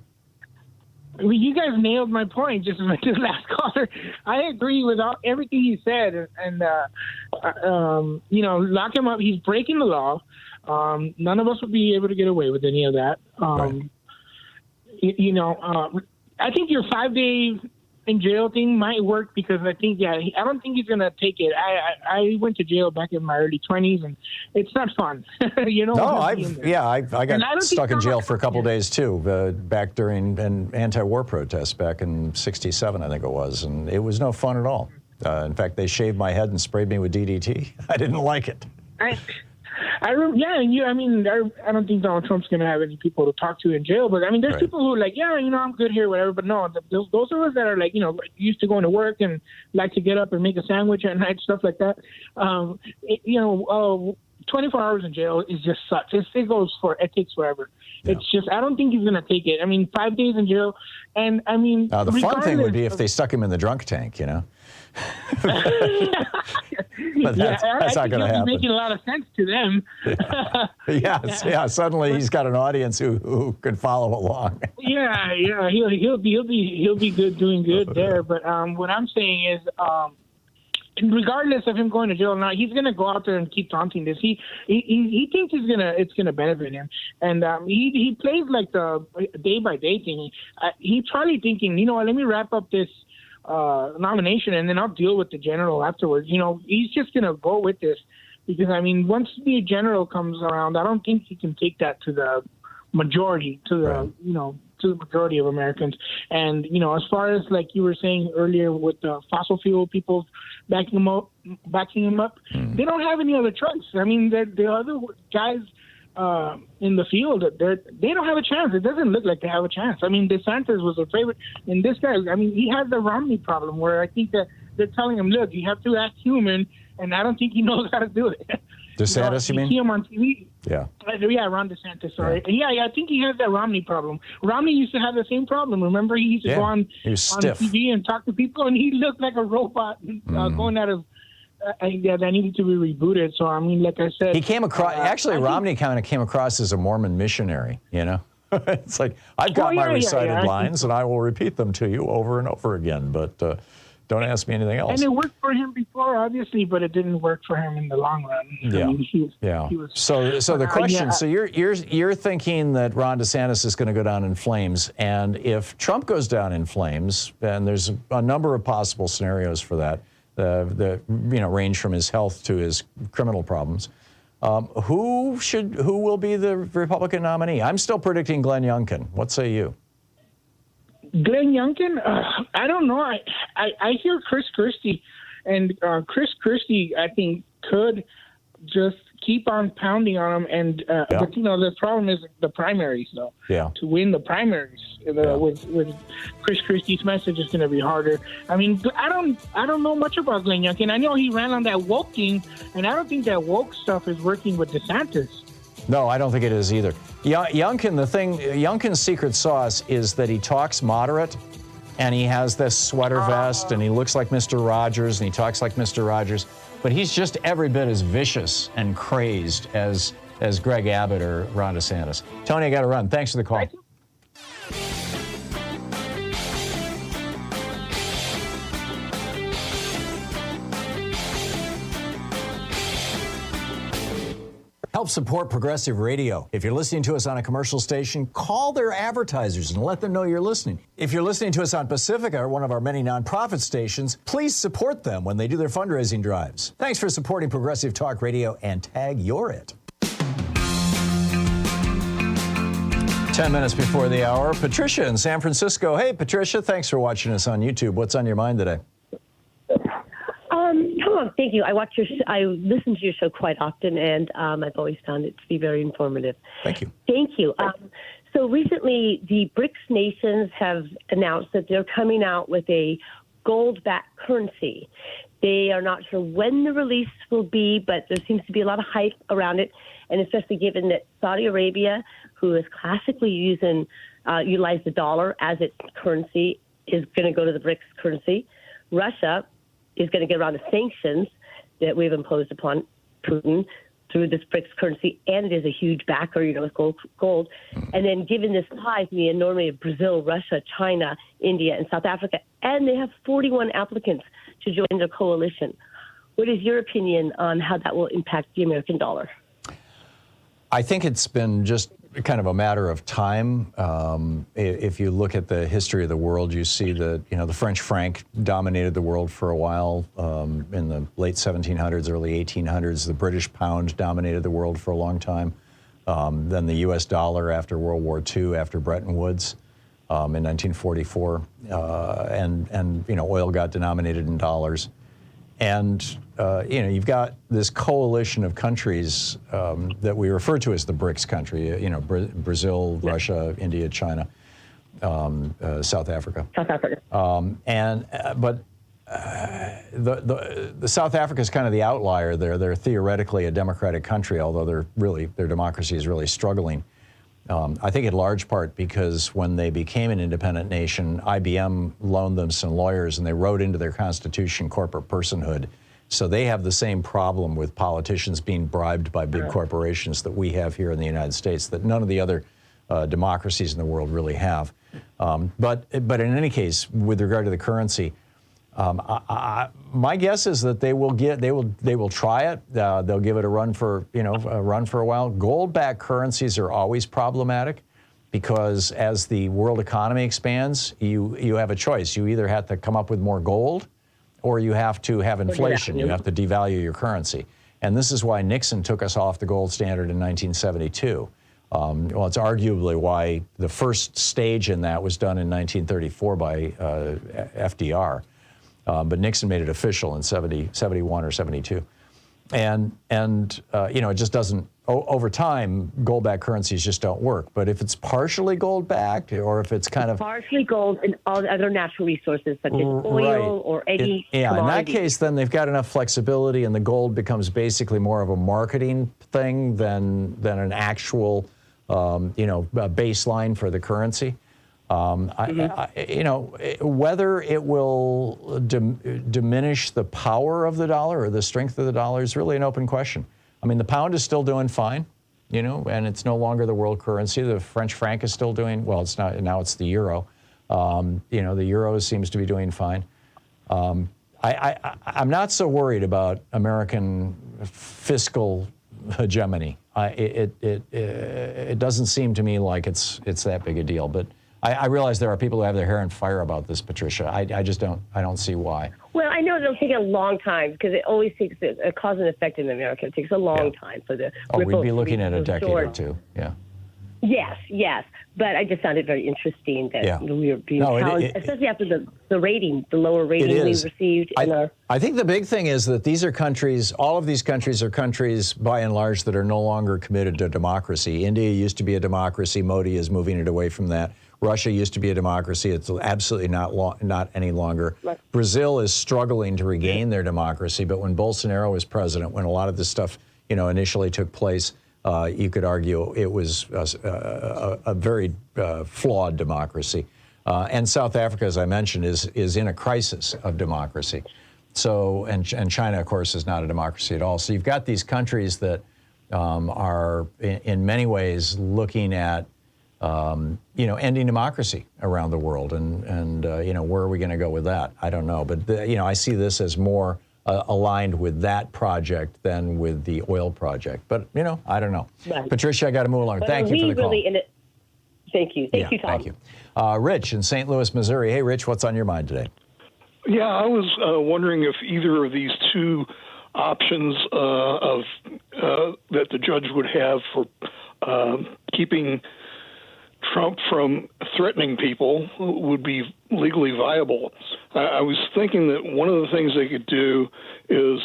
Well, you guys nailed my point just like the last caller. I agree with everything he said. And lock him up. He's breaking the law. None of us would be able to get away with any of that. Right. I think your 5-day in jail thing might work because I don't think he's going to take it. I went to jail back in my early 20s, and it's not fun. No, I got stuck in jail for a couple of days too, back during an anti-war protest back in '67, I think it was, and it was no fun at all. In fact, they shaved my head and sprayed me with DDT. I didn't like it. I don't think Donald Trump's going to have any people to talk to in jail, but there's people who are like, I'm good here, whatever. But no, those of us that are like, used to going to work and like to get up and make a sandwich at night, stuff like that. 24 hours in jail is just such. It takes forever. Yeah. It's just, I don't think he's going to take it. 5 days in jail, and the fun thing would be if they stuck him in the drunk tank, But that's not going to happen. Making a lot of sense to them. Yeah. Suddenly he's got an audience who could follow along. Yeah. He'll be good, doing good there. But what I'm saying is, regardless of him going to jail or not, he's going to go out there and keep taunting this. He thinks it's gonna benefit him, and he plays like the day by day thing. He's probably thinking, let me wrap up this nomination, and then I'll deal with the general afterwards. He's just going to go with this because, once the general comes around, I don't think he can take that to the majority, to the majority of Americans. And, as far as like you were saying earlier with the fossil fuel people backing him up, they don't have any other choice. The other guys in the field, they don't have a chance. It doesn't look like they have a chance. DeSantis was a favorite, and this guy, he has the Romney problem where I think that they're telling him, look, you have to act human, and I don't think he knows how to do it. DeSantis, you mean? You see him on TV. Yeah. Yeah, Ron DeSantis, sorry. Yeah. And I think he has that Romney problem. Romney used to have the same problem. Remember, he used to go on TV and talk to people, and he looked like a robot going out of that needed to be rebooted. So, like I said... He came across... Romney kind of came across as a Mormon missionary, It's like, I've got my recited lines, and I will repeat them to you over and over again. But Don't ask me anything else. And it worked for him before, obviously, but it didn't work for him in the long run. Yeah. I mean, he was, So the question. yeah. So you're thinking that Ron DeSantis is going to go down in flames, and if Trump goes down in flames, and there's a number of possible scenarios for that, the range from his health to his criminal problems. Who will be the Republican nominee? I'm still predicting Glenn Youngkin. What say you? Glenn Youngkin? I don't know. I hear Chris Christie, and Chris Christie, I think, could just keep on pounding on him. And but the problem is the primaries, though. Yeah. To win the primaries with Chris Christie's message is going to be harder. I mean, I don't know much about Glenn Youngkin. I know he ran on that woke thing, and I don't think that woke stuff is working with DeSantis. No, I don't think it is either. Youngkin's secret sauce is that he talks moderate, and he has this sweater vest, and he looks like Mr. Rogers, and he talks like Mr. Rogers, but he's just every bit as vicious and crazed as Greg Abbott or Ron DeSantis. Tony, I got to run. Thanks for the call. Help support progressive radio. If you're listening to us on a commercial station, call their advertisers and let them know you're listening. If you're listening to us on Pacifica, one of our many nonprofit stations, please support them when they do their fundraising drives. Thanks for supporting Progressive Talk Radio, and tag you're it. 10 minutes before the hour, Patricia in San Francisco. Hey, Patricia, thanks for watching us on YouTube. What's on your mind today? Hello, thank you. I listen to your show quite often, and I've always found it to be very informative. Thank you. Thank you. So recently, the BRICS nations have announced that they're coming out with a gold-backed currency. They are not sure when the release will be, but there seems to be a lot of hype around it, and especially given that Saudi Arabia, who has classically utilized the dollar as its currency, is going to go to the BRICS currency. Russia is going to get around the sanctions that we've imposed upon Putin through this BRICS currency, and it is a huge backer, with gold. And then given this ties to the enormity of Brazil, Russia, China, India, and South Africa, and they have 41 applicants to join their coalition. What is your opinion on how that will impact the American dollar? I think it's been just kind of a matter of time. If you look at the history of the world, you see that the French franc dominated the world for a while in the late 1700s, early 1800s. The British pound dominated the world for a long time. Then the U.S. dollar after World War II, after Bretton Woods in 1944, and oil got denominated in dollars. And you've got this coalition of countries that we refer to as the BRICS country. Brazil, Russia, India, China, South Africa. South Africa. But the South Africa is kind of the outlier there. They're theoretically a democratic country, although their democracy is really struggling. I think in large part because when they became an independent nation, IBM loaned them some lawyers and they wrote into their constitution corporate personhood. So they have the same problem with politicians being bribed by big corporations that we have here in the United States, that none of the other democracies in the world really have. But in any case, with regard to the currency, my guess is that they will try it. They'll give it a run for a while. Gold-backed currencies are always problematic because as the world economy expands, you have a choice. You either have to come up with more gold, or you have to have inflation. You have to devalue your currency, and this is why Nixon took us off the gold standard in 1972. Well, it's arguably why the first stage in that was done in 1934 by FDR. But Nixon made it official in 71 or 72. And it just doesn't, over time, gold-backed currencies just don't work. But if it's partially gold-backed, or if it's kind of... Partially gold and all the other natural resources, such as oil or any in that case, then they've got enough flexibility, and the gold becomes basically more of a marketing thing than an actual, baseline for the currency. Whether it will diminish the power of the dollar or the strength of the dollar is really an open question. I mean, the pound is still doing fine, and it's no longer the world currency. The French franc is still doing, well, it's not, now it's the euro. The euro seems to be doing fine. I'm not so worried about American fiscal hegemony. It doesn't seem to me like it's that big a deal. But I realize there are people who have their hair on fire about this, Patricia. I don't see why. Well, I know it'll take a long time because it always takes a cause and effect in America. It takes a long time for the we'd be looking at a decade or two. Yeah. Yes. But I just found it very interesting that we were being challenged, especially after the rating, the lower rating we received. I think the big thing is that these are countries, all of these countries are countries, by and large, that are no longer committed to democracy. India used to be a democracy. Modi is moving it away from that. Russia used to be a democracy. It's absolutely not any longer. Right. Brazil is struggling to regain their democracy. But when Bolsonaro was president, when a lot of this stuff, initially took place, you could argue it was a very flawed democracy. And South Africa, as I mentioned, is in a crisis of democracy. So, and China, of course, is not a democracy at all. So you've got these countries that are in many ways looking at ending democracy around the world, and where are we going to go with that? I don't know, but I see this as more aligned with that project than with the oil project. But I don't know. Right. Patricia, I got to move along. Thank you for the call. Thank you, Tom. Thank you. Rich in St. Louis, Missouri. Hey, Rich, what's on your mind today? Yeah, I was wondering if either of these two options that the judge would have for keeping Trump from threatening people would be legally viable. I was thinking that one of the things they could do is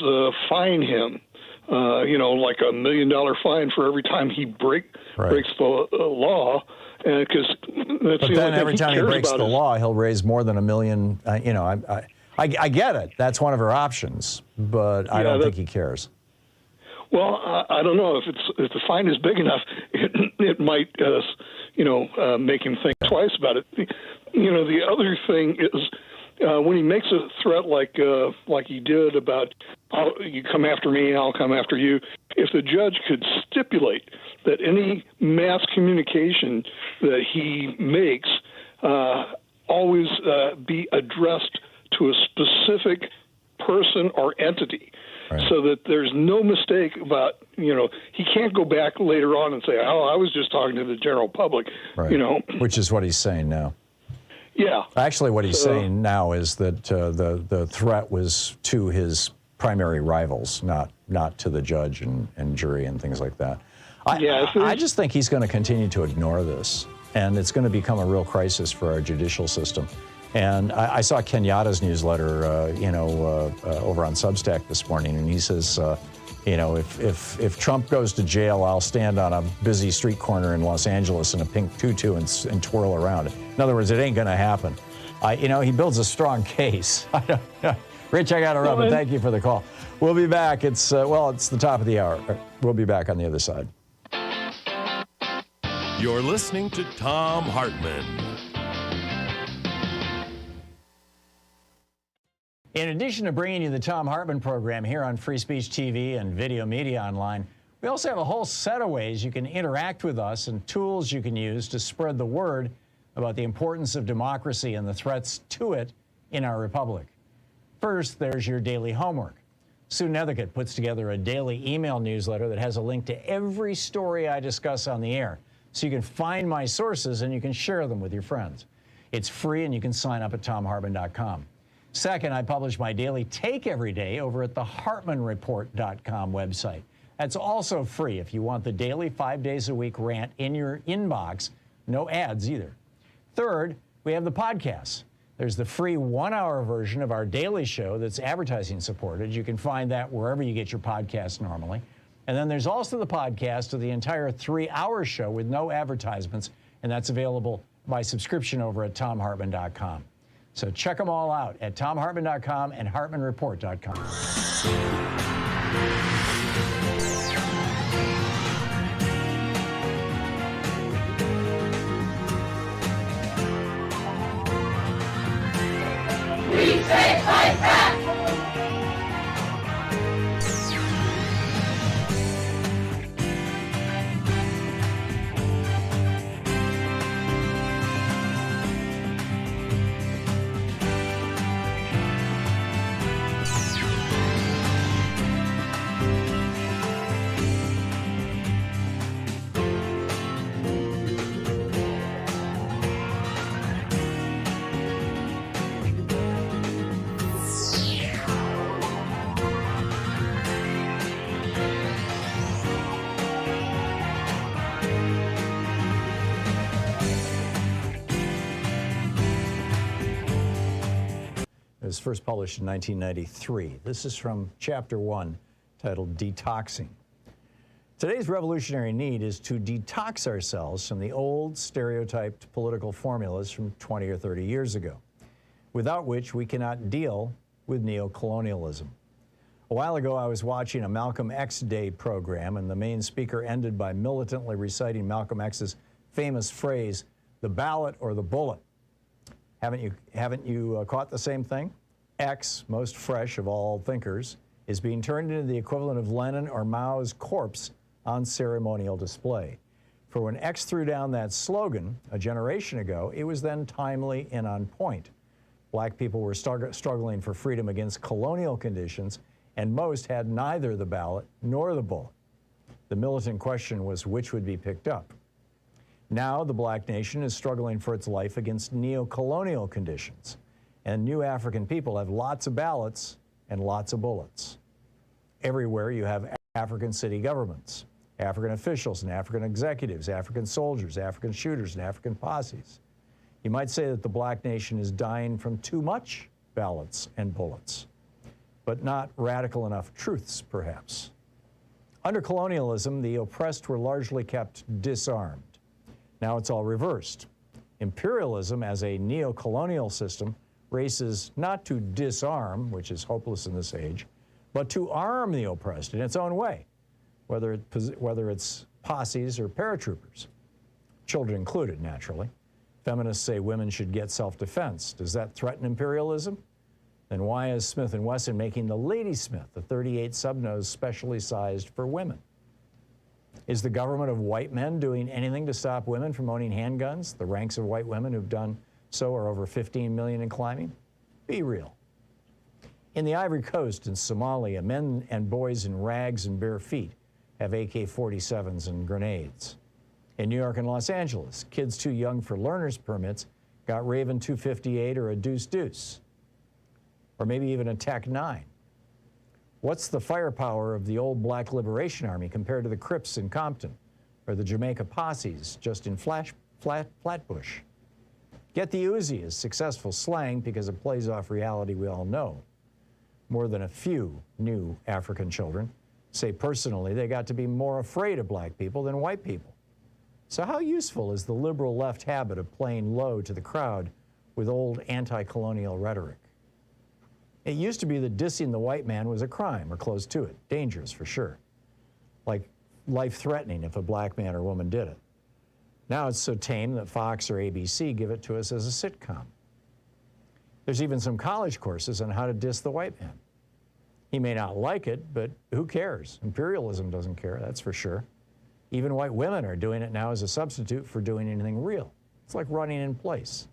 fine him, like $1 million fine for every time he breaks the law. Because but then every time he breaks the law, he'll raise more than $1 million. I get it. That's one of her options, but I don't think he cares. Well, I don't know if the fine is big enough. It might, make him think twice about it. The other thing is when he makes a threat like he did about you come after me, I'll come after you. If the judge could stipulate that any mass communication that he makes always be addressed to a specific person or entity. Right. So that there's no mistake about, he can't go back later on and say, I was just talking to the general public, Which is what he's saying now. Yeah. Actually, what he's saying now is that the threat was to his primary rivals, not to the judge and jury and things like that. I just think he's going to continue to ignore this, and it's going to become a real crisis for our judicial system. And I saw Kenyatta's newsletter, over on Substack this morning, and he says, if Trump goes to jail, I'll stand on a busy street corner in Los Angeles in a pink tutu and twirl around. In other words, it ain't going to happen. He builds a strong case. Rich, I got to run, but thank you for the call. We'll be back. It's the top of the hour. We'll be back on the other side. You're listening to Thom Hartmann. In addition to bringing you the Thom Hartmann Program here on Free Speech TV and Video Media Online, we also have a whole set of ways you can interact with us and tools you can use to spread the word about the importance of democracy and the threats to it in our republic. First, there's your daily homework. Sue Nethercutt puts together a daily email newsletter that has a link to every story I discuss on the air, so you can find my sources and you can share them with your friends. It's free and you can sign up at thomhartmann.com. Second, I publish my daily take every day over at the HartmannReport.com website. That's also free if you want the daily 5 days a week rant in your inbox. No ads either. Third, we have the podcasts. There's the free 1-hour version of our daily show that's advertising supported. You can find that wherever you get your podcasts normally. And then there's also the podcast of the entire 3-hour show with no advertisements, and that's available by subscription over at thomhartmann.com. So check them all out at thomhartmann.com and hartmannreport.com. We say fight back! It was first published in 1993. This is from Chapter 1, titled Detoxing. Today's revolutionary need is to detox ourselves from the old stereotyped political formulas from 20 or 30 years ago, without which we cannot deal with neocolonialism. A while ago, I was watching a Malcolm X Day program, and the main speaker ended by militantly reciting Malcolm X's famous phrase, "the ballot or the bullet." Haven't you caught the same thing? X, most fresh of all thinkers, is being turned into the equivalent of Lenin or Mao's corpse on ceremonial display. For when X threw down that slogan a generation ago, it was then timely and on point. Black people were struggling for freedom against colonial conditions, and most had neither the ballot nor the bullet. The militant question was which would be picked up. Now the black nation is struggling for its life against neo-colonial conditions, and new African people have lots of ballots and lots of bullets. Everywhere you have African city governments, African officials and African executives, African soldiers, African shooters, and African posses. You might say that the black nation is dying from too much ballots and bullets, but not radical enough truths, perhaps. Under colonialism, the oppressed were largely kept disarmed. Now it's all reversed. Imperialism as a neo-colonial system races not to disarm, which is hopeless in this age, but to arm the oppressed in its own way, whether it's posses or paratroopers, children included, naturally. Feminists say women should get self-defense. Does that threaten imperialism? Then why is Smith & Wesson making the Ladysmith, the .38 subnose specially sized for women? Is the government of white men doing anything to stop women from owning handguns? The ranks of white women who've done so are over 15 million and climbing. Be real. In the Ivory Coast and Somalia, men and boys in rags and bare feet have AK-47s and grenades. In New York and Los Angeles, kids too young for learner's permits got Raven 258 or a Deuce, or maybe even a TAC-9. What's the firepower of the old Black Liberation Army compared to the Crips in Compton or the Jamaica posses just in Flatbush? Get the Uzi is successful slang because it plays off reality we all know. More than a few new African children say personally they got to be more afraid of black people than white people. So how useful is the liberal left habit of playing low to the crowd with old anti-colonial rhetoric? It used to be that dissing the white man was a crime or close to it, dangerous for sure, like life-threatening if a black man or woman did it. Now it's so tame that Fox or ABC give it to us as a sitcom. There's even some college courses on how to diss the white man. He may not like it, but who cares? Imperialism doesn't care, that's for sure. Even white women are doing it now as a substitute for doing anything real. It's like running in place.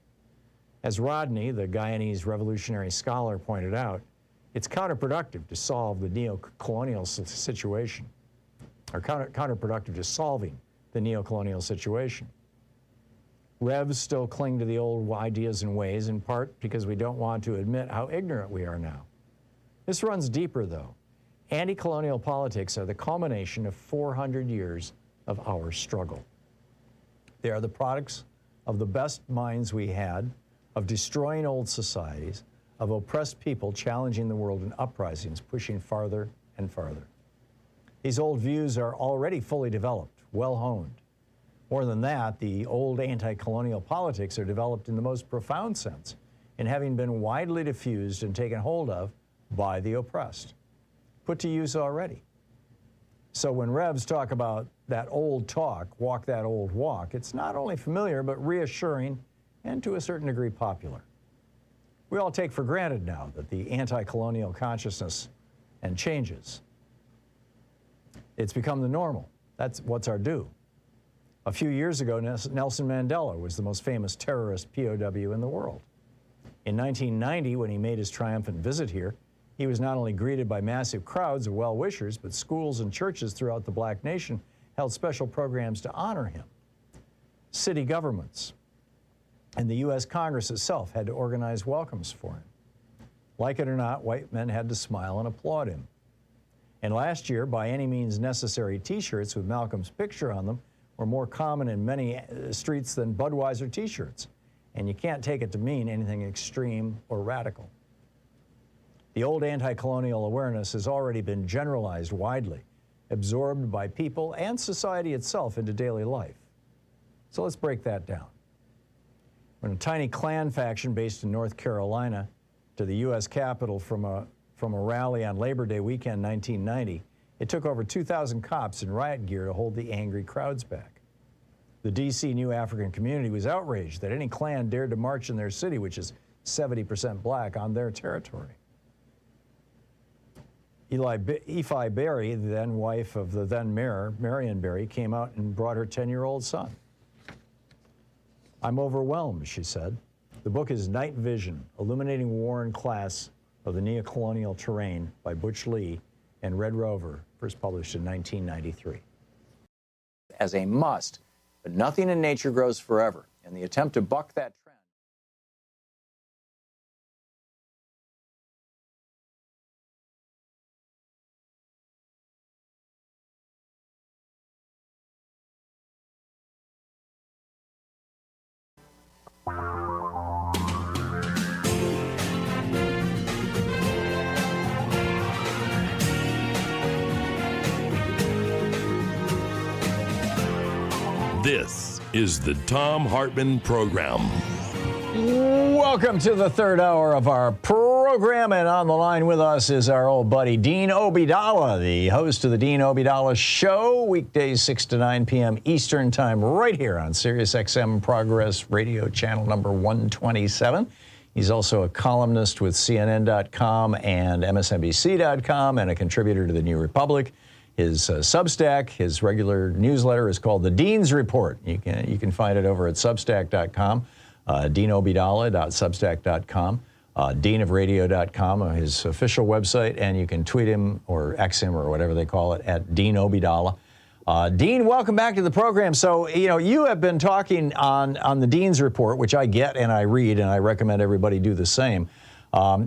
As Rodney, the Guyanese revolutionary scholar, pointed out, it's counterproductive to solve the neo-colonial situation, or counterproductive to solving the neo-colonial situation. Revs still cling to the old ideas and ways, in part because we don't want to admit how ignorant we are now. This runs deeper, though. Anti-colonial politics are the culmination of 400 years of our struggle. They are the products of the best minds we had, of destroying old societies, of oppressed people challenging the world in uprisings, pushing farther and farther. These old views are already fully developed, well-honed. More than that, the old anti-colonial politics are developed in the most profound sense, in having been widely diffused and taken hold of by the oppressed, put to use already. So when Revs talk about that old talk, walk that old walk, it's not only familiar, but reassuring and to a certain degree popular. We all take for granted now that the anti-colonial consciousness and changes. It's become the normal. That's what's our due. A few years ago, Nelson Mandela was the most famous terrorist POW in the world. In 1990, when he made his triumphant visit here, he was not only greeted by massive crowds of well-wishers, but schools and churches throughout the black nation held special programs to honor him. City governments and the U.S. Congress itself had to organize welcomes for him. Like it or not, white men had to smile and applaud him. And last year, by any means necessary T-shirts with Malcolm's picture on them were more common in many streets than Budweiser T-shirts. And you can't take it to mean anything extreme or radical. The old anti-colonial awareness has already been generalized widely, absorbed by people and society itself into daily life. So let's break that down. When a tiny Klan faction based in North Carolina to the U.S. Capitol from a rally on Labor Day weekend 1990, it took over 2,000 cops in riot gear to hold the angry crowds back. The D.C. New African community was outraged that any Klan dared to march in their city, which is 70% black, on their territory. Ephi Berry, the then wife of the then mayor, Marion Berry, came out and brought her 10-year-old son. "I'm overwhelmed," she said. The book is Night Vision, Illuminating War and Class of the Neocolonial Terrain by Butch Lee and Red Rover, first published in 1993. As a must, but nothing in nature grows forever. In the attempt to buck that trend, This is the Thom Hartmann Program. welcome to the third hour of our program, and on the line with us is our old buddy Dean Obeidallah, the host of the Dean Obeidallah Show, weekdays 6 to 9 p.m. Eastern Time, right here on Sirius XM Progress Radio Channel number 127. He's also a columnist with CNN.com and MSNBC.com and a contributor to the New Republic. His Substack, his regular newsletter is called The Dean's Report. You can find it over at Substack.com, DeanObeidallah.substack.com, DeanOfRadio.com, his official website, and you can tweet him or X him or whatever they call it at Dean Obeidallah. Dean, welcome back to the program. So, you have been talking on the Dean's Report, which I get and I read, and I recommend everybody do the same.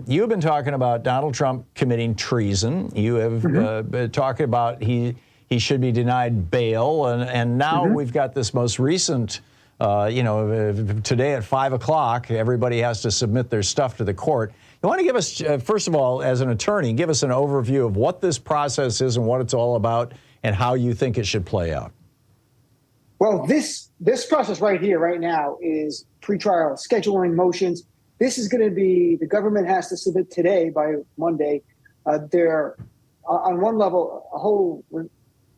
You've been talking about Donald Trump committing treason. You have been talking about he should be denied bail, and now we've got this most recent, today at 5 o'clock, everybody has to submit their stuff to the court. You want to give us, first of all, as an attorney, give us an overview of what this process is and what it's all about and how you think it should play out. Well, this process right here, right now, is pretrial scheduling motions. This is going to be, the government has to submit today by Monday. They're on one level, a whole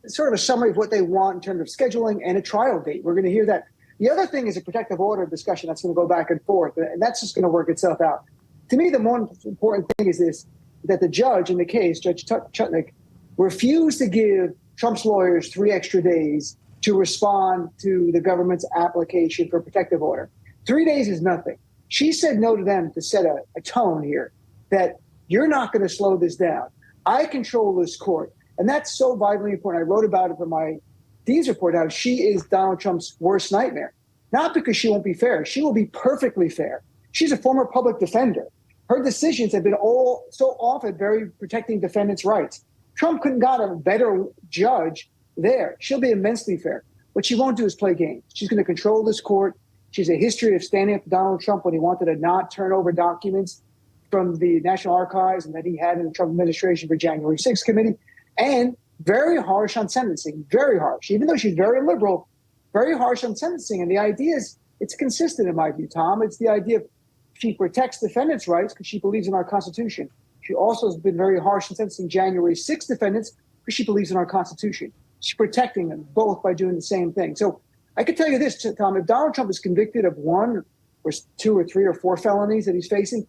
sort of a summary of what they want in terms of scheduling and a trial date. We're going to hear that. The other thing is a protective order discussion that's going to go back and forth, and that's just going to work itself out. To me, the more important thing is this, that the judge in the case, Judge Chutkan, refused to give Trump's lawyers 3 extra days to respond to the government's application for protective order. 3 days is nothing. She said no to them to set a tone here that you're not going to slow this down. I control this court. And that's so vitally important. I wrote about it for my Dean's Report, how she is Donald Trump's worst nightmare. Not because she won't be fair. She will be perfectly fair. She's a former public defender. Her decisions have been all so often very protecting defendants' rights. Trump couldn't got a better judge there. She'll be immensely fair. What she won't do is play games. She's going to control this court. She has a history of standing up to Donald Trump when he wanted to not turn over documents from the National Archives and that he had in the Trump administration for January 6th committee. And very harsh on sentencing, very harsh. Even though she's very liberal, very harsh on sentencing. And the idea is, it's consistent in my view, Tom. It's the idea of she protects defendants' rights because she believes in our Constitution. She also has been very harsh in sentencing January 6th defendants because she believes in our Constitution. She's protecting them both by doing the same thing. So I could tell you this, Tom, if Donald Trump is convicted of 1 or 2 or 3 or 4 felonies that he's facing,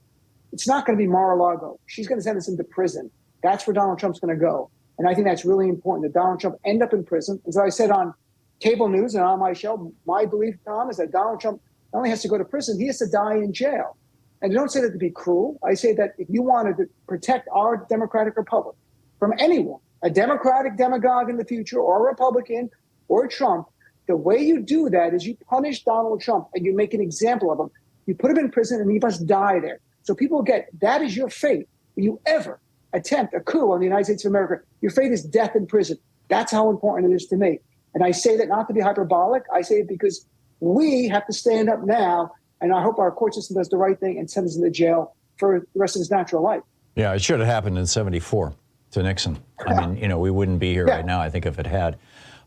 it's not going to be Mar-a-Lago. She's going to send us into prison. That's where Donald Trump's going to go. And I think that's really important that Donald Trump end up in prison. As I said on cable news and on my show, my belief, Tom, is that Donald Trump not only has to go to prison, he has to die in jail. And I don't say that to be cruel. I say that if you wanted to protect our democratic republic from anyone, a democratic demagogue in the future or a Republican or Trump, the way you do that is you punish Donald Trump and you make an example of him. You put him in prison and he must die there. So people get, that is your fate. If you ever attempt a coup on the United States of America, your fate is death in prison. That's how important it is to me. And I say that not to be hyperbolic. I say it because we have to stand up now, and I hope our court system does the right thing and sends us into jail for the rest of his natural life. Yeah, it should have happened in '74 to Nixon. I mean, we wouldn't be here right now, I think, if it had.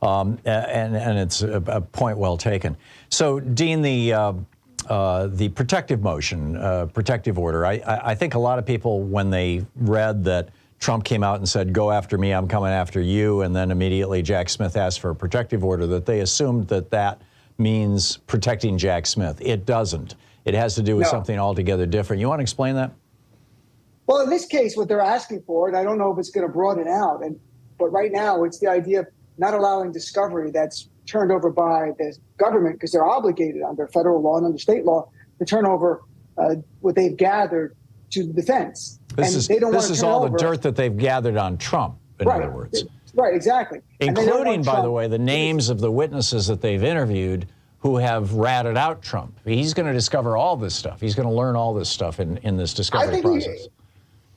And it's a point well taken. So, Dean, the protective motion, protective order, I think a lot of people, when they read that Trump came out and said, go after me, I'm coming after you, and then immediately Jack Smith asked for a protective order, that they assumed that means protecting Jack Smith. It doesn't. It has to do with something altogether different. You want to explain that? Well, in this case, what they're asking for, and I don't know if it's going to broaden out, but right now it's the idea of not allowing discovery that's turned over by the government, because they're obligated under federal law and under state law to turn over what they've gathered to the defense. This is all the dirt that they've gathered on Trump, in other words. Right, exactly. Including, by the way, the names of the witnesses that they've interviewed who have ratted out Trump. He's going to discover all this stuff. He's going to learn all this stuff in this discovery process.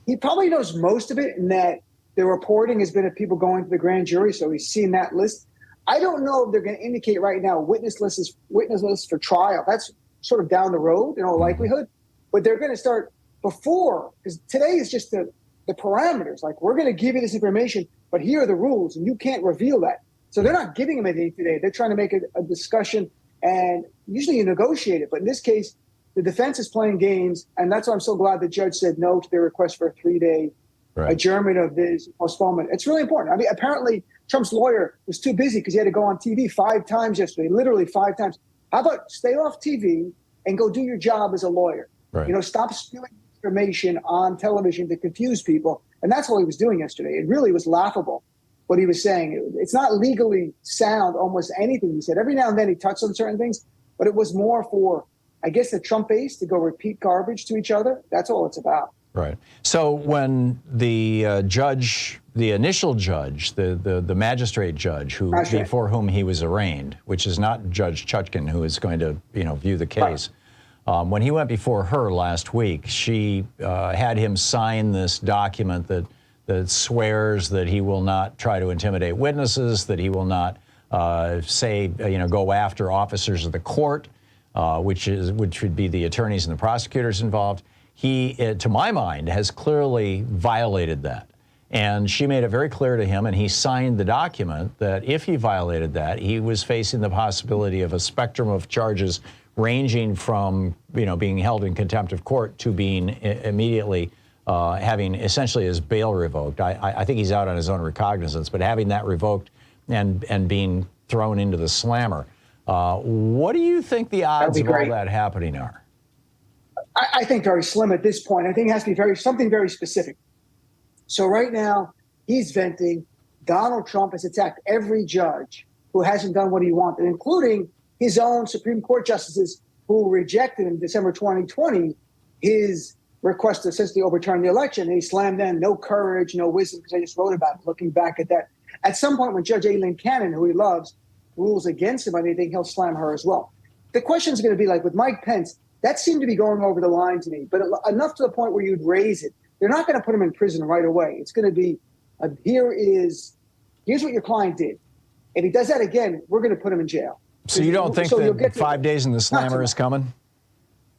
He probably knows most of it, in that the reporting has been of people going to the grand jury, so he's seen that list. I don't know if they're going to indicate right now witness lists for trial. That's sort of down the road in all likelihood. But they're going to start before, because today is just the parameters. Like, we're going to give you this information, but here are the rules, and you can't reveal that. So they're not giving them anything today. They're trying to make a discussion, and usually you negotiate it. But in this case, the defense is playing games, and that's why I'm so glad the judge said no to their request for a 3-day adjournment of this postponement. It's really important. I mean, apparently Trump's lawyer was too busy because he had to go on TV 5 times yesterday, literally 5 times. How about stay off TV and go do your job as a lawyer? Right. Stop spewing information on television to confuse people. And that's all he was doing yesterday. It really was laughable what he was saying. It's not legally sound, almost anything he said. Every now and then he touched on certain things, but it was more for, I guess, the Trump base to go repeat garbage to each other. That's all it's about. Right. So when the judge, the initial judge, the magistrate judge before whom he was arraigned, which is not Judge Chutkan, who is going to view the case, when he went before her last week, she had him sign this document that swears that he will not try to intimidate witnesses, that he will not go after officers of the court, which would be the attorneys and the prosecutors involved. He, to my mind, has clearly violated that. And she made it very clear to him, and he signed the document, that if he violated that, he was facing the possibility of a spectrum of charges ranging from, being held in contempt of court to being immediately having essentially his bail revoked. I think he's out on his own recognizance, but having that revoked and being thrown into the slammer. What do you think the odds of all that happening are? I think very slim at this point. I think it has to be something very specific. So right now, he's venting. Donald Trump has attacked every judge who hasn't done what he wanted, including his own Supreme Court justices who rejected in December 2020 his request to essentially overturn the election. And he slammed in, no courage, no wisdom, because I just wrote about it, looking back at that. At some point, when Judge Aileen Cannon, who he loves, rules against him, I think he'll slam her as well. The question is going to be like with Mike Pence. That seemed to be going over the line to me, but enough to the point where you'd raise it. They're not going to put him in prison right away. It's going to be, here's what your client did. If he does that again, we're going to put him in jail. So you don't think that 5 days in the slammer is coming?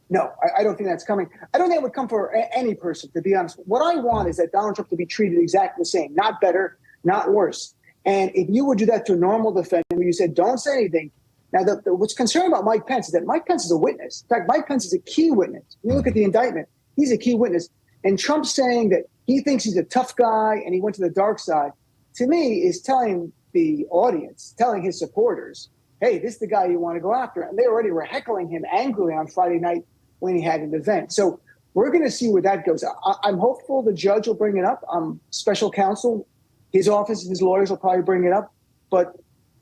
No, I don't think that's coming. I don't think it would come for any person, to be honest. What I want is that Donald Trump to be treated exactly the same, not better, not worse. And if you would do that to a normal defendant, where you said, don't say anything. Now, what's concerning about Mike Pence is that Mike Pence is a witness. In fact, Mike Pence is a key witness. When you look at the indictment, he's a key witness. And Trump saying that he thinks he's a tough guy and he went to the dark side, to me, is telling the audience, telling his supporters, hey, this is the guy you want to go after. And they already were heckling him angrily on Friday night when he had an event. So we're going to see where that goes. I'm hopeful the judge will bring it up. Special counsel, his office, his lawyers will probably bring it up. But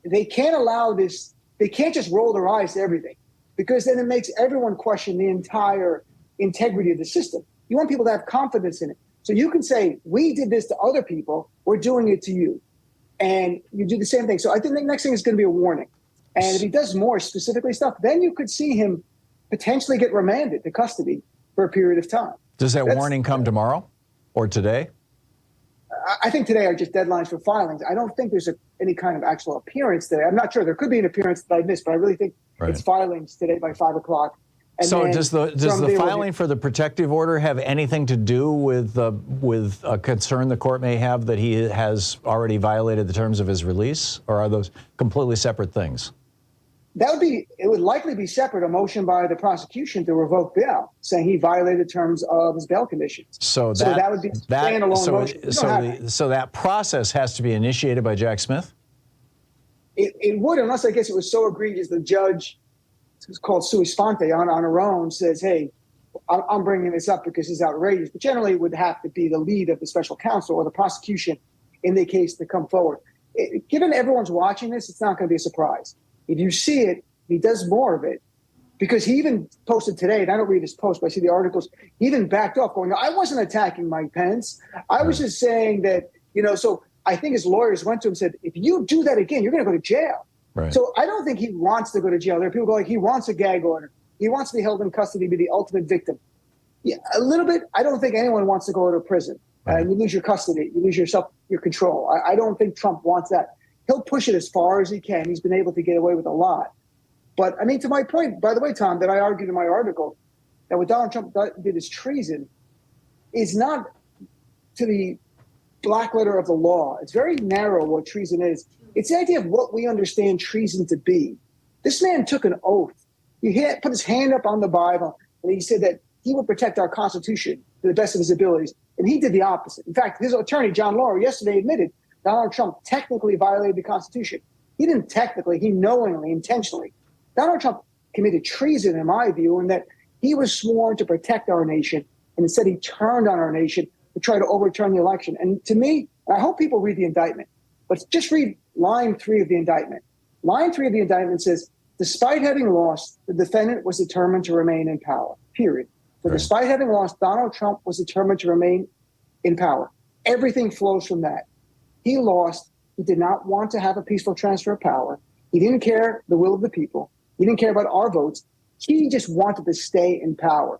they can't allow this. They can't just roll their eyes to everything, because then it makes everyone question the entire integrity of the system. You want people to have confidence in it. So you can say, we did this to other people, we're doing it to you. And you do the same thing. So I think the next thing is going to be a warning. And if he does more specifically stuff, then you could see him potentially get remanded to custody for a period of time. Does that warning come tomorrow or today? I think today are just deadlines for filings. I don't think there's any kind of actual appearance today. I'm not sure. There could be an appearance that I missed, but I really think it's filings today by 5 o'clock. And so then does the filing for the protective order have anything to do with a concern the court may have that he has already violated the terms of his release, or are those completely separate things? It would likely be separate, a motion by the prosecution to revoke bail, saying he violated the terms of his bail conditions. So that would be standalone motion. So that process has to be initiated by Jack Smith? It would, unless I guess it was so egregious the judge, it's called sui sponte, on her own, says, hey, I'm bringing this up because it's outrageous. But generally it would have to be the lead of the special counsel or the prosecution in the case to come forward. Given everyone's watching this, it's not going to be a surprise. If you see it, he does more of it, because he even posted today, and I don't read his post, but I see the articles, he even backed off going, I wasn't attacking Mike Pence. I was just saying that, so I think his lawyers went to him and said, if you do that again, you're going to go to jail. Right. So I don't think he wants to go to jail. There are people going, he wants a gag order. He wants to be held in custody, be the ultimate victim. Yeah, a little bit. I don't think anyone wants to go to prison. You lose your custody. You lose your control. I don't think Trump wants that. He'll push it as far as he can. He's been able to get away with a lot. But, I mean, to my point, by the way, Tom, that I argued in my article, that what Donald Trump did is treason, is not to the black letter of the law. It's very narrow what treason is. It's the idea of what we understand treason to be. This man took an oath. He put his hand up on the Bible, and he said that he would protect our Constitution to the best of his abilities. And he did the opposite. In fact, his attorney, John Lauer, yesterday admitted Donald Trump technically violated the Constitution. He didn't technically, he knowingly, intentionally. Donald Trump committed treason, in my view, in that he was sworn to protect our nation, and instead he turned on our nation to try to overturn the election. And to me, I hope people read the indictment, but just read line 3 of the indictment. Line 3 of the indictment says, despite having lost, the defendant was determined to remain in power, period. So despite having lost, Donald Trump was determined to remain in power. Everything flows from that. He lost. He did not want to have a peaceful transfer of power. He didn't care the will of the people. He didn't care about our votes. He just wanted to stay in power.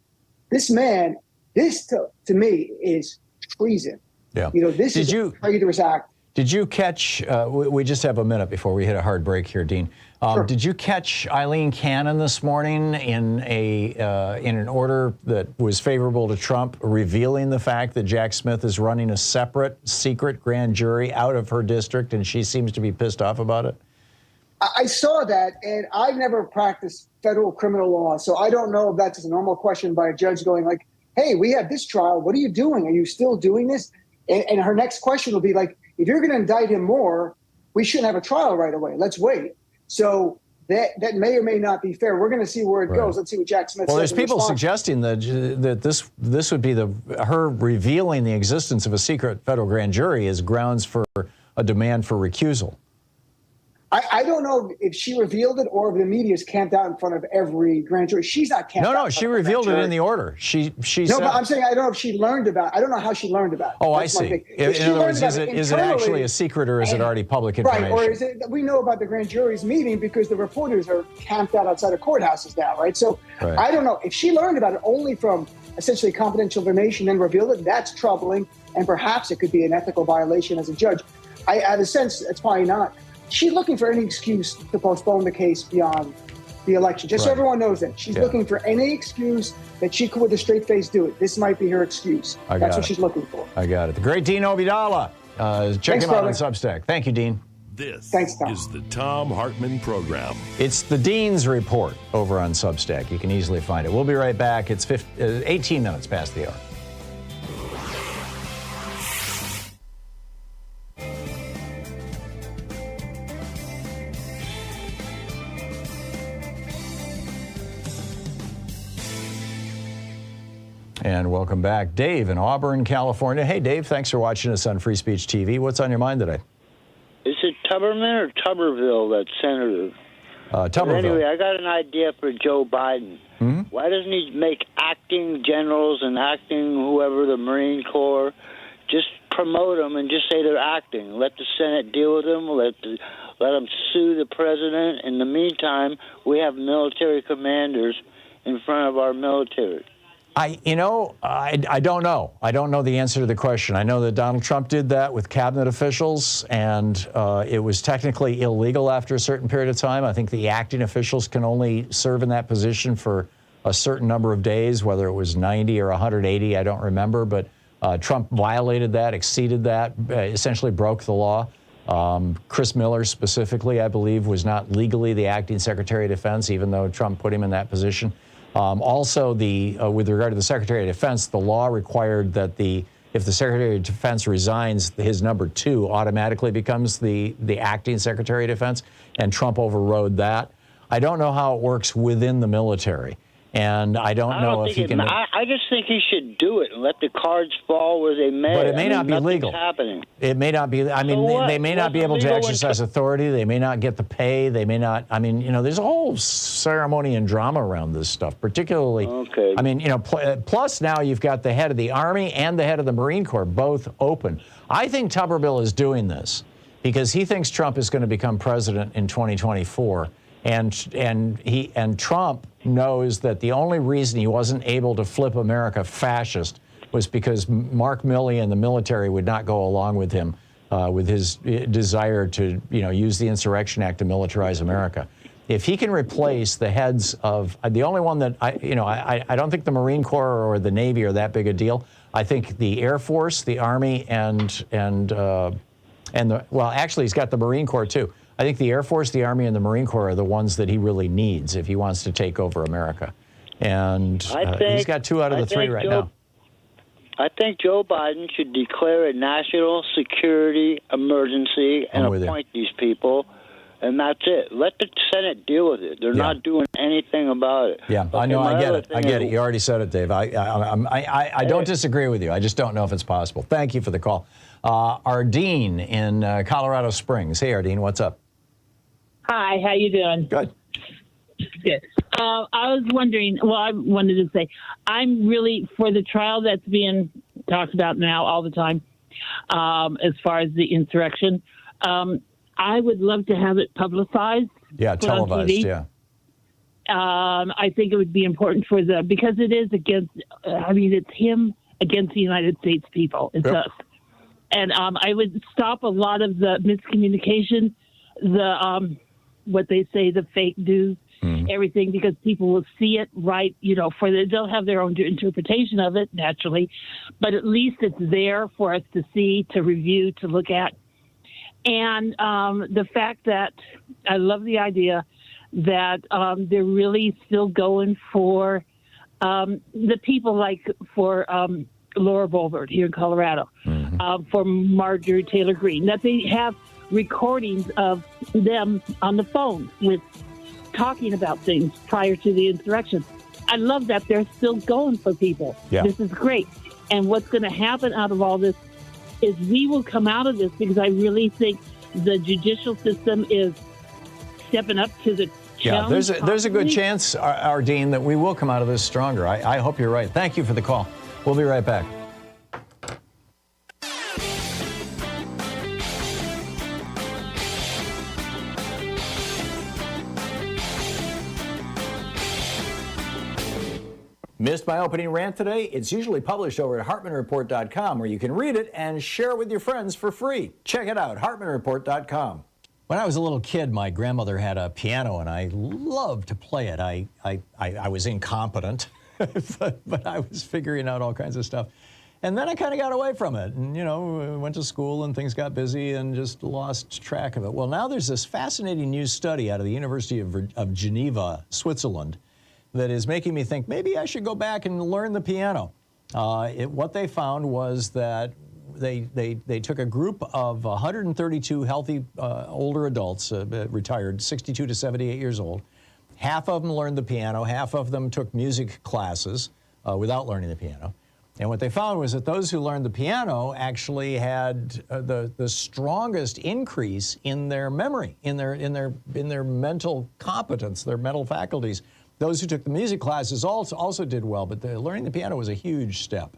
This man, this to me is treason. Yeah. This is a traitorous act. Did you catch, we just have a minute before we hit a hard break here, Dean. Sure. Did you catch Eileen Cannon this morning in an order that was favorable to Trump, revealing the fact that Jack Smith is running a separate, secret grand jury out of her district, and she seems to be pissed off about it? I saw that, and I've never practiced federal criminal law, so I don't know if that's just a normal question by a judge going like, hey, we have this trial. What are you doing? Are you still doing this? And her next question will be like, if you're going to indict him more, we shouldn't have a trial right away. Let's wait. So that may or may not be fair. We're going to see where it goes. Let's see what Jack Smith says. Well, there's people suggesting that this would be her revealing the existence of a secret federal grand jury as grounds for a demand for recusal. I don't know if she revealed it or if the media's camped out in front of every grand jury. She's not camped out. No, she revealed it in the order. She No, but I'm saying I don't know if she learned about it. I don't know how she learned about it. Oh, I see. In other words, is it actually a secret or is it already public information? Right, or is it, we know about the grand jury's meeting because the reporters are camped out outside of courthouses now, right? So I don't know. If she learned about it only from essentially confidential information and revealed it, that's troubling, and perhaps it could be an ethical violation as a judge. I have a sense it's probably not. She's looking for any excuse to postpone the case beyond the election, just so everyone knows that. She's looking for any excuse that she could, with a straight face, do it. This might be her excuse. That's what she's looking for. I got it. The great Dean Obeidallah. Check him out on Substack. Thank you, Dean. This is the Thom Hartmann Program. It's the Dean's Report over on Substack. You can easily find it. We'll be right back. It's 18 minutes past the hour. And welcome back. Dave in Auburn, California. Hey, Dave, thanks for watching us on Free Speech TV. What's on your mind today? Is it Tuberman or Tuberville, that senator? Tuberville. Anyway, I got an idea for Joe Biden. Mm-hmm. Why doesn't he make acting generals and acting whoever, the Marine Corps, just promote them and just say they're acting? Let the Senate deal with them. Let them sue the president. In the meantime, we have military commanders in front of our military. I don't know. I don't know the answer to the question. I know that Donald Trump did that with cabinet officials, and it was technically illegal after a certain period of time. I think the acting officials can only serve in that position for a certain number of days, whether it was 90 or 180, I don't remember, but Trump violated that, exceeded that, essentially broke the law. Chris Miller specifically, I believe, was not legally the acting Secretary of Defense, even though Trump put him in that position. Also, with regard to the Secretary of Defense, the law required that if the Secretary of Defense resigns, his number 2 automatically becomes the acting Secretary of Defense, and Trump overrode that. I don't know how it works within the military, and I don't know if he can. I just think he should do it and let the cards fall where they may. But it may not be legal. Happening. It may not be. I mean, they may not be able to exercise authority. They may not get the pay. They may not. I mean, there's a whole ceremony and drama around this stuff, particularly. Okay. I mean, plus now you've got the head of the Army and the head of the Marine Corps both open. I think Tuberville is doing this because he thinks Trump is going to become president in 2024. And Trump knows that the only reason he wasn't able to flip America fascist was because Mark Milley and the military would not go along with him with his desire to use the Insurrection Act to militarize America. If he can replace the heads of the only one that I don't think the Marine Corps or the Navy are that big a deal. I think the Air Force, the Army, and actually he's got the Marine Corps too. I think the Air Force, the Army, and the Marine Corps are the ones that he really needs if he wants to take over America. And he's got 2 out of the 3 right now. I think Joe Biden should declare a national security emergency and appoint these people, and that's it. Let the Senate deal with it. They're not doing anything about it. Yeah, I know. I get it. I get it. You already said it, Dave. I don't disagree with you. I just don't know if it's possible. Thank you for the call. Ardeen in Colorado Springs. Hey, Ardeen, what's up? Hi, how you doing? Good. Good. I was wondering, I wanted to say, I'm really for the trial that's being talked about now all the time, as far as the insurrection. I would love to have it publicized. Yeah, televised, yeah. I think it would be important because it is it's him against the United States people. It's us. And I would stop a lot of the miscommunication, what they say, the fake news, everything, because people will see it right, they'll have their own interpretation of it, naturally, but at least it's there for us to see, to review, to look at. And the fact that I love the idea that they're really still going for the people for Laura Boebert here in Colorado, for Marjorie Taylor Greene, that they have recordings of them on the phone with talking about things prior to the insurrection. I love that they're still going for people. Yeah. This is great. And what's going to happen out of all this is we will come out of this, because I really think the judicial system is stepping up to the challenge. Yeah, there's a good chance, Ardeen, that we will come out of this stronger. I hope you're right. Thank you for the call. We'll be right back. Missed my opening rant today? It's usually published over at HartmannReport.com, where you can read it and share it with your friends for free. Check it out, HartmannReport.com. When I was a little kid, my grandmother had a piano, and I loved to play it. I was incompetent, but I was figuring out all kinds of stuff. And then I kind of got away from it and, went to school and things got busy and just lost track of it. Well, now there's this fascinating new study out of the University of Geneva, Switzerland, that is making me think maybe I should go back and learn the piano. What they found was that they took a group of 132 healthy older adults, retired, 62 to 78 years old. Half of them learned the piano, half of them took music classes without learning the piano. And what they found was that those who learned the piano actually had the strongest increase in their memory, in their mental competence, their mental faculties. Those who took the music classes also did well, but learning the piano was a huge step.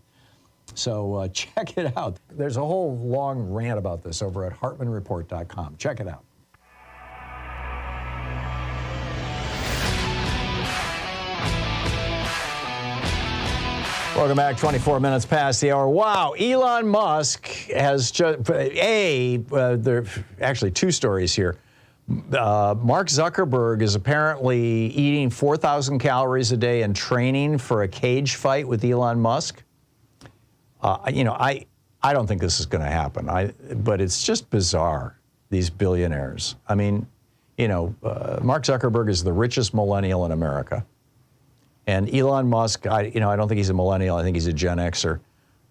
So check it out. There's a whole long rant about this over at HartmannReport.com. Check it out. Welcome back. 24 minutes past the hour. Wow, Elon Musk has just, there are actually 2 stories here. Mark Zuckerberg is apparently eating 4,000 calories a day and training for a cage fight with Elon Musk. I don't think this is going to happen. But it's just bizarre, these billionaires. I mean, Mark Zuckerberg is the richest millennial in America. And Elon Musk, I don't think he's a millennial. I think he's a Gen Xer.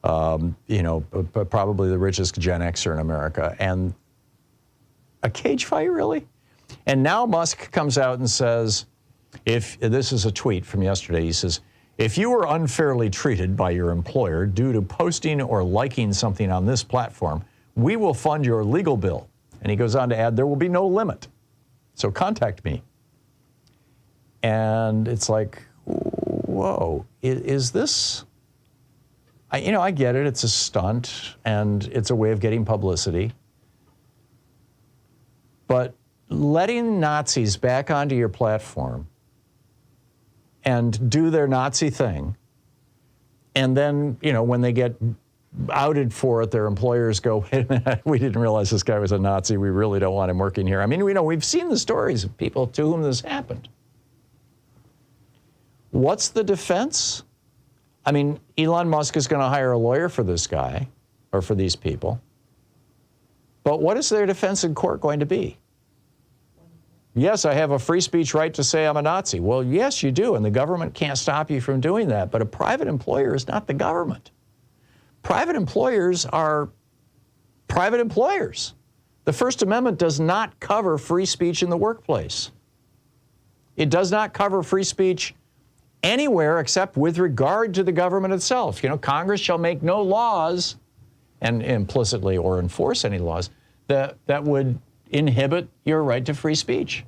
Probably the richest Gen Xer in America. And a cage fight, really? And now Musk comes out and says, this is a tweet from yesterday. He says, if you were unfairly treated by your employer due to posting or liking something on this platform, we will fund your legal bill. And he goes on to add, there will be no limit. So contact me. And it's like, whoa, is this, I get it, it's a stunt and it's a way of getting publicity. But letting Nazis back onto your platform and do their Nazi thing, and then, when they get outed for it, their employers go, wait a minute, we didn't realize this guy was a Nazi, we really don't want him working here. I mean, we've seen the stories of people to whom this happened. What's the defense? I mean, Elon Musk is going to hire a lawyer for this guy, or for these people. But what is their defense in court going to be? Yes, I have a free speech right to say I'm a Nazi. Well, yes, you do, and the government can't stop you from doing that. But a private employer is not the government. Private employers are private employers. The First Amendment does not cover free speech in the workplace. It does not cover free speech anywhere except with regard to the government itself. Congress shall make no laws, and implicitly or enforce any laws, that would inhibit your right to free speech.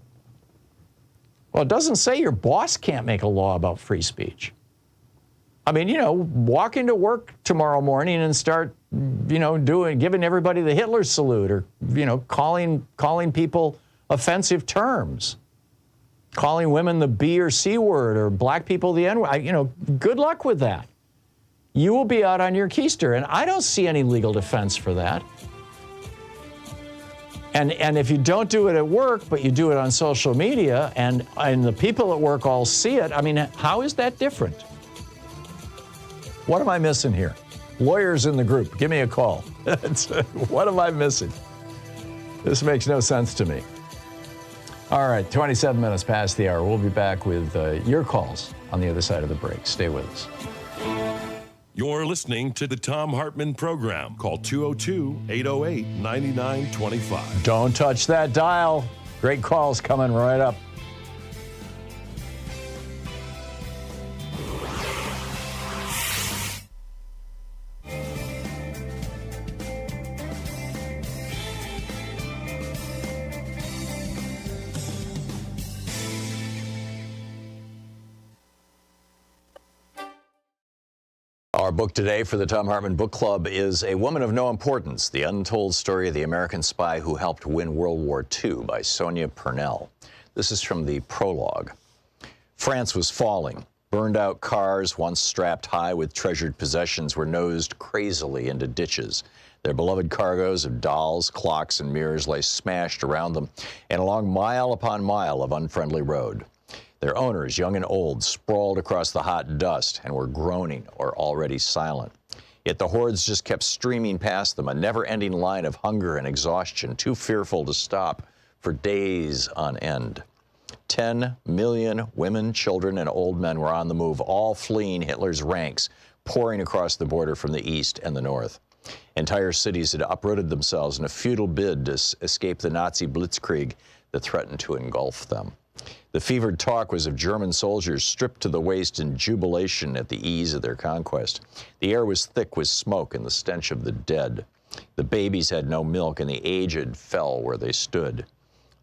Well, it doesn't say your boss can't make a law about free speech. I mean, walk into work tomorrow morning and start, giving everybody the Hitler salute, or, calling people offensive terms, calling women the B or C word, or black people the N word. Good luck with that. You will be out on your keister, and I don't see any legal defense for that. And if you don't do it at work, but you do it on social media, and the people at work all see it, I mean, how is that different? What am I missing here? Lawyers in the group, give me a call. What am I missing? This makes no sense to me. All right, 27 minutes past the hour. We'll be back with your calls on the other side of the break. Stay with us. You're listening to the Thom Hartmann Program. Call 202-808-9925. Don't touch that dial. Great calls coming right up. Our book today for the Thom Hartmann Book Club is A Woman of No Importance, The Untold Story of the American Spy Who Helped Win World War II by Sonia Purnell. This is from the prologue. France was falling. Burned-out cars, once strapped high with treasured possessions, were nosed crazily into ditches. Their beloved cargoes of dolls, clocks, and mirrors lay smashed around them and along mile upon mile of unfriendly road. Their owners, young and old, sprawled across the hot dust and were groaning or already silent. Yet the hordes just kept streaming past them, a never-ending line of hunger and exhaustion, too fearful to stop for days on end. 10 million women, children, and old men were on the move, all fleeing Hitler's ranks, pouring across the border from the east and the north. Entire cities had uprooted themselves in a futile bid to escape the Nazi blitzkrieg that threatened to engulf them. The fevered talk was of German soldiers stripped to the waist in jubilation at the ease of their conquest. The air was thick with smoke and the stench of the dead. The babies had no milk, and the aged fell where they stood.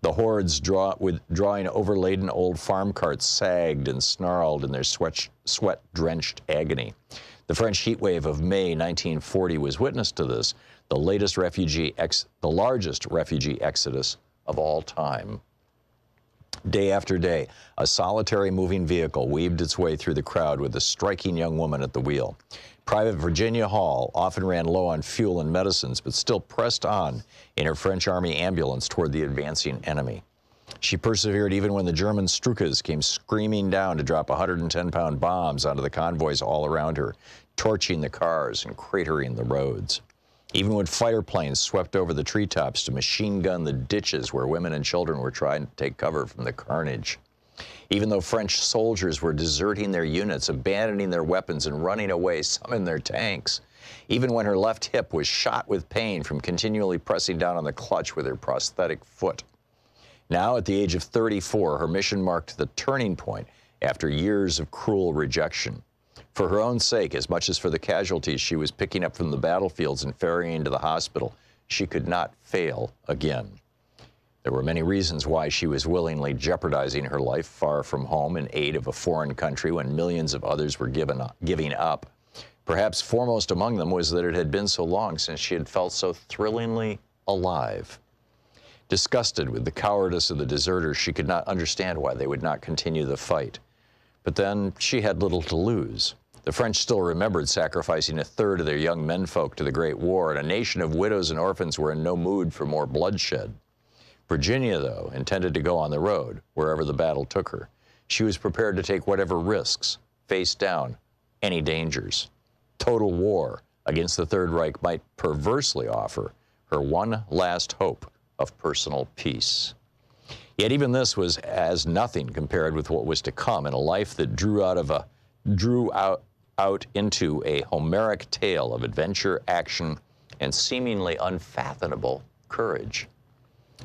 The hordes drawing overladen old farm carts sagged and snarled in their sweat-drenched agony. The French heat wave of May 1940 was witness to this, the largest refugee exodus of all time. Day after day, a solitary moving vehicle weaved its way through the crowd with a striking young woman at the wheel. Private Virginia Hall often ran low on fuel and medicines, but still pressed on in her French Army ambulance toward the advancing enemy. She persevered even when the German Strukas came screaming down to drop 110-pound bombs onto the convoys all around her, torching the cars and cratering the roads. Even when fighter planes swept over the treetops to machine gun the ditches where women and children were trying to take cover from the carnage. Even though French soldiers were deserting their units, abandoning their weapons and running away, some in their tanks. Even when her left hip was shot with pain from continually pressing down on the clutch with her prosthetic foot. Now, at the age of 34, her mission marked the turning point after years of cruel rejection. For her own sake, as much as for the casualties she was picking up from the battlefields and ferrying to the hospital, she could not fail again. There were many reasons why she was willingly jeopardizing her life far from home in aid of a foreign country when millions of others were giving up. Perhaps foremost among them was that it had been so long since she had felt so thrillingly alive. Disgusted with the cowardice of the deserters, she could not understand why they would not continue the fight. But then she had little to lose. The French still remembered sacrificing a third of their young menfolk to the Great War, and a nation of widows and orphans were in no mood for more bloodshed. Virginia, though, intended to go on the road, wherever the battle took her. She was prepared to take whatever risks, face down any dangers. Total war against the Third Reich might perversely offer her one last hope of personal peace. Yet even this was as nothing compared with what was to come in a life that drew out into a Homeric tale of adventure, action, and seemingly unfathomable courage.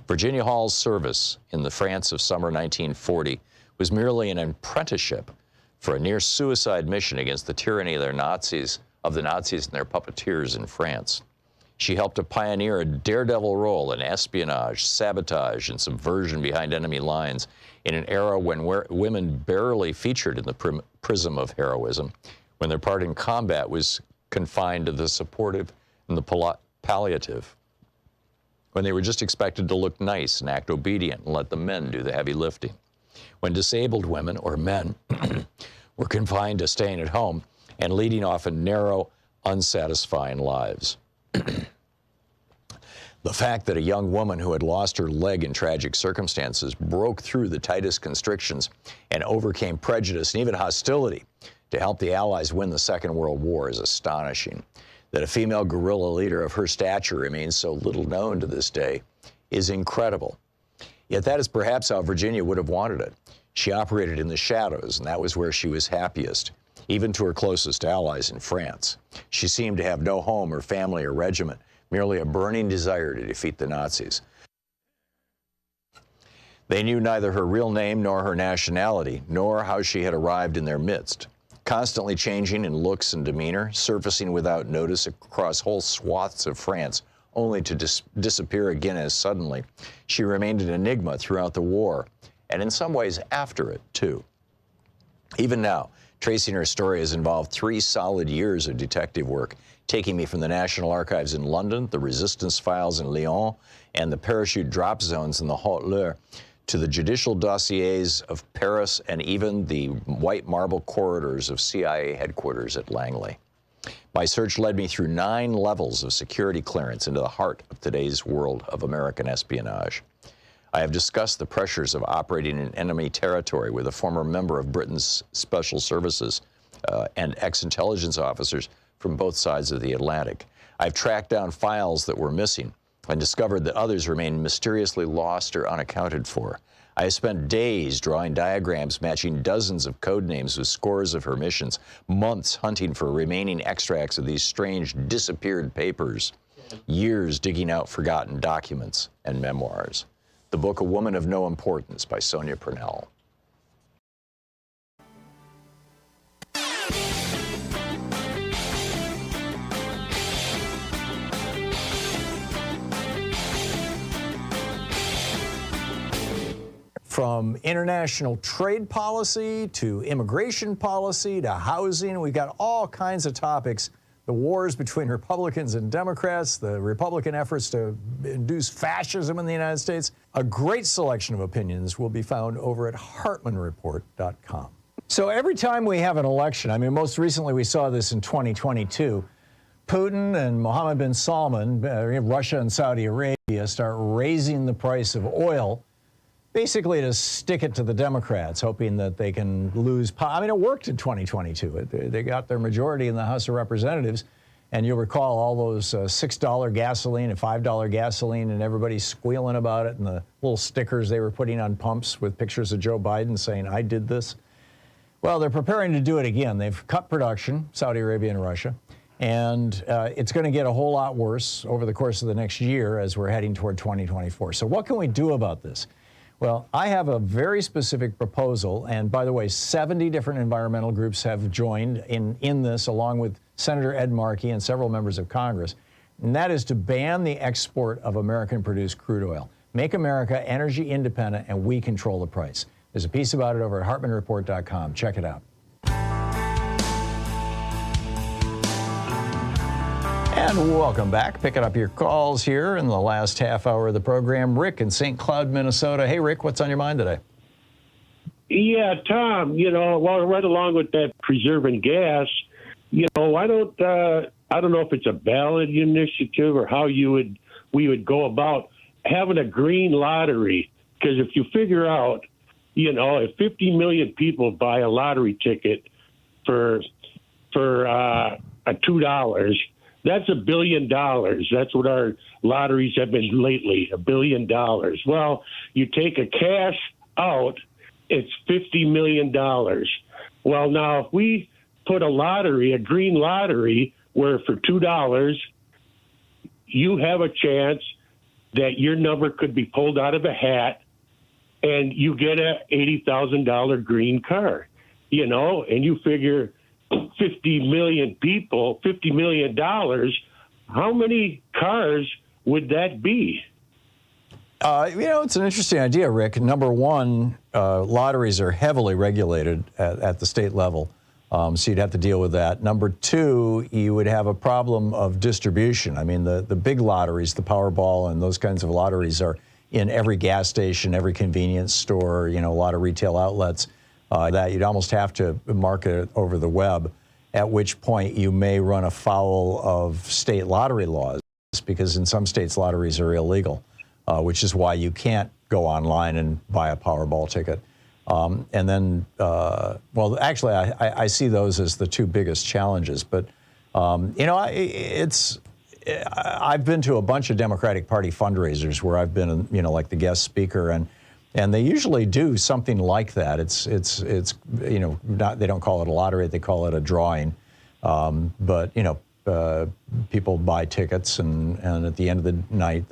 Virginia Hall's service in the France of summer 1940 was merely an apprenticeship for a near-suicide mission against the tyranny of the Nazis and their puppeteers in France. She helped to pioneer a daredevil role in espionage, sabotage, and subversion behind enemy lines in an era when women barely featured in the prism of heroism, when their part in combat was confined to the supportive and the palliative, when they were just expected to look nice and act obedient and let the men do the heavy lifting, when disabled women or men were confined to staying at home and leading often narrow, unsatisfying lives. The fact that a young woman who had lost her leg in tragic circumstances broke through the tightest constrictions and overcame prejudice and even hostility to help the Allies win the Second World War is astonishing. That a female guerrilla leader of her stature remains so little known to this day is incredible. Yet that is perhaps how Virginia would have wanted it. She operated in the shadows, and that was where she was happiest, even to her closest allies in France. She seemed to have no home or family or regiment, merely a burning desire to defeat the Nazis. They knew neither her real name nor her nationality, nor how she had arrived in their midst. Constantly changing in looks and demeanor, surfacing without notice across whole swaths of France, only to disappear again as suddenly, she remained an enigma throughout the war, and in some ways after it, too. Even now, tracing her story has involved 3 solid years of detective work, taking me from the National Archives in London, the Resistance Files in Lyon, and the parachute drop zones in the Haute-Loire, to the judicial dossiers of Paris and even the white marble corridors of CIA headquarters at Langley. My search led me through 9 levels of security clearance into the heart of today's world of American espionage. I have discussed the pressures of operating in enemy territory with a former member of Britain's special services and ex-intelligence officers from both sides of the Atlantic. I've tracked down files that were missing and discovered that others remain mysteriously lost or unaccounted for. I have spent days drawing diagrams matching dozens of code names with scores of her missions, months hunting for remaining extracts of these strange disappeared papers, years digging out forgotten documents and memoirs. The book A Woman of No Importance by Sonia Purnell. From international trade policy to immigration policy to housing, we've got all kinds of topics. The wars between Republicans and Democrats, the Republican efforts to induce fascism in the United States. A great selection of opinions will be found over at HartmannReport.com. So every time we have an election, I mean, most recently we saw this in 2022, Putin and Mohammed bin Salman, Russia and Saudi Arabia, start raising the price of oil basically to stick it to the Democrats, hoping that they can lose power. I mean, it worked in 2022. They got their majority in the House of Representatives. And you'll recall all those $6 gasoline and $5 gasoline and everybody squealing about it and the little stickers they were putting on pumps with pictures of Joe Biden saying, I did this. Well, they're preparing to do it again. They've cut production, Saudi Arabia and Russia, and it's going to get a whole lot worse over the course of the next year as we're heading toward 2024. So what can we do about this? Well, I have a very specific proposal, and by the way, 70 different environmental groups have joined in this, along with Senator Ed Markey and several members of Congress, and that is to ban the export of American-produced crude oil. Make America energy independent, and we control the price. There's a piece about it over at HartmannReport.com. Check it out. And welcome back. Picking up your calls here in the last half hour of the program. Rick in St. Cloud, Minnesota. Hey, Rick, what's on your mind today? Yeah, Tom, right along with that preserving gas, I don't know if it's a ballot initiative or how we would go about having a green lottery. Because if you figure out, if 50 million people buy a lottery ticket for $2, that's $1 billion. That's what our lotteries have been lately, $1 billion. Well, you take a cash out, it's $50 million. Well, now if we put a green lottery, where for $2, you have a chance that your number could be pulled out of a hat and you get a $80,000 green car, and you figure 50 million people, $50 million, how many cars would that be? It's an interesting idea, Rick. Number one, lotteries are heavily regulated at the state level, so you'd have to deal with that. Number two, you would have a problem of distribution. I mean, the big lotteries, the Powerball and those kinds of lotteries are in every gas station, every convenience store, a lot of retail outlets. That you'd almost have to market it over the web, at which point you may run afoul of state lottery laws, because in some states lotteries are illegal, which is why you can't go online and buy a Powerball ticket. And then, actually, I see those as the two biggest challenges. But, I've been to a bunch of Democratic Party fundraisers where I've been, like the guest speaker, and they usually do something like that. It's they don't call it a lottery, they call it a drawing. But people buy tickets, and at the end of the night,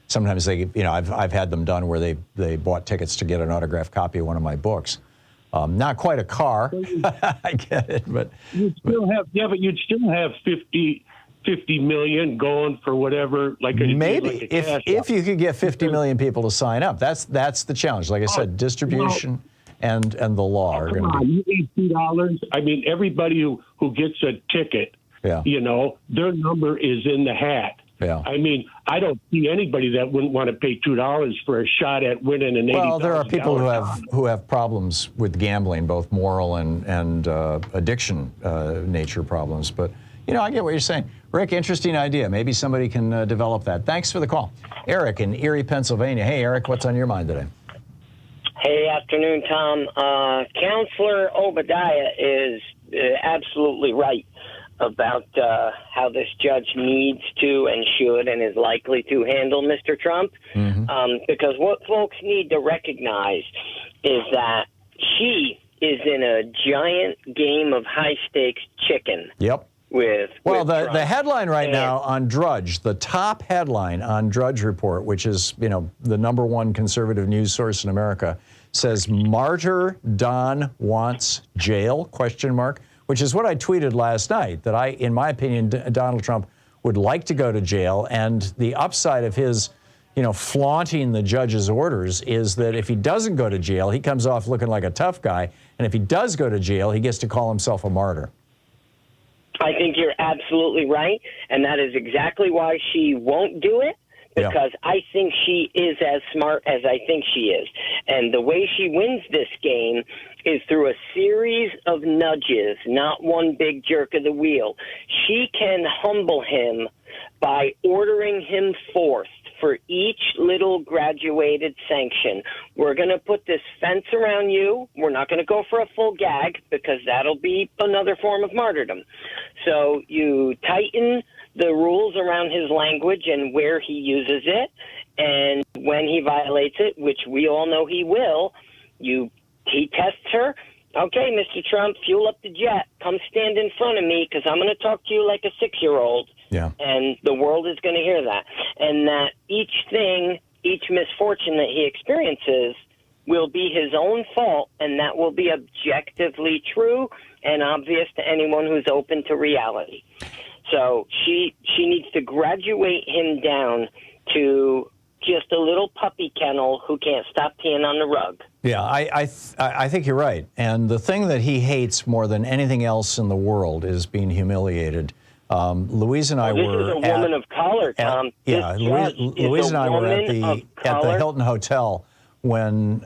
sometimes I've had them done where they bought tickets to get an autographed copy of one of my books. Not quite a car, I get it, but you'd still have 50 million going for whatever, maybe if you could get 50 million people to sign up. That's the challenge. Like I said, distribution and the law are going to be. You need $2. I mean, everybody who gets a ticket, their number is in the hat. Yeah. I mean, I don't see anybody that wouldn't want to pay $2 for a shot at winning an $80,000. Well, there are people who have problems with gambling, both moral and addiction nature problems. But I get what you're saying. Rick, interesting idea. Maybe somebody can develop that. Thanks for the call. Eric in Erie, Pennsylvania. Hey, Eric, what's on your mind today? Hey, afternoon, Tom. Counselor Obeidallah is absolutely right about how this judge needs to and should and is likely to handle Mr. Trump. Because what folks need to recognize is that he is in a giant game of high-stakes chicken. Yep. The headline right now on Drudge, the top headline on Drudge Report, which is, the number one conservative news source in America, says Martyr Don wants jail, ? Which is what I tweeted last night, that in my opinion, Donald Trump would like to go to jail. And the upside of his, flaunting the judge's orders is that if he doesn't go to jail, he comes off looking like a tough guy. And if he does go to jail, he gets to call himself a martyr. I think you're absolutely right, and that is exactly why she won't do it, because I think she is as smart as I think she is. And the way she wins this game is through a series of nudges, not one big jerk of the wheel. She can humble him by ordering him forth for each little graduated sanction. We're going to put this fence around you. We're not going to go for a full gag because that'll be another form of martyrdom. So you tighten the rules around his language and where he uses it. And when he violates it, which we all know he will, he tests her. Okay, Mr. Trump, fuel up the jet. Come stand in front of me because I'm going to talk to you like a 6-year-old. Yeah. And the world is going to hear that. And that each misfortune that he experiences will be his own fault, and that will be objectively true and obvious to anyone who's open to reality. So she needs to graduate him down to just a little puppy kennel who can't stop peeing on the rug. Yeah, I think you're right. And the thing that he hates more than anything else in the world is being humiliated. Louise and I this were is a woman of color, Tom. Yeah, Louise and I were at the Hilton Hotel when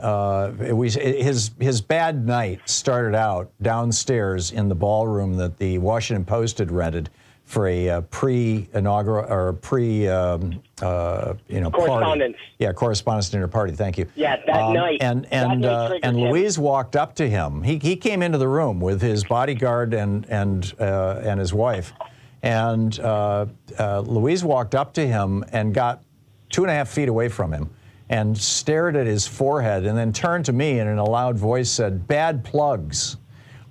his bad night started out downstairs in the ballroom that the Washington Post had rented for a pre-inaugural or correspondence. Party. Yeah, correspondence dinner party. Thank you. Yeah, that night. And Louise walked up to him. He came into the room with his bodyguard and his wife, and Louise walked up to him and got 2.5 feet away from him and stared at his forehead, and then turned to me and in a loud voice said, "Bad plugs."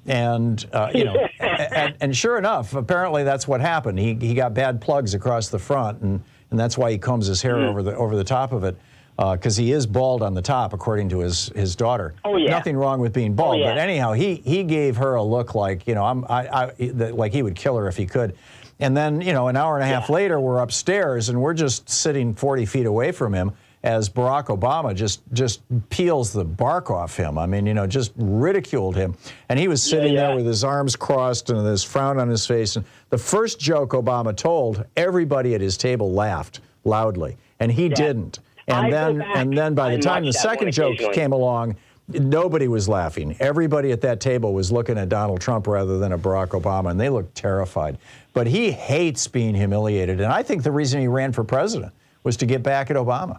And and sure enough, apparently that's what happened. He got bad plugs across the front, and that's why he combs his hair over the top of it, because he is bald on the top, according to his daughter. Oh yeah. Nothing wrong with being bald, but anyhow, he gave her a look like like he would kill her if he could. And then an hour and a half later, we're upstairs and we're just sitting 40 feet away from him, as Barack Obama just peels the bark off him. I mean, just ridiculed him. And he was sitting there with his arms crossed and this frown on his face. And the first joke Obama told, everybody at his table laughed loudly, and he didn't. And then by the time the second joke came along, nobody was laughing. Everybody at that table was looking at Donald Trump rather than at Barack Obama, and they looked terrified. But he hates being humiliated, and I think the reason he ran for president was to get back at Obama.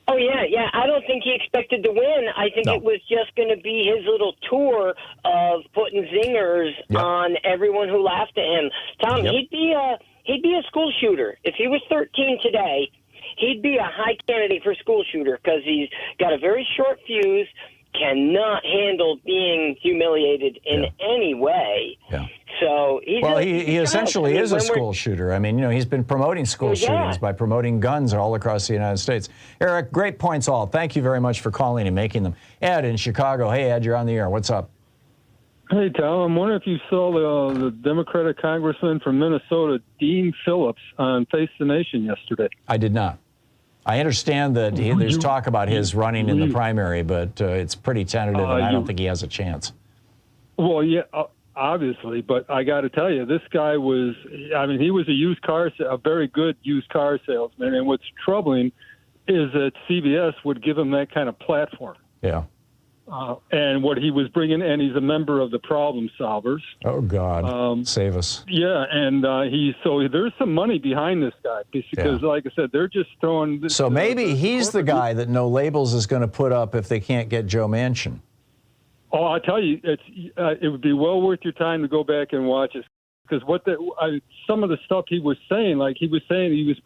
Oh, yeah. I don't think he expected to win. I think it was just going to be his little tour of putting zingers on everyone who laughed at him. Tom, he'd be a school shooter. If he was 13 today, he'd be a high candidate for school shooter because he's got a very short fuse, cannot handle being humiliated in any way. Yeah. So he essentially is a school shooter. I mean, he's been promoting school shootings by promoting guns all across the United States. Eric, great points all. Thank you very much for calling and making them. Ed in Chicago. Hey, Ed, you're on the air. What's up? Hey, Tom. I'm wondering if you saw the Democratic congressman from Minnesota, Dean Phillips, on Face the Nation yesterday. I did not. I understand that there's talk about his running in the primary, but it's pretty tentative, and I don't think he has a chance. Well, yeah, obviously, but I got to tell you, this guy he was a very good used car salesman, and what's troubling is that CBS would give him that kind of platform. Yeah. And what he was bringing, and he's a member of the Problem Solvers. Oh, God, save us. Yeah, and so there's some money behind this guy because, like I said, they're just throwing. So maybe he's the guy that No Labels is going to put up if they can't get Joe Manchin. Oh, I tell you, it would be well worth your time to go back and watch it. Because some of the stuff he was saying, like he was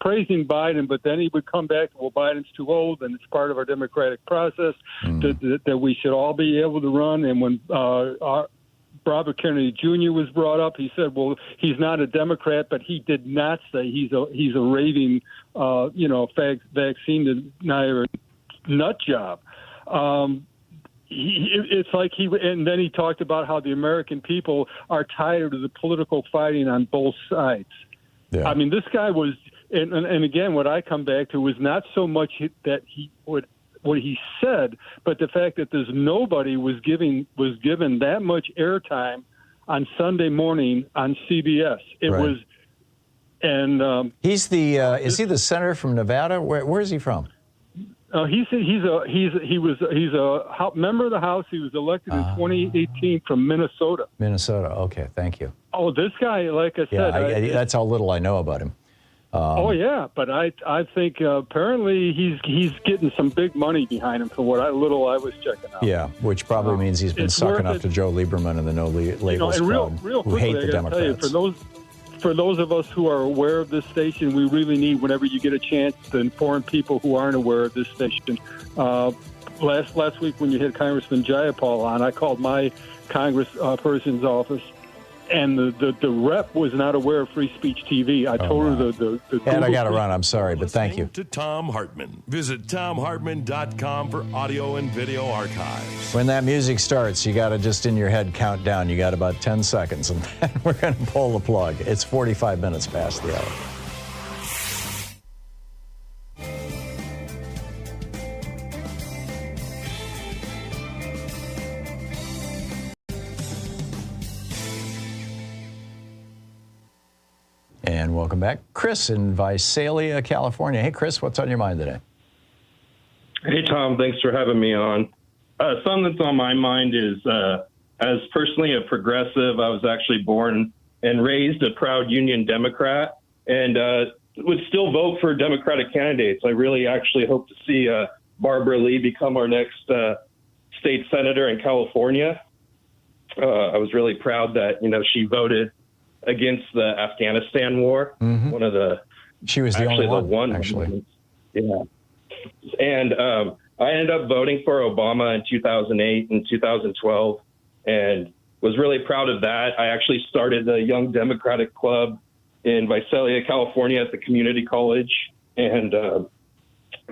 praising Biden, but then he would come back, well, Biden's too old, and it's part of our democratic process that we should all be able to run. And when Robert Kennedy Jr. was brought up, he said, well, he's not a Democrat, but he did not say he's a raving, vaccine denier nut job. And then he talked about how the American people are tired of the political fighting on both sides. Yeah. I mean, this guy was, and again, what I come back to was not so much that what he said, but the fact that there's nobody was given that much airtime on Sunday morning on CBS. It was, and he's is he the senator from Nevada? Where is he from? He's a member of the House. He was elected in 2018 from Minnesota. Minnesota. Okay, thank you. Oh, this guy, like I said, that's how little I know about him. Oh yeah, but I think apparently he's getting some big money behind him for what I was checking out. Yeah, which probably means he's been sucking up to Joe Lieberman and the No Labels crowd real who hate the Democrats. For those of us who are aware of this station, we really need, whenever you get a chance, to inform people who aren't aware of this station. Last week when you had Congressman Jayapal on, I called my congressperson's office, and the rep was not aware of Free Speech TV. I told her the And I got to run. I'm sorry, but thank you. To Thom Hartmann. Visit ThomHartmann.com for audio and video archives. When that music starts, you got to just in your head count down. You got about 10 seconds, and then we're going to pull the plug. It's 45 minutes past the hour. And welcome back. Chris in Visalia, California. Hey, Chris, what's on your mind today? Hey, Tom. Thanks for having me on. Something that's on my mind is, as personally a progressive, I was actually born and raised a proud Union Democrat and would still vote for Democratic candidates. I really actually hope to see Barbara Lee become our next state senator in California. I was really proud that, she voted against the Afghanistan war. Mm-hmm. One of the she was the only one, actually. Yeah, and I ended up voting for Obama in 2008 and 2012, and was really proud of that. I actually started the Young Democratic Club in Visalia, California, at the community college, and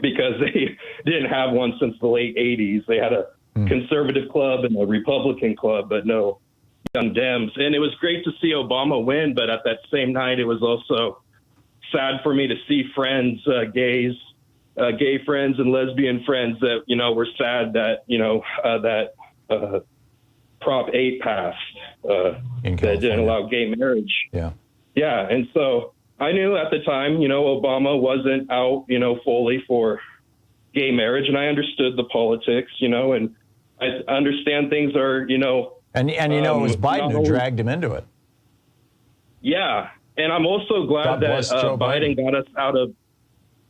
because they didn't have one since the late 80s, they had a conservative club and a Republican club, but no Young Dems. And it was great to see Obama win, but at that same night, it was also sad for me to see friends, gay friends and lesbian friends that, were sad that, that Prop 8 passed that didn't allow gay marriage. Yeah. Yeah. And so I knew at the time, Obama wasn't out, fully for gay marriage. And I understood the politics, and I understand things are, And it was Biden who dragged him into it. Yeah. And I'm also glad that Biden got us out of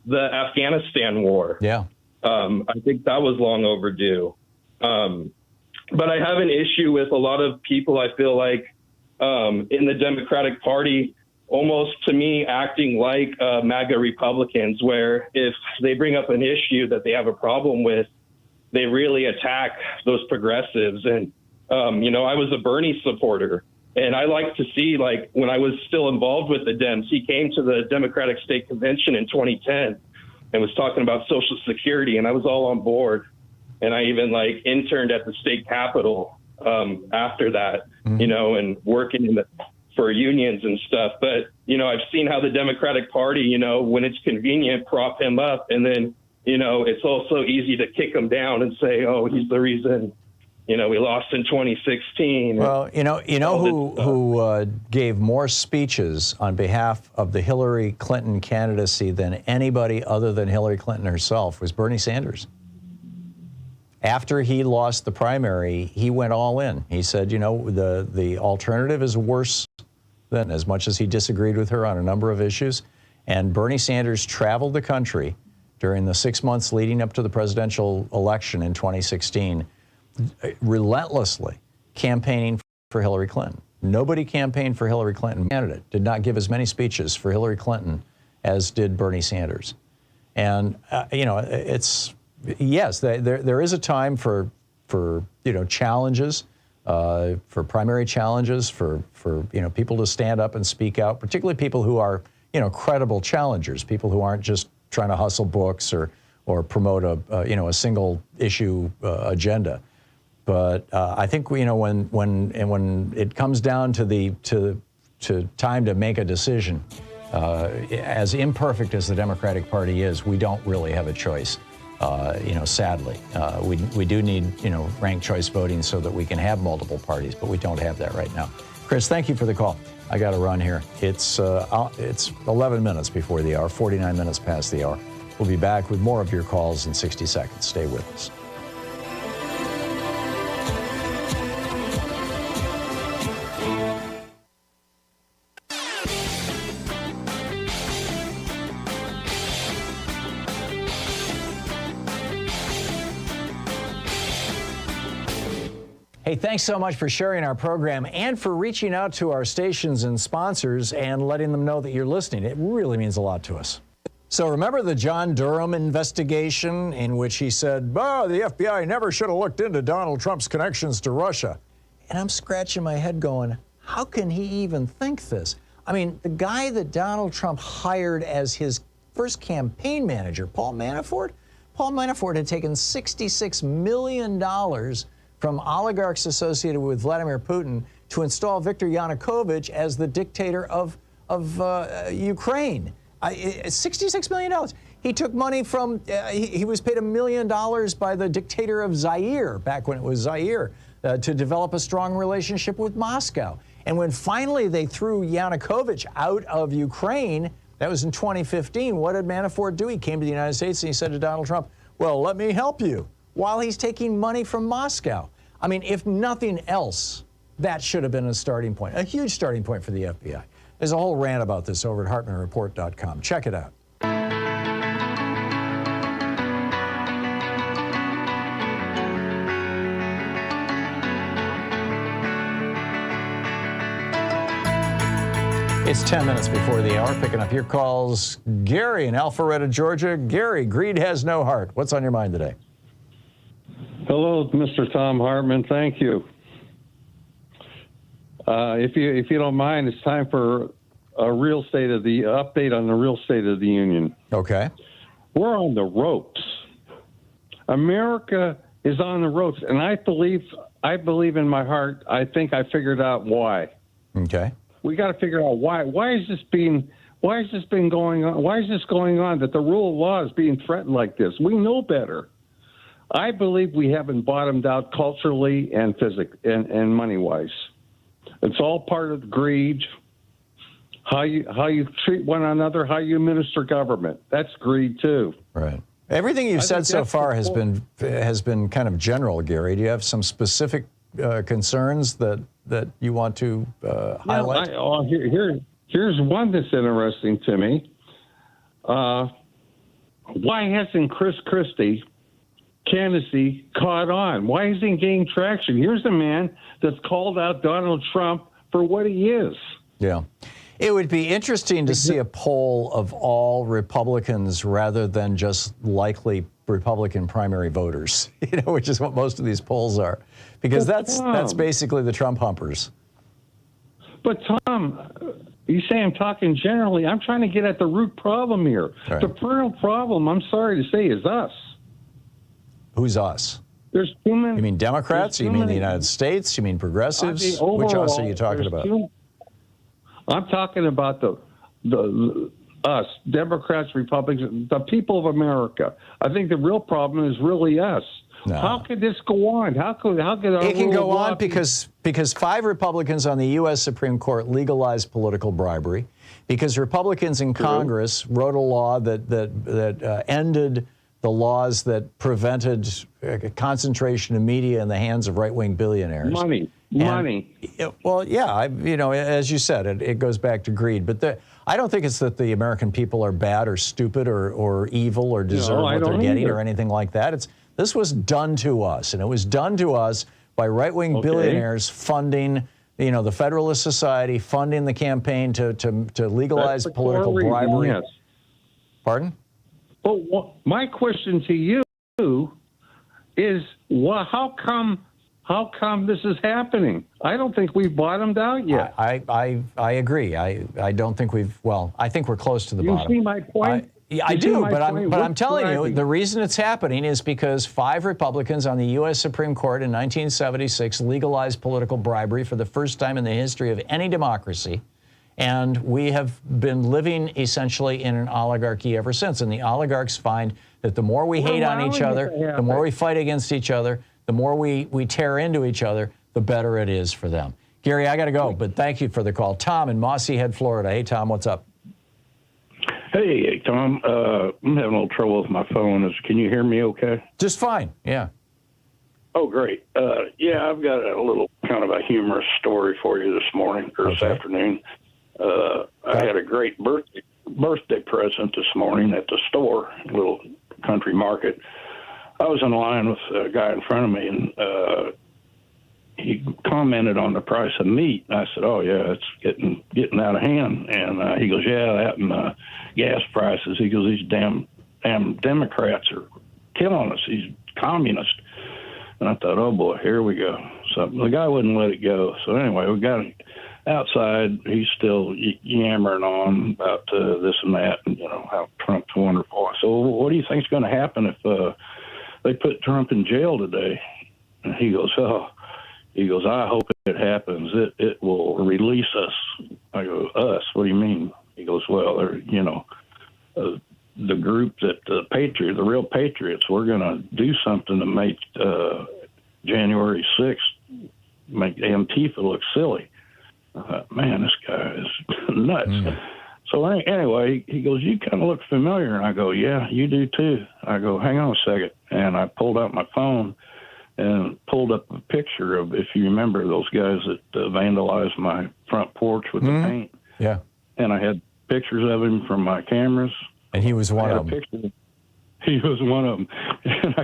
the Afghanistan war. Yeah. I think that was long overdue. But I have an issue with a lot of people, I feel like, in the Democratic Party, almost to me acting like MAGA Republicans, where if they bring up an issue that they have a problem with, they really attack those progressives. And I was a Bernie supporter, and I like to see, like, when I was still involved with the Dems, he came to the Democratic State Convention in 2010 and was talking about Social Security, and I was all on board. And I even, interned at the state capitol after that, and working for unions and stuff. But, I've seen how the Democratic Party, when it's convenient, prop him up. And then, it's also easy to kick him down and say, oh, he's the reason we lost in 2016. Well, who gave more speeches on behalf of the Hillary Clinton candidacy than anybody other than Hillary Clinton herself was Bernie Sanders. After he lost the primary, he went all in. He said, the alternative is worse than, as much as he disagreed with her on a number of issues. And Bernie Sanders traveled the country during the 6 months leading up to the presidential election in 2016, relentlessly campaigning for Hillary Clinton. Nobody campaigned for Hillary Clinton. Candidate did not give as many speeches for Hillary Clinton as did Bernie Sanders. And, yes, there is a time for challenges, for primary challenges, for people to stand up and speak out, particularly people who are, credible challengers, people who aren't just trying to hustle books or promote a single issue agenda. But I think when it comes down to time to make a decision, as imperfect as the Democratic Party is, we don't really have a choice. Sadly, we do need ranked choice voting so that we can have multiple parties, but we don't have that right now. Chris, thank you for the call. I got to run here. It's 11 minutes before the hour, 49 minutes past the hour. We'll be back with more of your calls in 60 seconds. Stay with us. Hey, thanks so much for sharing our program and for reaching out to our stations and sponsors and letting them know that you're listening. It really means a lot to us. So remember the John Durham investigation in which he said, oh, the FBI never should have looked into Donald Trump's connections to Russia. And I'm scratching my head going, how can he even think this? I mean, the guy that Donald Trump hired as his first campaign manager, Paul Manafort had taken $66 million from oligarchs associated with Vladimir Putin to install Viktor Yanukovych as the dictator of Ukraine. $66 million. He took money from, he was paid $1 million by the dictator of Zaire, back when it was Zaire, to develop a strong relationship with Moscow. And when finally they threw Yanukovych out of Ukraine, that was in 2015, what did Manafort do? He came to the United States and he said to Donald Trump, well, let me help you, while he's taking money from Moscow. I mean, if nothing else, that should have been a starting point, a huge starting point for the FBI. There's a whole rant about this over at HartmannReport.com. Check it out. It's 10 minutes before the hour, picking up your calls. Gary in Alpharetta, Georgia. Gary, greed has no heart. What's on your mind today? Hello, Mr. Thom Hartmann. Thank you. If you don't mind, it's time for a update on the real state of the union. Okay. We're on the ropes. America is on the ropes, and I believe in my heart. I think I figured out why. Okay. We got to figure out why. Why is this going on? Why is this going on? That the rule of law is being threatened like this? We know better. I believe we haven't bottomed out culturally and and money wise. It's all part of greed. How you treat one another, how you administer government. That's greed too. Right. Everything you've said so far has been kind of general, Gary. Do you have some specific concerns that you want to highlight? Here's one that's interesting to me. Why hasn't Chris Christie's candidacy caught on? Why isn't he gaining traction? Here's a man that's called out Donald Trump for what he is. Yeah. It would be interesting to see a poll of all Republicans rather than just likely Republican primary voters, which is what most of these polls are, because that's basically the Trump humpers. But Tom, you say I'm talking generally. I'm trying to get at the root problem here. Right. The real problem, I'm sorry to say, is us. Who's us? There's too many. You mean Democrats? You mean the United States? You mean progressives? Overall, which us are you talking about? I'm talking about the us, Democrats, Republicans, the people of America. I think the real problem is really us. No. How could this go on? How could it can go on because 5 Republicans on the U.S. Supreme Court legalized political bribery, because Republicans in Congress wrote a law that ended the laws that prevented concentration of media in the hands of right-wing billionaires. Money. Well, yeah, as you said, it goes back to greed. But I don't think it's that the American people are bad or stupid or evil or deserve what they're getting or anything like that. This was done to us, and it was done to us by right-wing billionaires funding, the Federalist Society, funding the campaign to legalize political bribery. Yes. Pardon? Well, my question to you is, how come this is happening? I don't think we've bottomed out yet. I agree. I don't think I think we're close to the bottom. You see my point? I do, but I'm telling you, the reason it's happening is because 5 Republicans on the U.S. Supreme Court in 1976 legalized political bribery for the first time in the history of any democracy. And we have been living essentially in an oligarchy ever since. And the oligarchs find that the more we hate on each other, the more we fight against each other, the more we tear into each other, the better it is for them. Gary, I got to go, but thank you for the call. Tom in Mossy Head, Florida. Hey, Tom, what's up? Hey, Tom. I'm having a little trouble with my phone. Can you hear me okay? Just fine, yeah. Oh, great. Yeah, I've got a little kind of a humorous story for you this morning or this afternoon. I had a great birthday present this morning at the store, a little country market. I was in line with a guy in front of me, and he commented on the price of meat. I said, "Oh yeah, it's getting out of hand." And he goes, "Yeah, that and gas prices." He goes, "These damn Democrats are killing us. These communists." And I thought, "Oh boy, here we go." So the guy wouldn't let it go. So anyway, we got him outside. He's still yammering on about this and that, and how Trump's wonderful. So what do you think is going to happen if they put Trump in jail today? And he goes, "I hope it happens. It will release us." I go, "Us? What do you mean?" He goes, "Well, the group that the real patriots, we're going to do something to make January 6th, make Antifa look silly." I thought, man, this guy is nuts. So anyway, he goes, "You kind of look familiar." And I go, "Yeah, you do too." I go, "Hang on a second." And I pulled out my phone and pulled up a picture of, if you remember, those guys that vandalized my front porch with the paint. Yeah. And I had pictures of him from my cameras. And he was one of them. He was one of them. And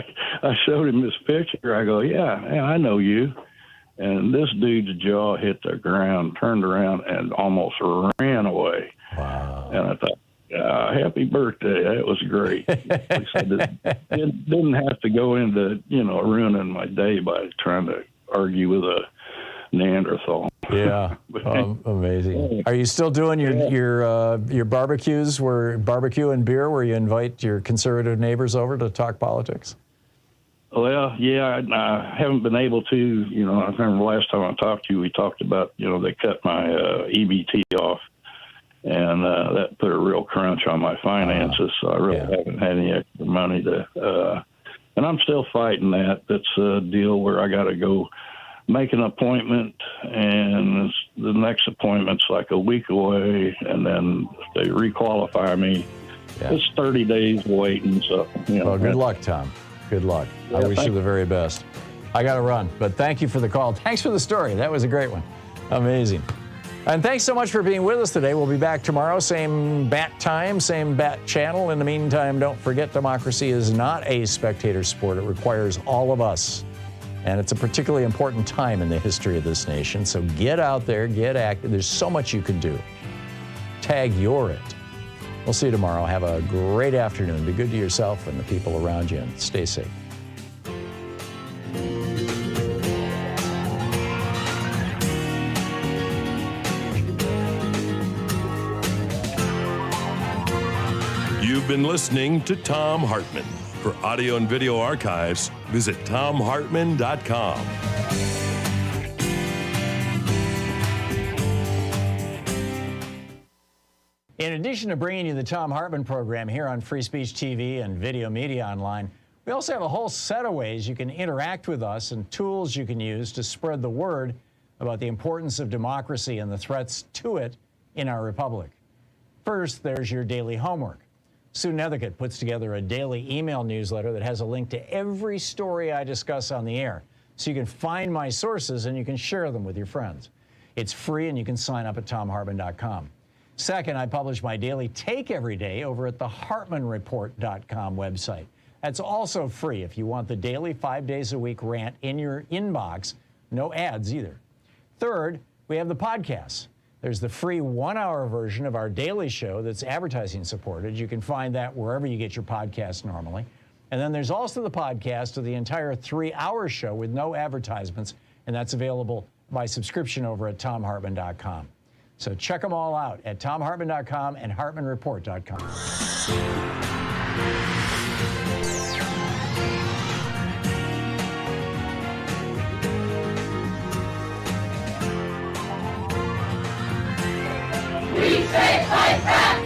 I showed him this picture. I go, yeah, I know you. And this dude's jaw hit the ground, turned around, and almost ran away. Wow. And I thought, happy birthday. That was great. At least I didn't have to go into, ruining my day by trying to argue with a Neanderthal. Yeah, amazing. Are you still doing your barbecues, barbecue and beer, where you invite your conservative neighbors over to talk politics? Well, yeah, I haven't been able to. I remember last time I talked to you, we talked about, they cut my EBT off, and that put a real crunch on my finances. So I really haven't had any extra money to, and I'm still fighting that. That's a deal where I got to go make an appointment, and the next appointment's like a week away, and then if they requalify me, it's 30 days waiting. So, Well, good luck, Tom. Good luck. Yeah, I wish you the very best. I got to run, but thank you for the call. Thanks for the story. That was a great one. Amazing. And thanks so much for being with us today. We'll be back tomorrow, same bat time, same bat channel. In the meantime, don't forget, democracy is not a spectator sport. It requires all of us. And it's a particularly important time in the history of this nation. So get out there, get active. There's so much you can do. Tag you're it. We'll see you tomorrow. Have a great afternoon. Be good to yourself and the people around you, and stay safe. You've been listening to Thom Hartmann. For audio and video archives, visit thomhartmann.com. In addition to bringing you the Thom Hartmann Program here on Free Speech TV and Video Media Online, we also have a whole set of ways you can interact with us and tools you can use to spread the word about the importance of democracy and the threats to it in our republic. First, there's your daily homework. Sue Nethercutt puts together a daily email newsletter that has a link to every story I discuss on the air, so you can find my sources and you can share them with your friends. It's free, and you can sign up at thomhartmann.com. Second, I publish my daily take every day over at the hartmannreport.com website. That's also free if you want the daily 5 days a week rant in your inbox. No ads either. Third, we have the podcasts. There's the free 1-hour version of our daily show that's advertising supported. You can find that wherever you get your podcasts normally. And then there's also the podcast of the entire 3-hour show with no advertisements, and that's available by subscription over at thomhartmann.com. So check them all out at thomhartmann.com and hartmannreport.com. We say fight back!